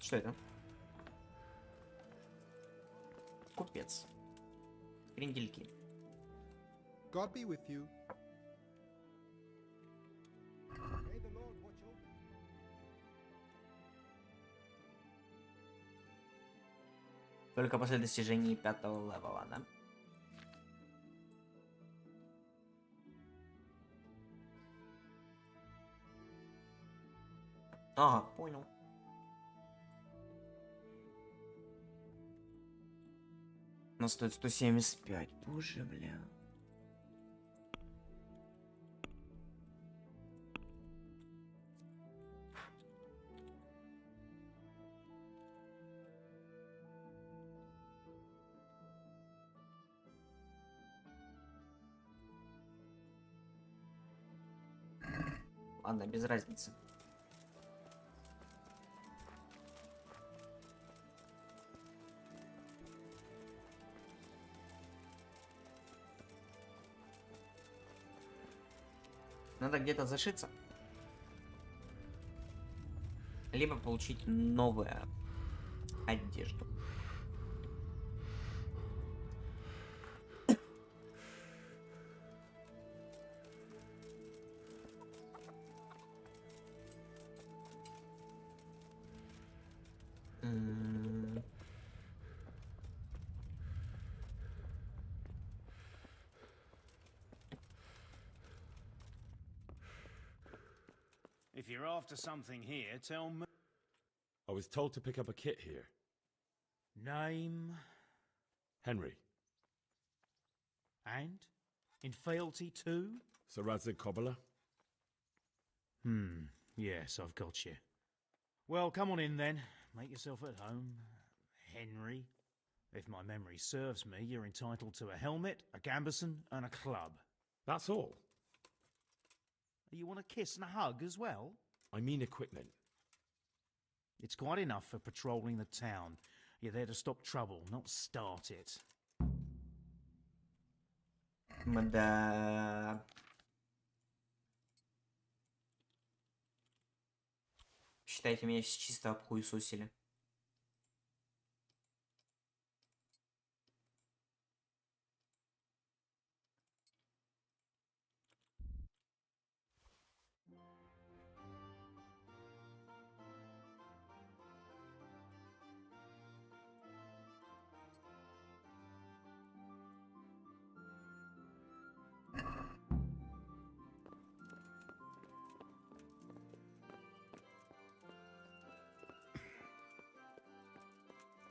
Что это? Купец. Крендельки. God be with you. Только после достижения 5-го левела, да? Ага, понял. Она стоит 175. Боже, бля. Ладно, без разницы. Надо где-то зашиться. Либо получить новую одежду. If you're after something here, tell me. I was told to pick up a kit here. Name Henry. and in fealty to? Sir Radzig Cobbler. Yes, I've got you. Well, come on in then. Make yourself at home, Henry. If my memory serves me, you're entitled to a helmet, a gambeson, and a club. That's all. You want a kiss and a hug as well? I mean equipment. It's quite enough for patrolling the town. You're there to stop trouble, not start it. Да. Считайте, меня чисто обхуесосили.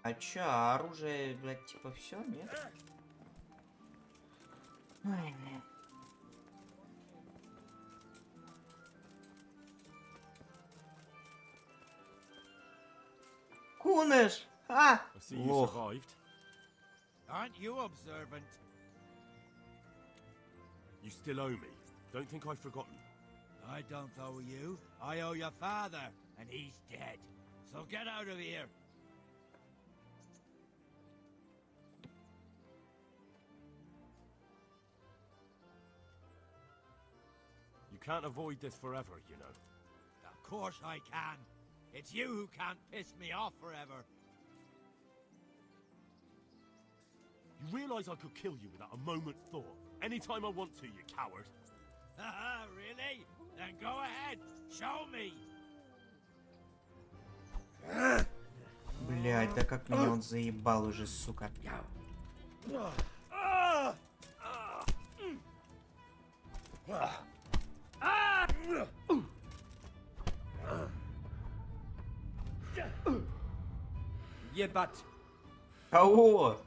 А чё, оружие, блядь, типа все, нет? Ой, блядь. Кунеш! А! I see you Лох. survived. Aren't you observant? You still owe me. Don't think I've forgotten. I don't owe you. I owe your father, and he's dead. So get out of here. can't avoid this forever, you know. Of course I can. It's you who can't piss me off forever. You realize I could kill you without a moment's thought? Anytime I want to, you coward. Haha, really? Then go ahead. Show me. Блядь, да как меня он заебал уже, сука. Yeah, but Кого?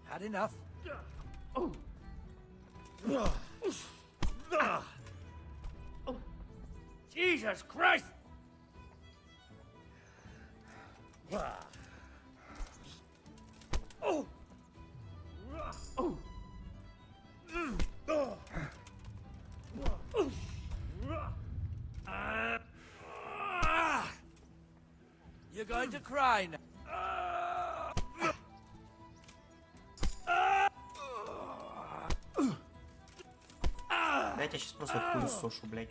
had enough. Jesus Christ! You're going to cry now. Да я тебя сейчас просто хуй сошу, блядь.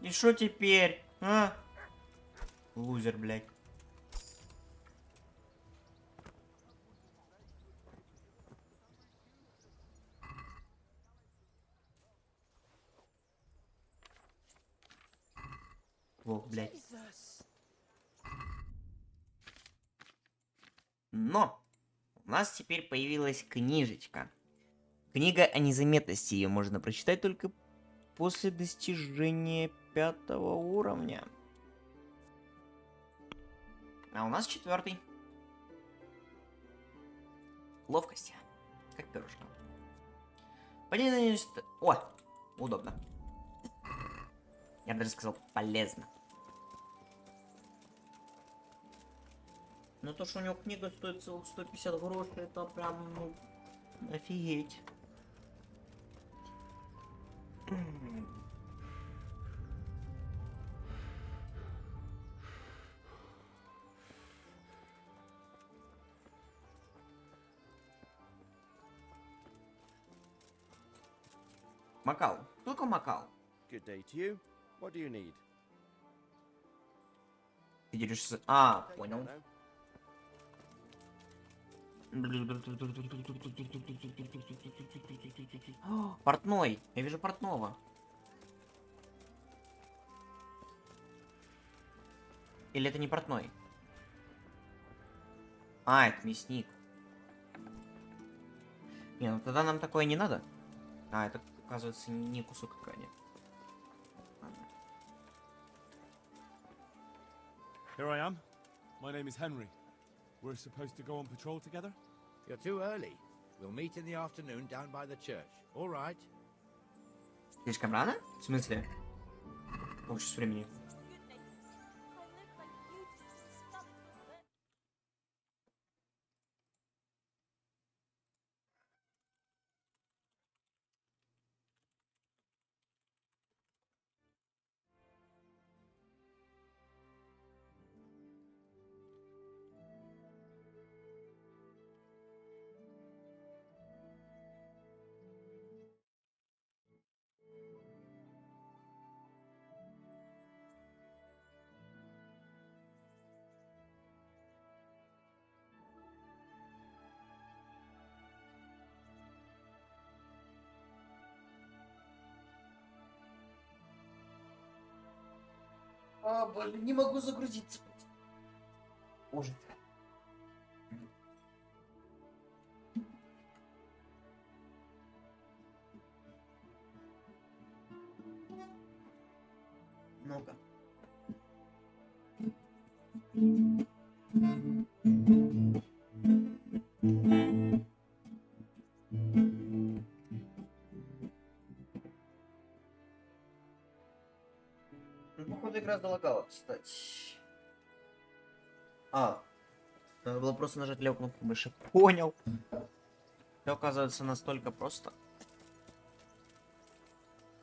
И шо теперь, а? Лузер, блядь. Лох, блядь. Но у нас теперь появилась книжечка. Книга о незаметности. Ее можно прочитать только после достижения 5-го уровня. А у нас 4-й. Ловкость. Как перышко. Полезно. О! Удобно. Я бы даже сказал полезно. Но то, что у него книга стоит целых 150 грошей, это прям, ну, офигеть. Макал. Только Макал. Good day to you. What do you need? Ты делишься... А, понял. О, портной. Я вижу портного. Или это не портной? А, это мясник. Не, ну тогда нам такое не надо. А, это, оказывается, не кусок ткани. Here I am. My name is Henry. We're supposed to go on patrol together? You're too early. We'll meet in the afternoon down by the church. All right? Слишком рано? В смысле? Лучше с времени. А, блин, не могу загрузиться. Ужас. Ну-ка. Ну, походу, игра залагала, кстати. А, надо было просто нажать левую кнопку мыши. Понял. Все оказывается настолько просто.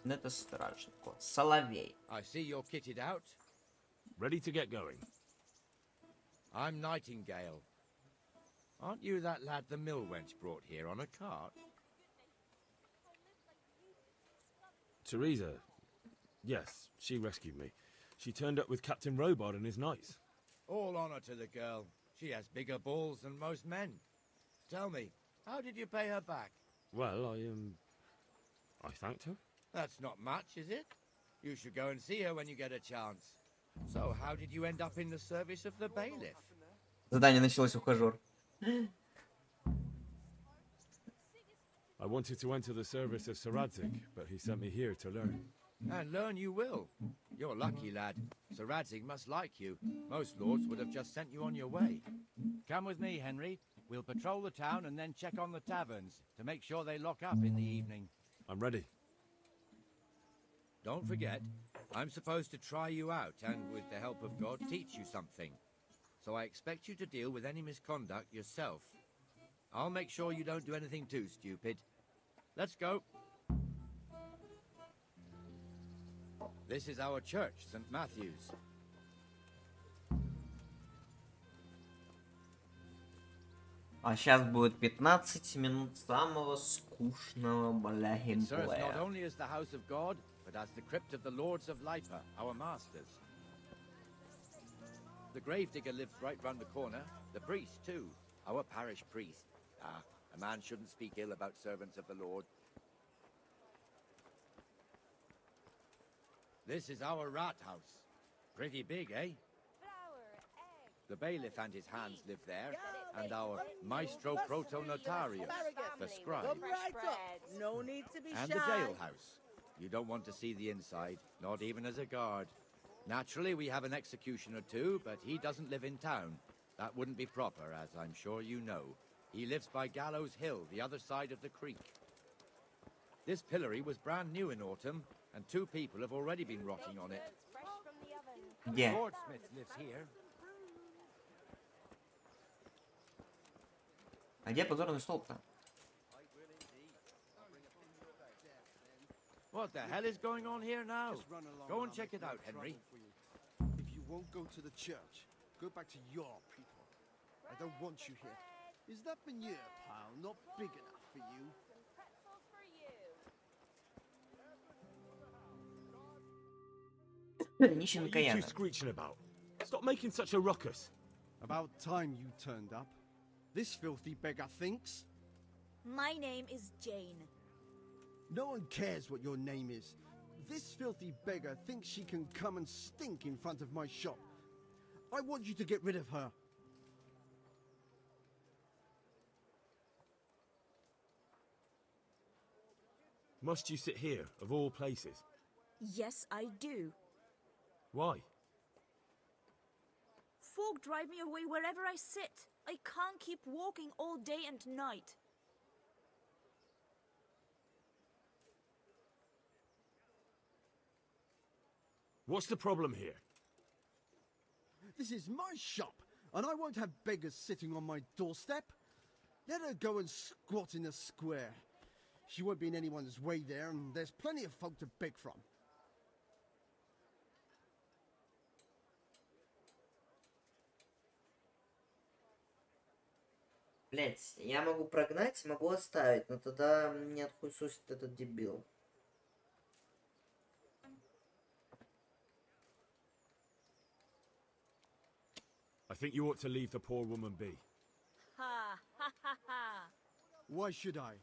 Это страшно. Соловей. I see you're kitted out. ready to get going. I'm Nightingale. Aren't you that lad the mill wench brought here on a cart? Teresa. Yes, she rescued me. She turned up with Captain Robard and his knights. All honor to the girl. She has bigger balls than most men. Tell me, how did you pay her back? Well, I thanked her. That's not much, is it? You should go and see her when you get a chance. So, how did you end up in the service of the bailiff? Задание началось, ухажер. I wanted to enter the service of SGT.Rediska, but he sent me here to learn. And learn you will. You're lucky, lad. SGT.Rediska must like you. Most lords would have just sent you on your way. Come with me, Henry. We'll patrol the town and then check on the taverns to make sure they lock up in the evening. I'm ready. Don't forget, I'm supposed to try you out and, with the help of God, teach you something. So I expect you to deal with any misconduct yourself. I'll make sure you don't do anything too stupid. Let's go. This is our church, St. Matthew's. А сейчас будет 15 минут самого скучного бля It serves not геймплея. only as the house of God, but as the crypt of the lords of Lipa, our masters. The gravedigger lives right round the corner. The priest, too. Our parish priest. Ah, a man shouldn't speak ill about servants of the Lord. This is our rat house. Pretty big, eh? The bailiff and his hands live there, and our maestro proto-notarius, the scribe. Come right up. No need to be And shy. the jailhouse. You don't want to see the inside, not even as a guard. Naturally, we have an executioner too, but he doesn't live in town. That wouldn't be proper, as I'm sure you know. He lives by Gallows Hill, the other side of the creek. This pillory was brand new in autumn, and 2 people have already been rotting on it. Yeah. Swordsmith lives here. А где позорный столб-то? What the hell is going on here now? Go and check it out, Henry. If you won't go to the church, go back to your people. I don't want you here. Is that manure pile not big enough for you? What are you two screeching about? Stop making such a ruckus. About time you turned up. This filthy beggar thinks. My name is Jane. No one cares what your name is. This filthy beggar thinks she can come and stink in front of my shop. I want you to get rid of her. Must you sit here, of all places? Yes, I do. Why? Folk drive me away wherever I sit. I can't keep walking all day and night. What's the problem here? This is my shop, and I won't have beggars sitting on my doorstep. Let her go and squat in the square. She won't be in anyone's way there, and there's plenty of folk to beg from. Блять, я могу прогнать, могу оставить, но тогда мне отхуесосит этот дебил. I think you ought to leave the poor woman be. Ha ha ha ha. Why should I?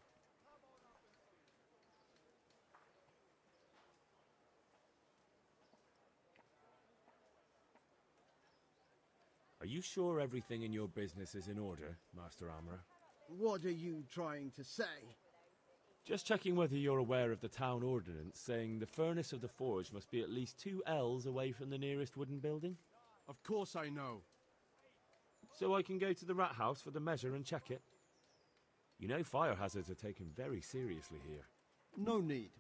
Are you sure everything in your business is in order, Master Armourer? What are you trying to say? Just checking whether you're aware of the town ordinance saying the furnace of the forge must be at least 2 ells away from the nearest wooden building? Of course I know. So I can go to the rat house for the measure and check it? You know fire hazards are taken very seriously here. No need.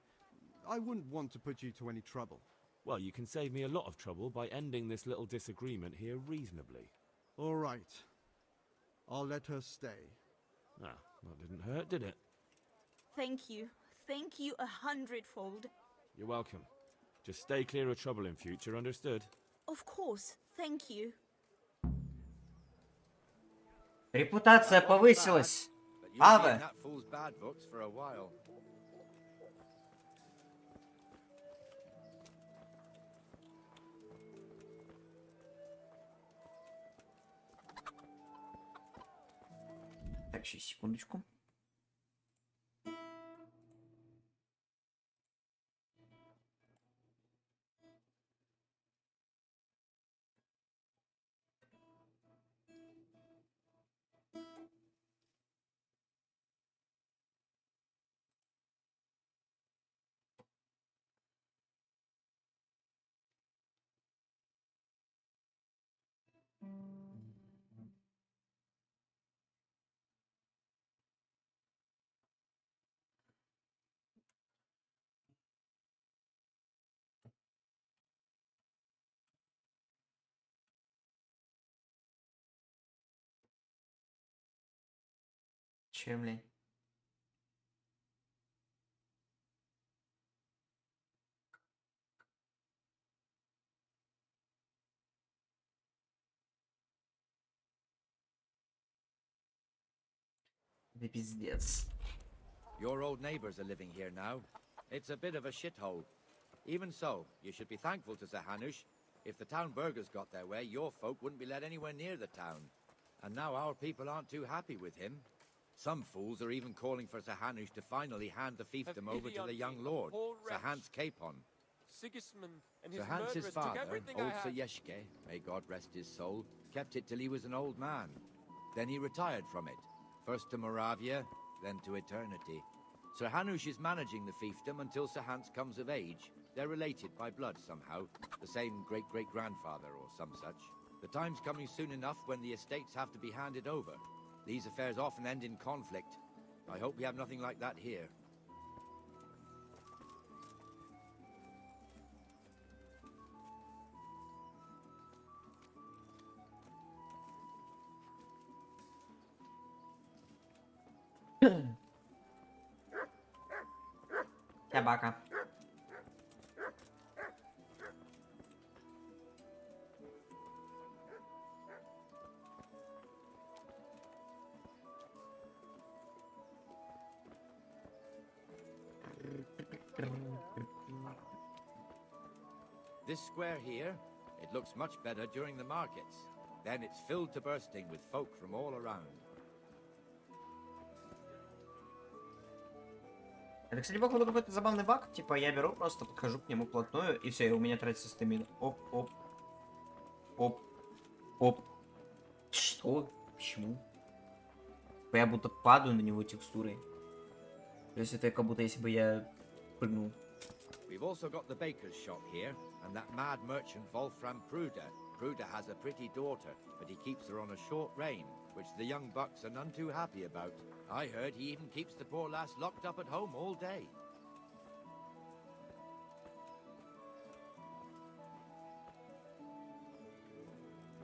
I wouldn't want to put you to any trouble. Well, you can save me a lot of trouble by ending this little disagreement here reasonably. All right. I'll let her stay. Ah, that didn't hurt, did it? Thank you. Thank you 100-fold. You're welcome. Just stay clear of trouble in future, understood? Of course, thank you. Репутация повысилась. But you'll be in Ава. that fool's bad books for a while. Так, сейчас, секундочку. Чем, блин? Да пиздец. Your old neighbors are living here now. It's a bit of a shithole. Even so, you should be thankful to Zahanush. If the town burghers got their way, your folk wouldn't be let anywhere near the town. And now our people aren't too happy with him. Some fools are even calling for Zahanush to finally hand the fiefdom over to the young lord, Zahant's Capon. Sigismund and his Zahant's his murderers took father, everything old I Sir had. Yeshke, may God rest his soul, kept it till he was an old man. Then he retired from it, first to Moravia, then to eternity. Sir Hanush is managing the fiefdom until Sir Hans comes of age. They're related by blood somehow, the same great-great-grandfather or some such. The time's coming soon enough when the estates have to be handed over. These affairs often end in conflict. I hope we have nothing like that here. Собака. This square here, it looks much better during the markets. Then it's filled to bursting with folk from all around. Это, кстати, походу какой-то забавный баг. Типа, я беру, просто подхожу к нему вплотную, и все, и у меня тратится стамина. Оп, оп. Оп. Оп. Что? Почему? Типа, я будто падаю на него текстурой. То есть это как будто если бы я прыгнул. We've also got the baker's shop here, and that mad merchant Wolfram Pruder. Pruder has a pretty daughter, but he keeps her on a short rein, which the young bucks are none too happy about. I heard he even keeps the poor lass locked up at home all day.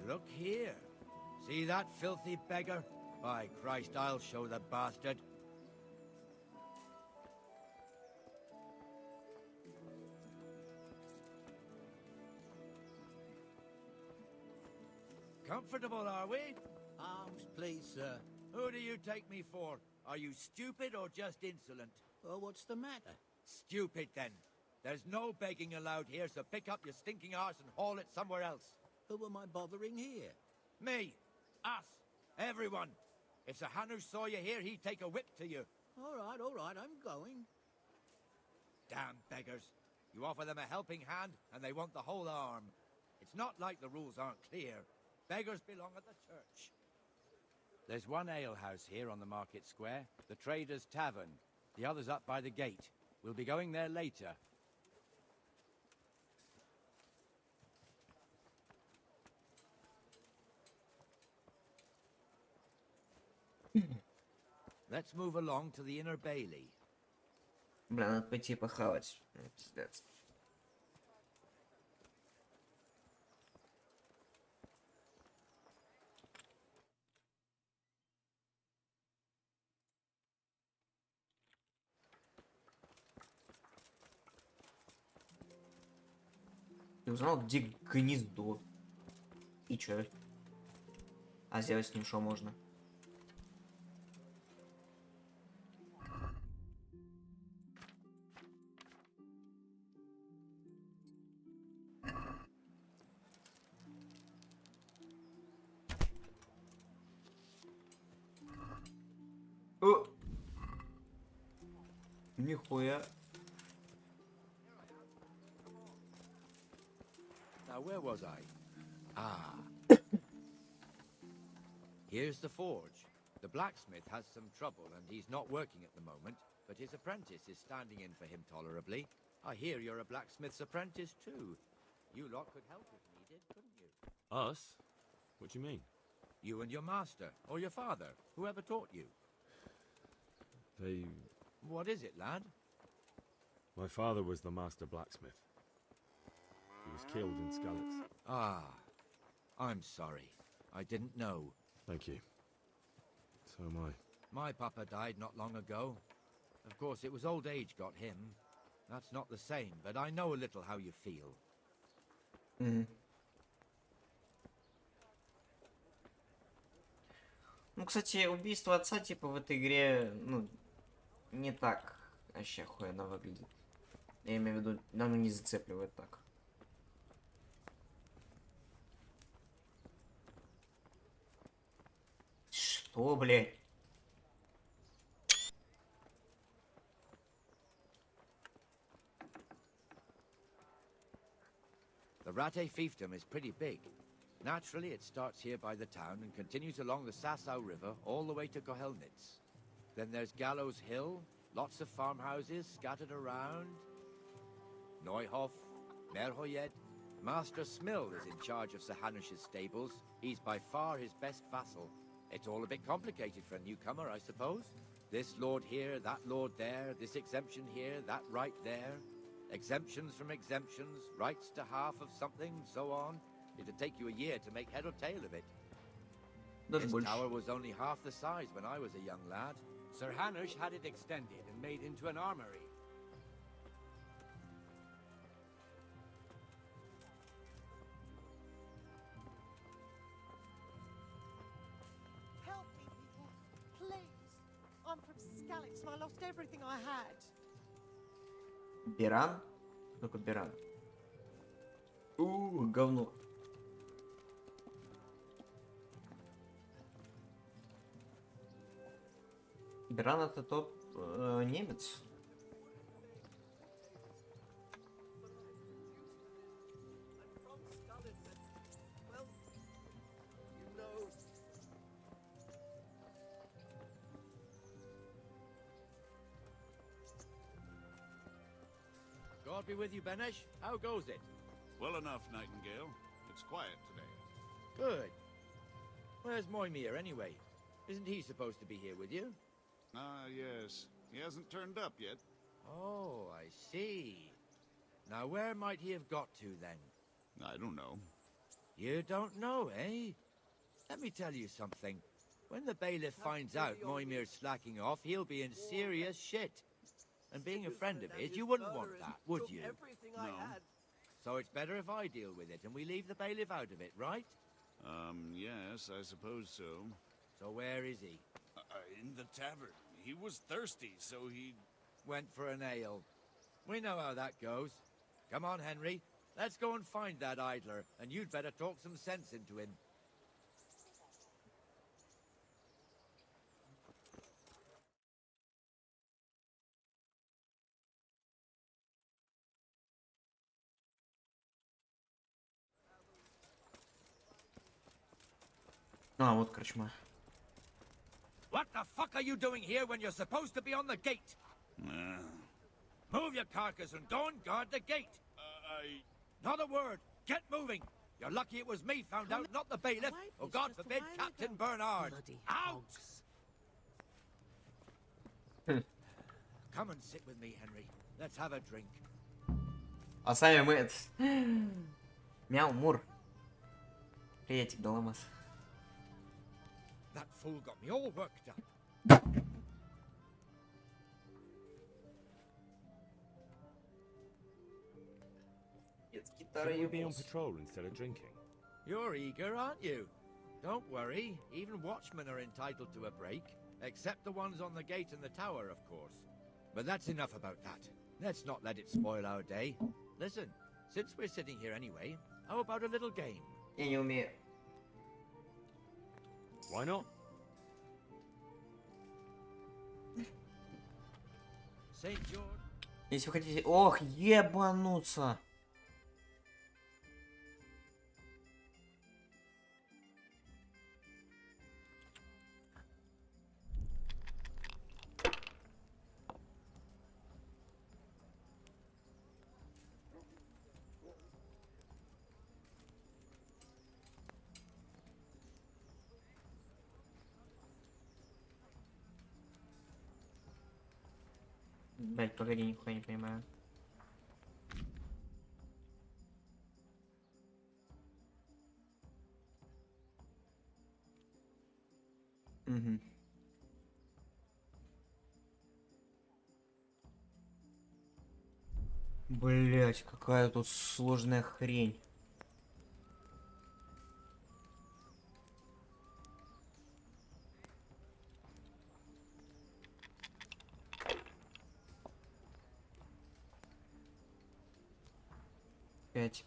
Look here. See that filthy beggar? By Christ, I'll show the bastard. Comfortable, are we? Arms, please, sir. Who do you take me for? Are you stupid or just insolent? Well, what's the matter? Stupid, then. There's no begging allowed here, so pick up your stinking arse and haul it somewhere else. Who am I bothering here? Me. Us. Everyone. If Sir Hanush saw you here, he'd take a whip to you. All right, I'm going. Damn beggars. You offer them a helping hand, and they want the whole arm. It's not like the rules aren't clear. Beggars belong at the church. There's one alehouse here on the market square, the Trader's Tavern. The other's up by the gate. We'll be going there later. Let's move along to the inner bailey. Бля, надо пойти похавать. Пиздец. Ты узнал, где гнездо? И чё? А сделать с ним что можно? О! Нихуя. Now, where was I? Ah. Here's the forge. The blacksmith has some trouble and he's not working at the moment, but his apprentice is standing in for him tolerably. I hear you're a blacksmith's apprentice too. You lot could help if needed, couldn't you? Us? What do you mean? You and your master, or your father, whoever taught you. They... What is it, lad? My father was the master blacksmith. He was killed in Skalitz. Ah, I'm sorry. I didn't know. Thank you. So am I. My papa died not long ago. Of course, it was old age got him. That's not the same, but I know a little how you feel. Ну, кстати, убийство отца, типа, в этой игре, ну, не так вообще охуенно выглядит. Я имею в виду, оно не зацепливает так. Что, блядь? The Rate fiefdom is pretty big. Naturally, it starts here by the town and continues along the Sassau River all the way to Kohelnitz. Then there's Gallows Hill, lots of farmhouses scattered around. Neuhof, Merhoyed. Master Smill is in charge of Sir Hanush's stables. He's by far his best vassal. It's all a bit complicated for a newcomer, I suppose. This lord here, that lord there, this exemption here, that right there. Exemptions from exemptions, rights to half of something, so on. It'd take you a year to make head or tail of it. This tower was only half the size when I was a young lad. Sir Hanush had it extended and made into an armory. Help me, people. Please. I'm from Skalitz and I lost everything I had. Беран? Только Беран. Говно. Беран это тот немец. God be with you, Benesh. How goes it? Well enough, Nightingale. It's quiet today. Good. Where's Moimir, anyway? Isn't he supposed to be here with you? Ah, yes. He hasn't turned up yet. Oh, I see. Now, where might he have got to, then? I don't know. You don't know, eh? Let me tell you something. When the bailiff finds out Moimir's slacking off, he'll be in serious shit. And being a friend of his, you wouldn't want that, would you? No. So it's better if I deal with it and we leave the bailiff out of it, right? Yes, I suppose so. So where is he? In the tavern. He was thirsty, so he... Went for an ale. We know how that goes. Come on, Henry. Let's go and find that idler, and you'd better talk some sense into him. А, вот корчма. What the fuck are you doing here when you're supposed to be on the gate? Move your carcass and go and guard the gate. Not a word. Get moving. You're lucky it was me found out, not the bailiff. Or God forbid, Captain Bernard. Out! Come and sit with me, Henry. Let's have a drink. А сами мы... Мяу, Мур. Приятик, Даламас. That fool got me all worked up. Shouldn't we be on patrol instead of drinking? You're eager, aren't you? Don't worry, even watchmen are entitled to a break, except the ones on the gate and the tower, of course. But that's enough about that. Let's not let it spoil our day. Listen, since we're sitting here anyway, how about a little game? Я не умею. Why not? St. George. Если вы хотите... Ох, ебануться! Блять, погоди, нихуя не понимаю. Угу. Блять, какая тут сложная хрень. Пять.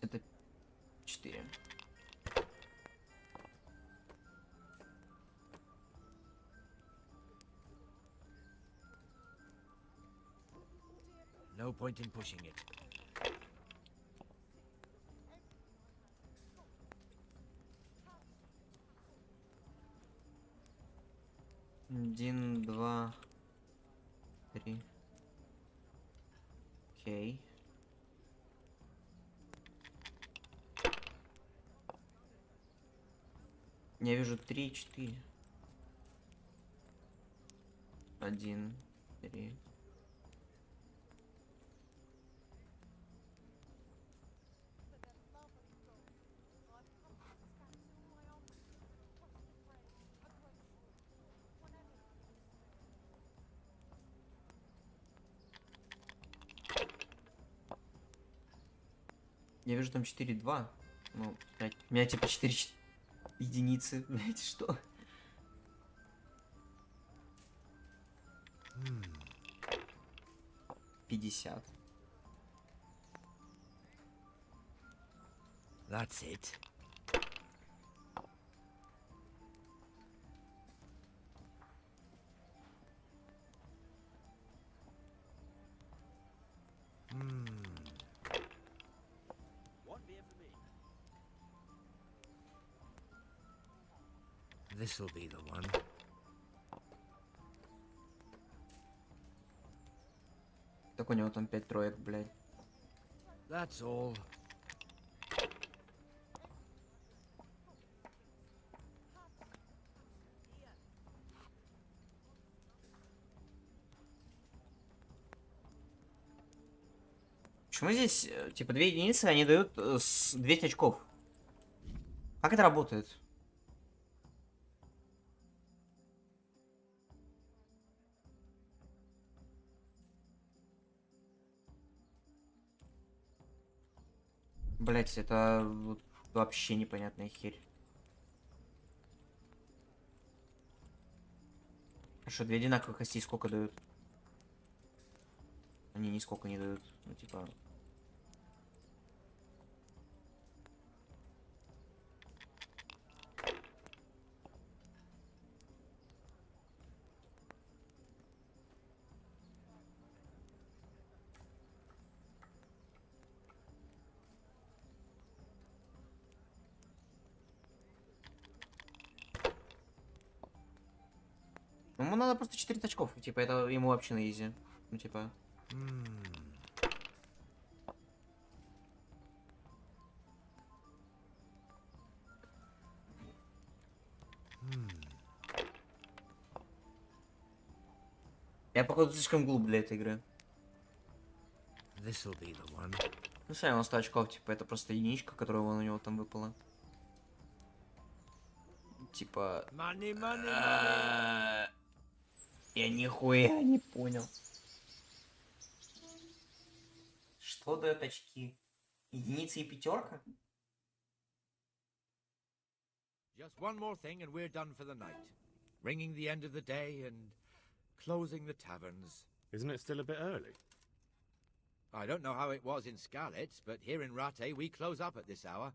Это 4. No point in pushing it. Один, два, три. Окей. Я вижу 3, 4. 1, 3. Я вижу там 4, 2. Ну, блядь, у меня типа 4 единицы. Блядь, что? Hmm. 50. That's it. This'll be the one. Так у него там 5 троек, блядь. That's all. Почему здесь, типа, 2 единицы, они дают 200 очков? Как это работает? Блять, это вот вообще непонятная херь. А что, 2 одинаковых костей сколько дают? Они нисколько не дают. Ну, типа... Ему надо просто 4 очков, типа, это ему вообще на изи. Ну, типа... Я, походу, слишком глуп для этой игры. This'll be the one. Ну, сами он 100 очков, типа, это просто единичка, которая вон у него там выпала. Типа... Money, money, money. Я нихуя не понял. Что дают очки? Единица и пятерка? Just one more thing and we're done for the night. Ringing the end of the day and closing the taverns. Isn't it still a bit early? I don't know how it was in Skalitz, but here in Rattay we close up at this hour.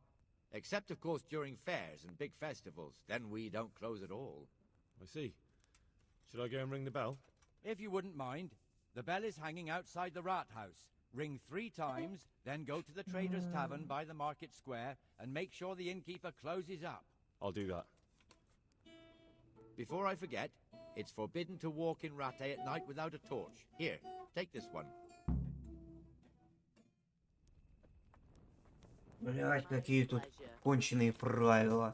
Except, of course, during fairs and big festivals. Then we don't close at all. I see. Should I go and ring the bell? If you wouldn't mind, the bell is hanging outside the rat house. Ring 3 times, then go to the Trader's Tavern by the market square and make sure the innkeeper closes up. I'll do that. Before I forget, it's forbidden to walk in Rattay at night without a torch. Here, take this one. Блять, какие тут конченые правила.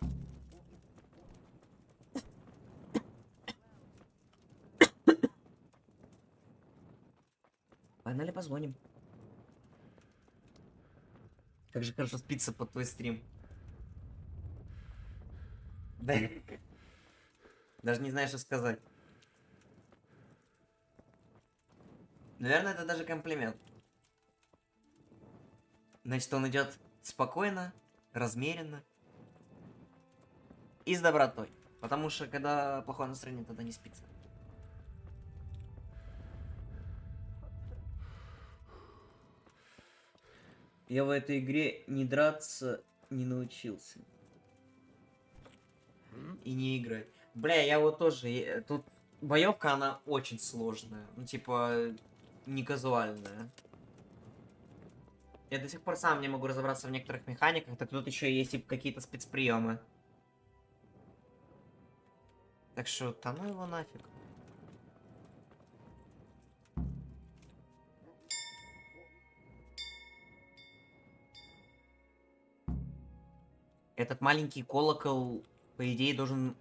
Погнали позвоним. Как же хорошо спится под твой стрим. Да. Даже не знаю, что сказать. Наверное, это даже комплимент. Значит, он идет спокойно, размеренно и с добротой. Потому что, когда плохое настроение, тогда не спится. Я в этой игре не драться не научился. И не играть. Бля, я вот тоже... Тут боевка, она очень сложная. Ну, типа, не казуальная. Я до сих пор сам не могу разобраться в некоторых механиках, так тут еще есть и какие-то спецприемы. Так что, да ну его нафиг. Этот маленький колокол, по идее, должен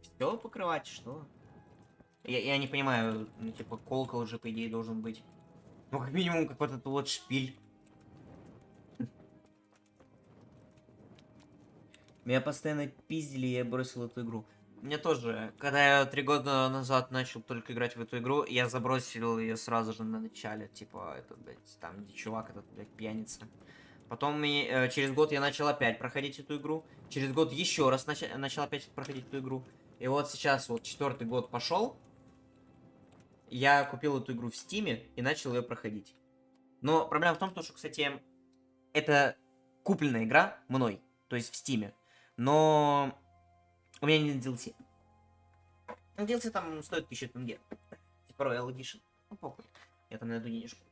все покрывать, что? Я не понимаю, ну, типа, колокол же, по идее, должен быть. Ну, как минимум, как вот этот вот шпиль. Меня постоянно пиздили, и я бросил эту игру. Мне тоже. Когда я 3 года назад начал только играть в эту игру, я забросил ее сразу же на начале. Типа, это, блядь, там, где чувак, этот, блядь, пьяница. Потом через год я начал опять проходить эту игру. Через год еще раз начал опять проходить эту игру. И вот сейчас вот 4-й год пошел. Я купил эту игру в Стиме и начал ее проходить. Но проблема в том, что, кстати, это купленная игра мной, то есть в Стиме. Но у меня нет DLC. DLC там стоит 1000 тенге. Типа Royal Edition. Ну похуй. Я там найду денежку.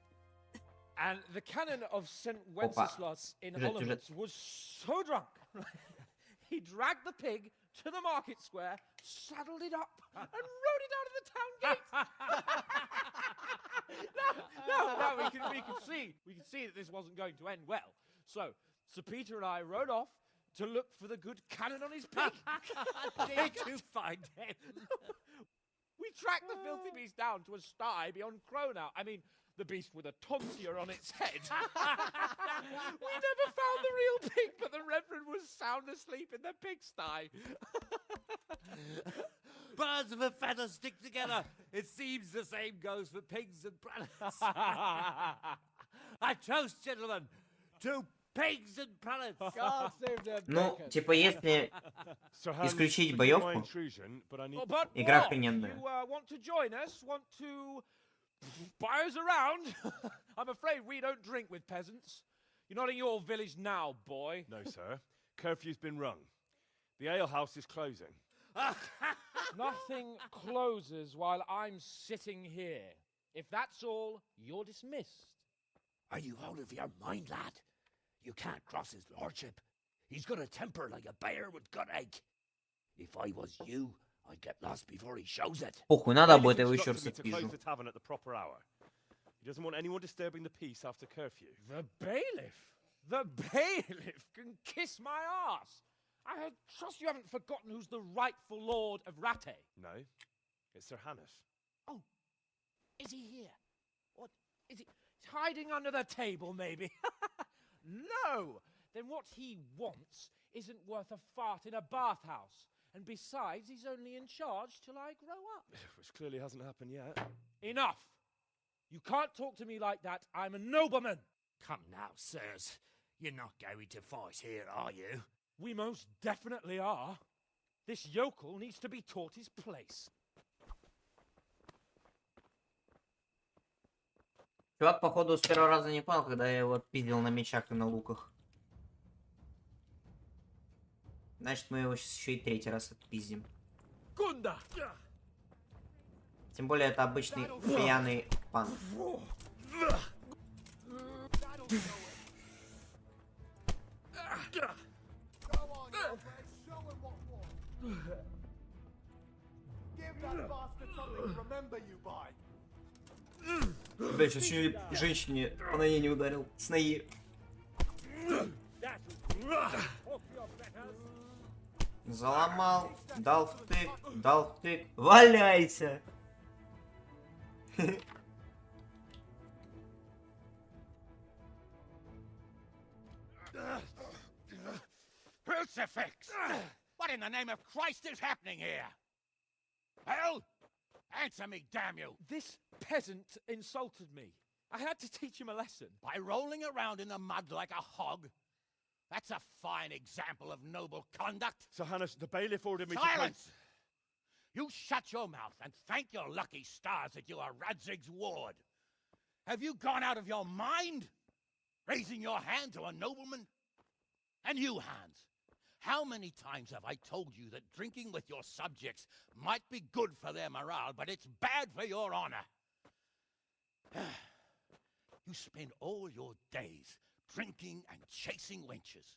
And the canon of St. Wenceslas in Olomouc was so drunk, he dragged the pig to the market square, saddled it up, and rode it out of the town gate. No, we can see that this wasn't going to end well. So, Sir Peter and I rode off to look for the good canon on his pig. Did you find him? We tracked the filthy beast down to a sty beyond Cronau. I mean, the beast with a tonsure on its head. We never found the real pig, but the Reverend was sound asleep in the pigsty. Birds of a feather stick together. It seems the same goes for pigs and planets. I toast, gentlemen, to pigs and planets. God save their Ну, bacon. типа, если исключить боевку, игра охрененная. You want to join us? Want to buy us around? I'm afraid we don't drink with peasants. You're not in your village now, boy. No, sir. Curfew's been rung. The alehouse is closing. Nothing closes while I'm sitting here. If that's all, you're dismissed. Are you out of your mind, lad? You can't cross his lordship. He's got a temper like a bear with gut ache. If I was you, I'd get lost before he shows it. Похуй, надо будет, я его He's еще раз instructed me to close отпишу. the tavern at the proper hour. He doesn't want anyone disturbing the peace after curfew. The bailiff? The bailiff can kiss my ass. I trust you haven't forgotten who's the rightful lord of Rattay. No, it's Sir Hannes. Oh, is he here? What, is he hiding under the table, maybe? No! Then what he wants isn't worth a fart in a bathhouse. And besides, he's only in charge till I grow up. Which clearly hasn't happened yet. Enough! You can't talk to me like that. I'm a nobleman. Come now, sirs. You're not going to fight here, are you? We most definitely are. This yokel needs to be taught his place. Чувак, походу, с первого раза не понял, когда я его отпиздил на мечах и на луках. Значит, мы его сейчас еще и третий раз отпиздим. Гунда! Тем более, это обычный пьяный пан. Бля, сейчас еще и женщине по ноге не ударил. С ноги. Заломал, дал втык. Валяйся! Crucifix! What in the name of Christ is happening here? Hell? Answer me, damn you! This peasant insulted me. I had to teach him a lesson. By rolling around in the mud like a hog? That's a fine example of noble conduct. Sir Hannes, the bailiff ordered me Silence! You shut your mouth and thank your lucky stars that you are Radzig's ward. Have you gone out of your mind? Raising your hand to a nobleman? And you, Hans, how many times have I told you that drinking with your subjects might be good for their morale, but it's bad for your honor? You spend all your days drinking and chasing wenches,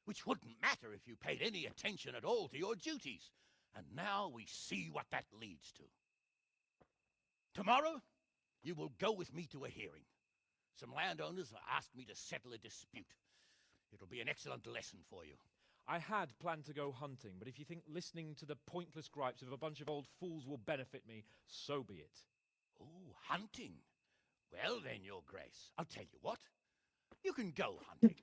which wouldn't matter if you paid any attention at all to your duties. And now we see what that leads to. Tomorrow, you will go with me to a hearing. Some landowners have asked me to settle a dispute. It'll be an excellent lesson for you. I had planned to go hunting, but if you think listening to the pointless gripes of a bunch of old fools will benefit me, so be it. Oh, hunting. Well then, Your Grace, I'll tell you what. You can go hunting.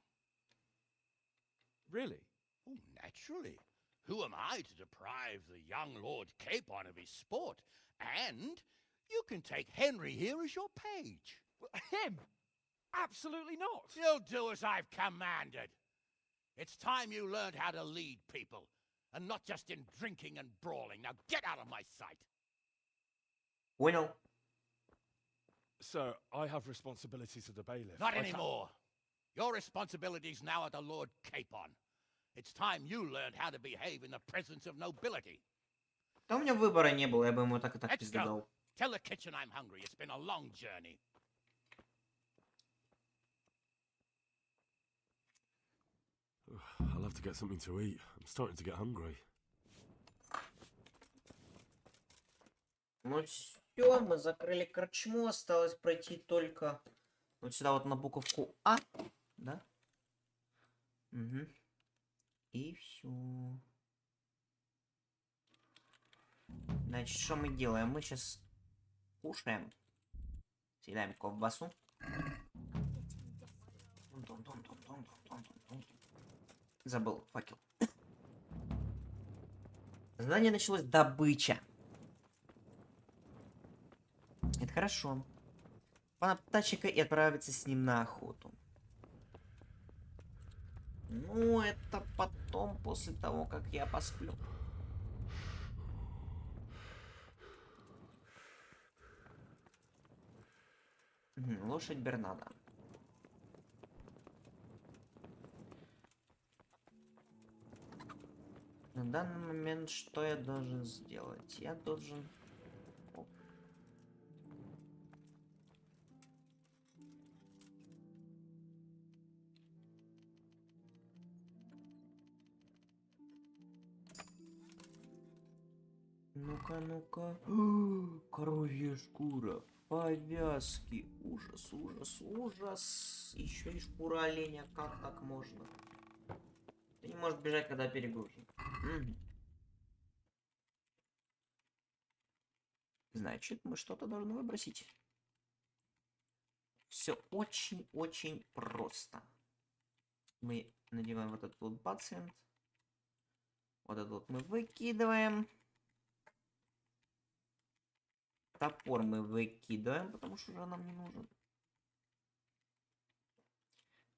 Really? Oh, naturally. Who am I to deprive the young Lord Capon of his sport? And you can take Henry here as your page. Him? Absolutely not. You'll do as I've commanded. It's time you learned how to lead people, and not just in drinking and brawling. Now get out of my sight. Понял. Sir, I have responsibilities to the bailiff. Not anymore. Your responsibilities now are the Lord Capon. It's time you learned how to behave in the presence of nobility. Да у меня выбора не было, я бы ему так и так Let's пизду go. дал. Tell the kitchen I'm hungry. It's been a long journey. I'll have to get something to eat. I'm starting to get hungry. Ну все, мы закрыли корчму, осталось пройти только вот сюда вот на буковку А, да? Угу. И все. Значит, что мы делаем? Мы сейчас кушаем. Съедаем ковбасу. Забыл факел. Задание началось добыча. Это хорошо. Пана птачика и отправиться с ним на охоту. Ну, это потом, после того, как я посплю. Лошадь Бернада. На данный момент что я должен сделать? Я должен... Ну-ка, ну-ка. Коровья шкура. Повязки. Ужас, ужас, ужас. Еще и шкура оленя. Как так можно? Ты не можешь бежать, когда перегружен. Значит, мы что-то должны выбросить. Все очень-очень просто. Мы надеваем вот этот вот пациент. Вот этот вот мы выкидываем. Топор мы выкидываем, потому что уже нам не нужен.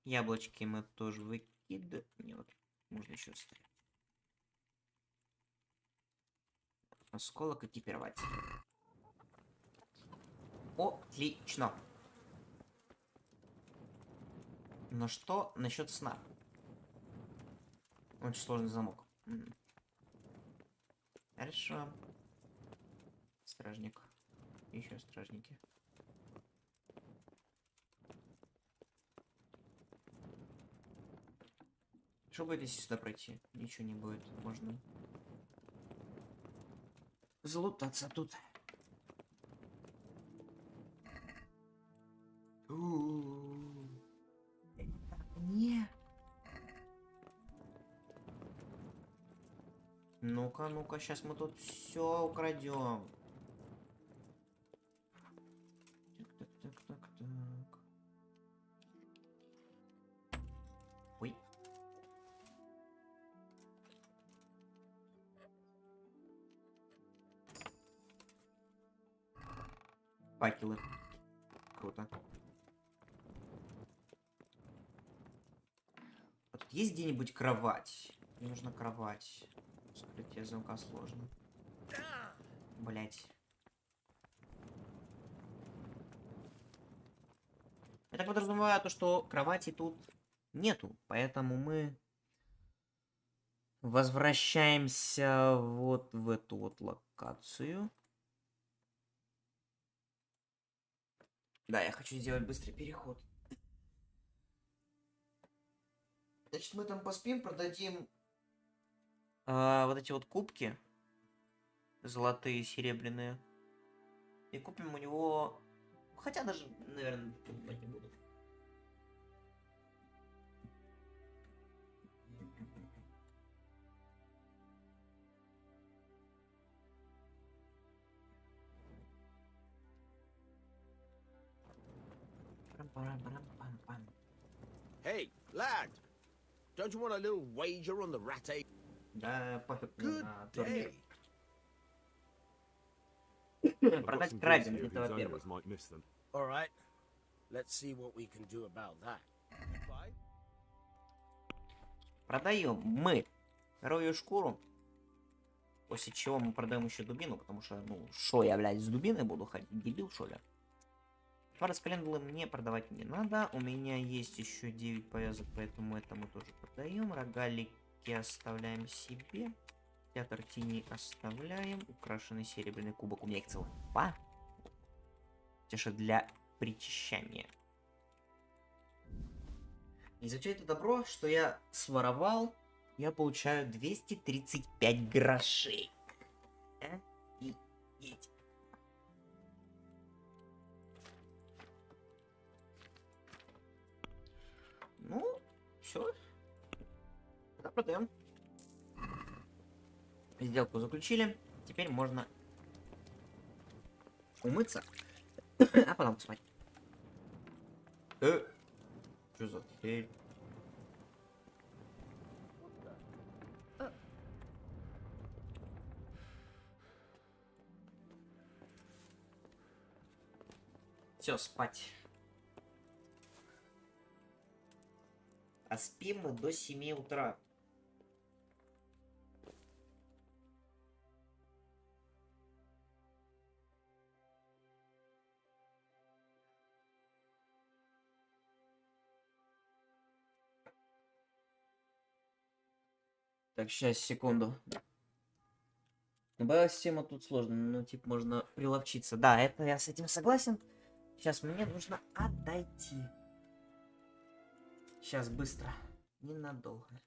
Яблочки мы тоже выкидываем. Нет, можно еще оставить. Осколок экипировать. Отлично. Но что насчет сна? Очень сложный замок. Хорошо. Стражник. Еще стражники. Что будет, если сюда пройти? Ничего не будет. Можно залутаться тут. Не. Ну-ка, ну-ка, сейчас мы тут все украдем. Так. Ой. Факелы. Круто. А тут есть где-нибудь кровать? Мне нужна кровать. Скрытие замка сложно. Блять. Я так подразумеваю то, что кровати тут нету, поэтому мы возвращаемся вот в эту вот локацию. Да, я хочу сделать быстрый переход. Значит, мы там поспим, продадим вот эти вот кубки. Золотые, серебряные. И купим у него... Хотя даже, наверное, покупать не буду. Hey, lad! Don't you want a little wager on the rat egg? Да, пофиг. Good day. Продать крабин, это во-первых. All right. Let's see what we can do about that. Продаем мы коровью шкуру. После чего мы продаем еще дубину, потому что, ну, шо я, блядь, с дубиной буду ходить? Дебил, шо ли? Фары с календулы мне продавать не надо. У меня есть еще 9 повязок, поэтому это мы тоже продаем. Рогалики оставляем себе. Театр теней оставляем. Украшенный серебряный кубок. У меня их целых 2. Те, что для причащания. И за все это добро, что я своровал, я получаю 235 грошей. Офигеть. Ну, все. Тогда продаем. Сделку заключили. Теперь можно умыться, а потом спать. Что за херь? Все, спать. А спим мы до 7 утра. Так, сейчас, секунду. Система тут сложно, ну, типа, можно приловчиться. Да, это я с этим согласен. Сейчас мне нужно отойти. Сейчас, быстро. Ненадолго.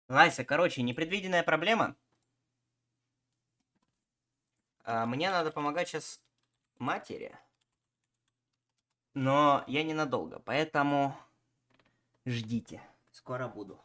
Лайса, короче, непредвиденная проблема. Мне надо помогать сейчас матери. Но я ненадолго, поэтому ждите. Скоро буду.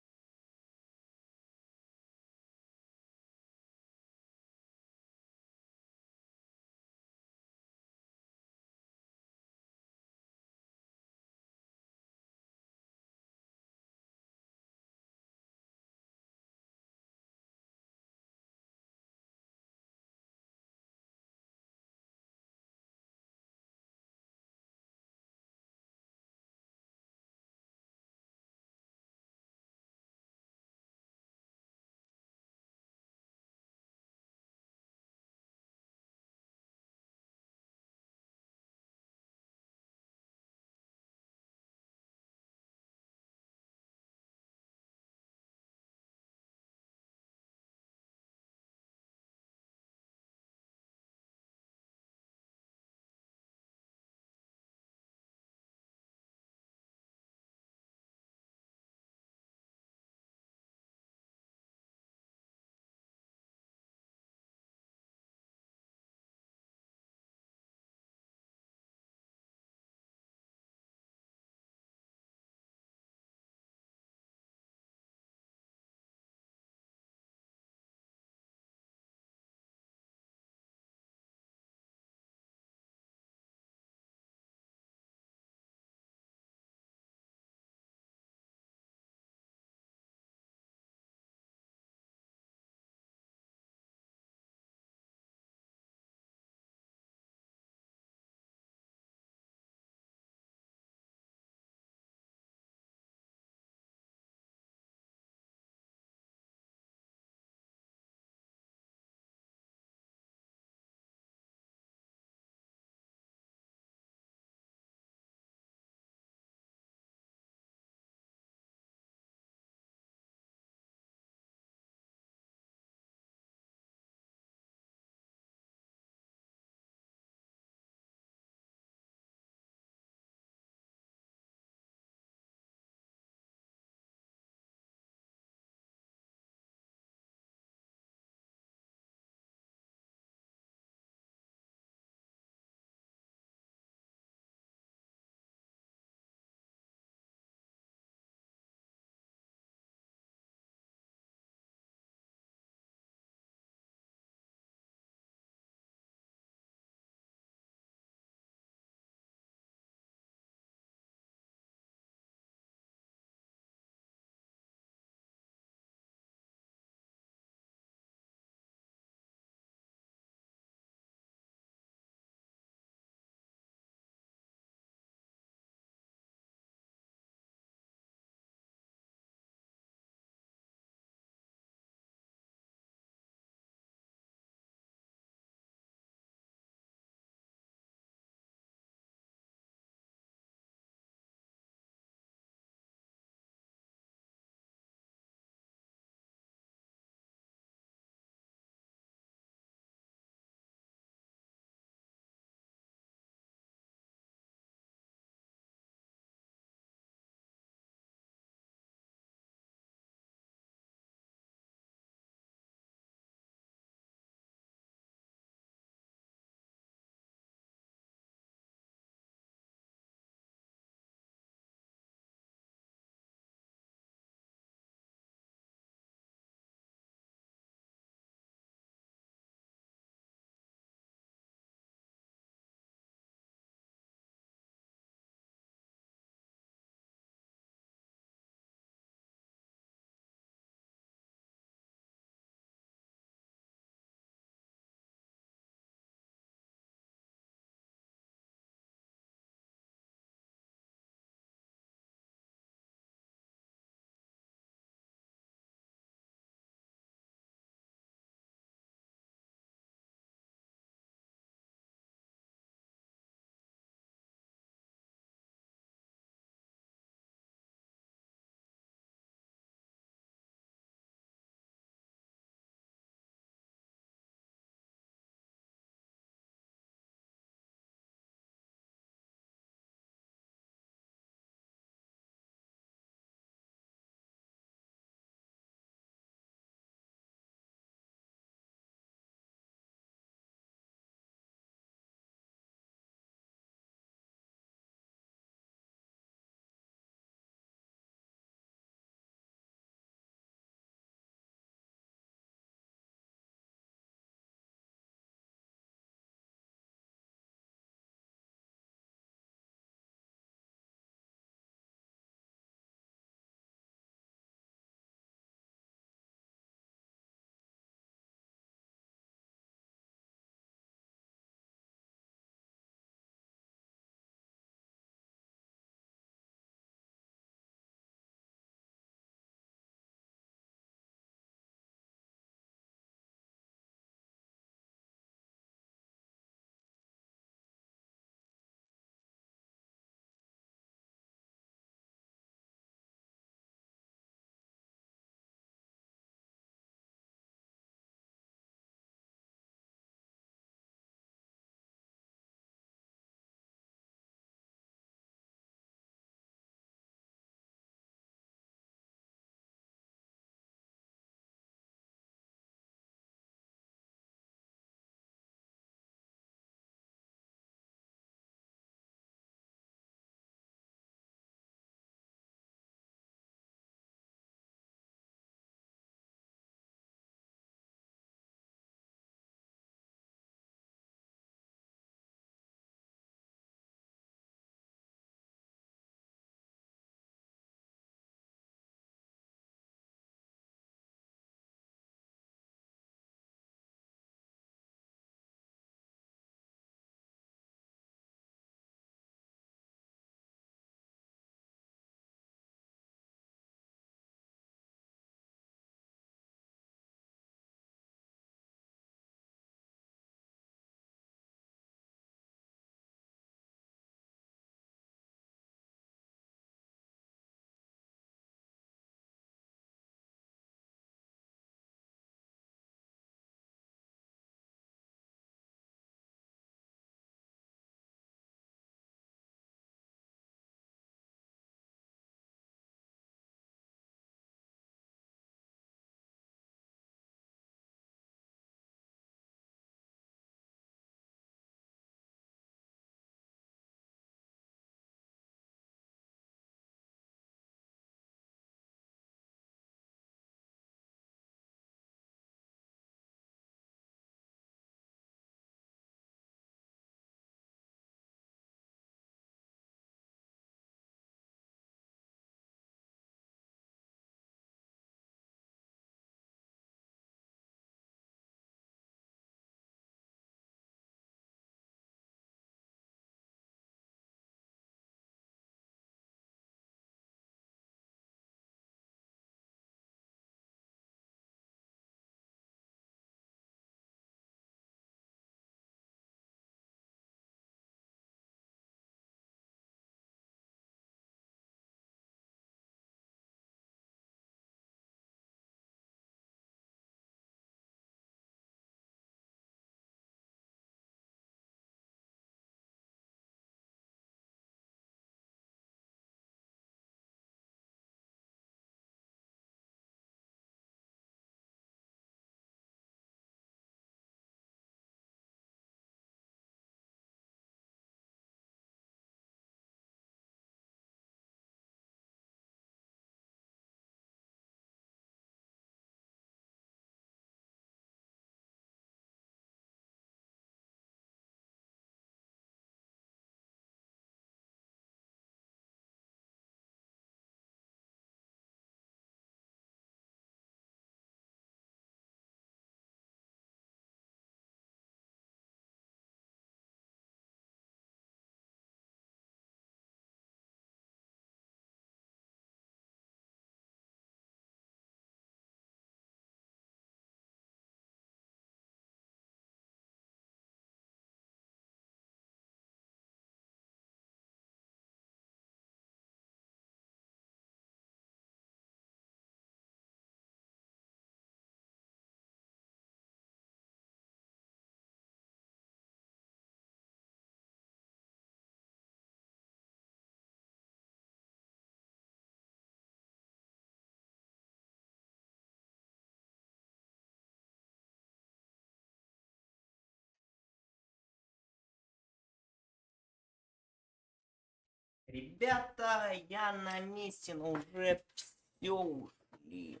Ребята, я на месте, но уже все ушли.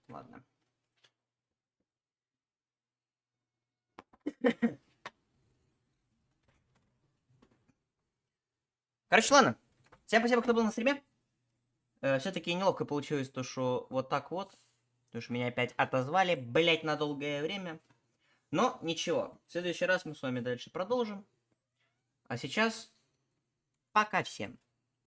Ладно. Короче, ладно. Всем спасибо, кто был на стриме. Все-таки неловко получилось то, что вот так вот. Потому что меня опять отозвали, блять, на долгое время. Но ничего. В следующий раз мы с вами дальше продолжим. А сейчас пока всем.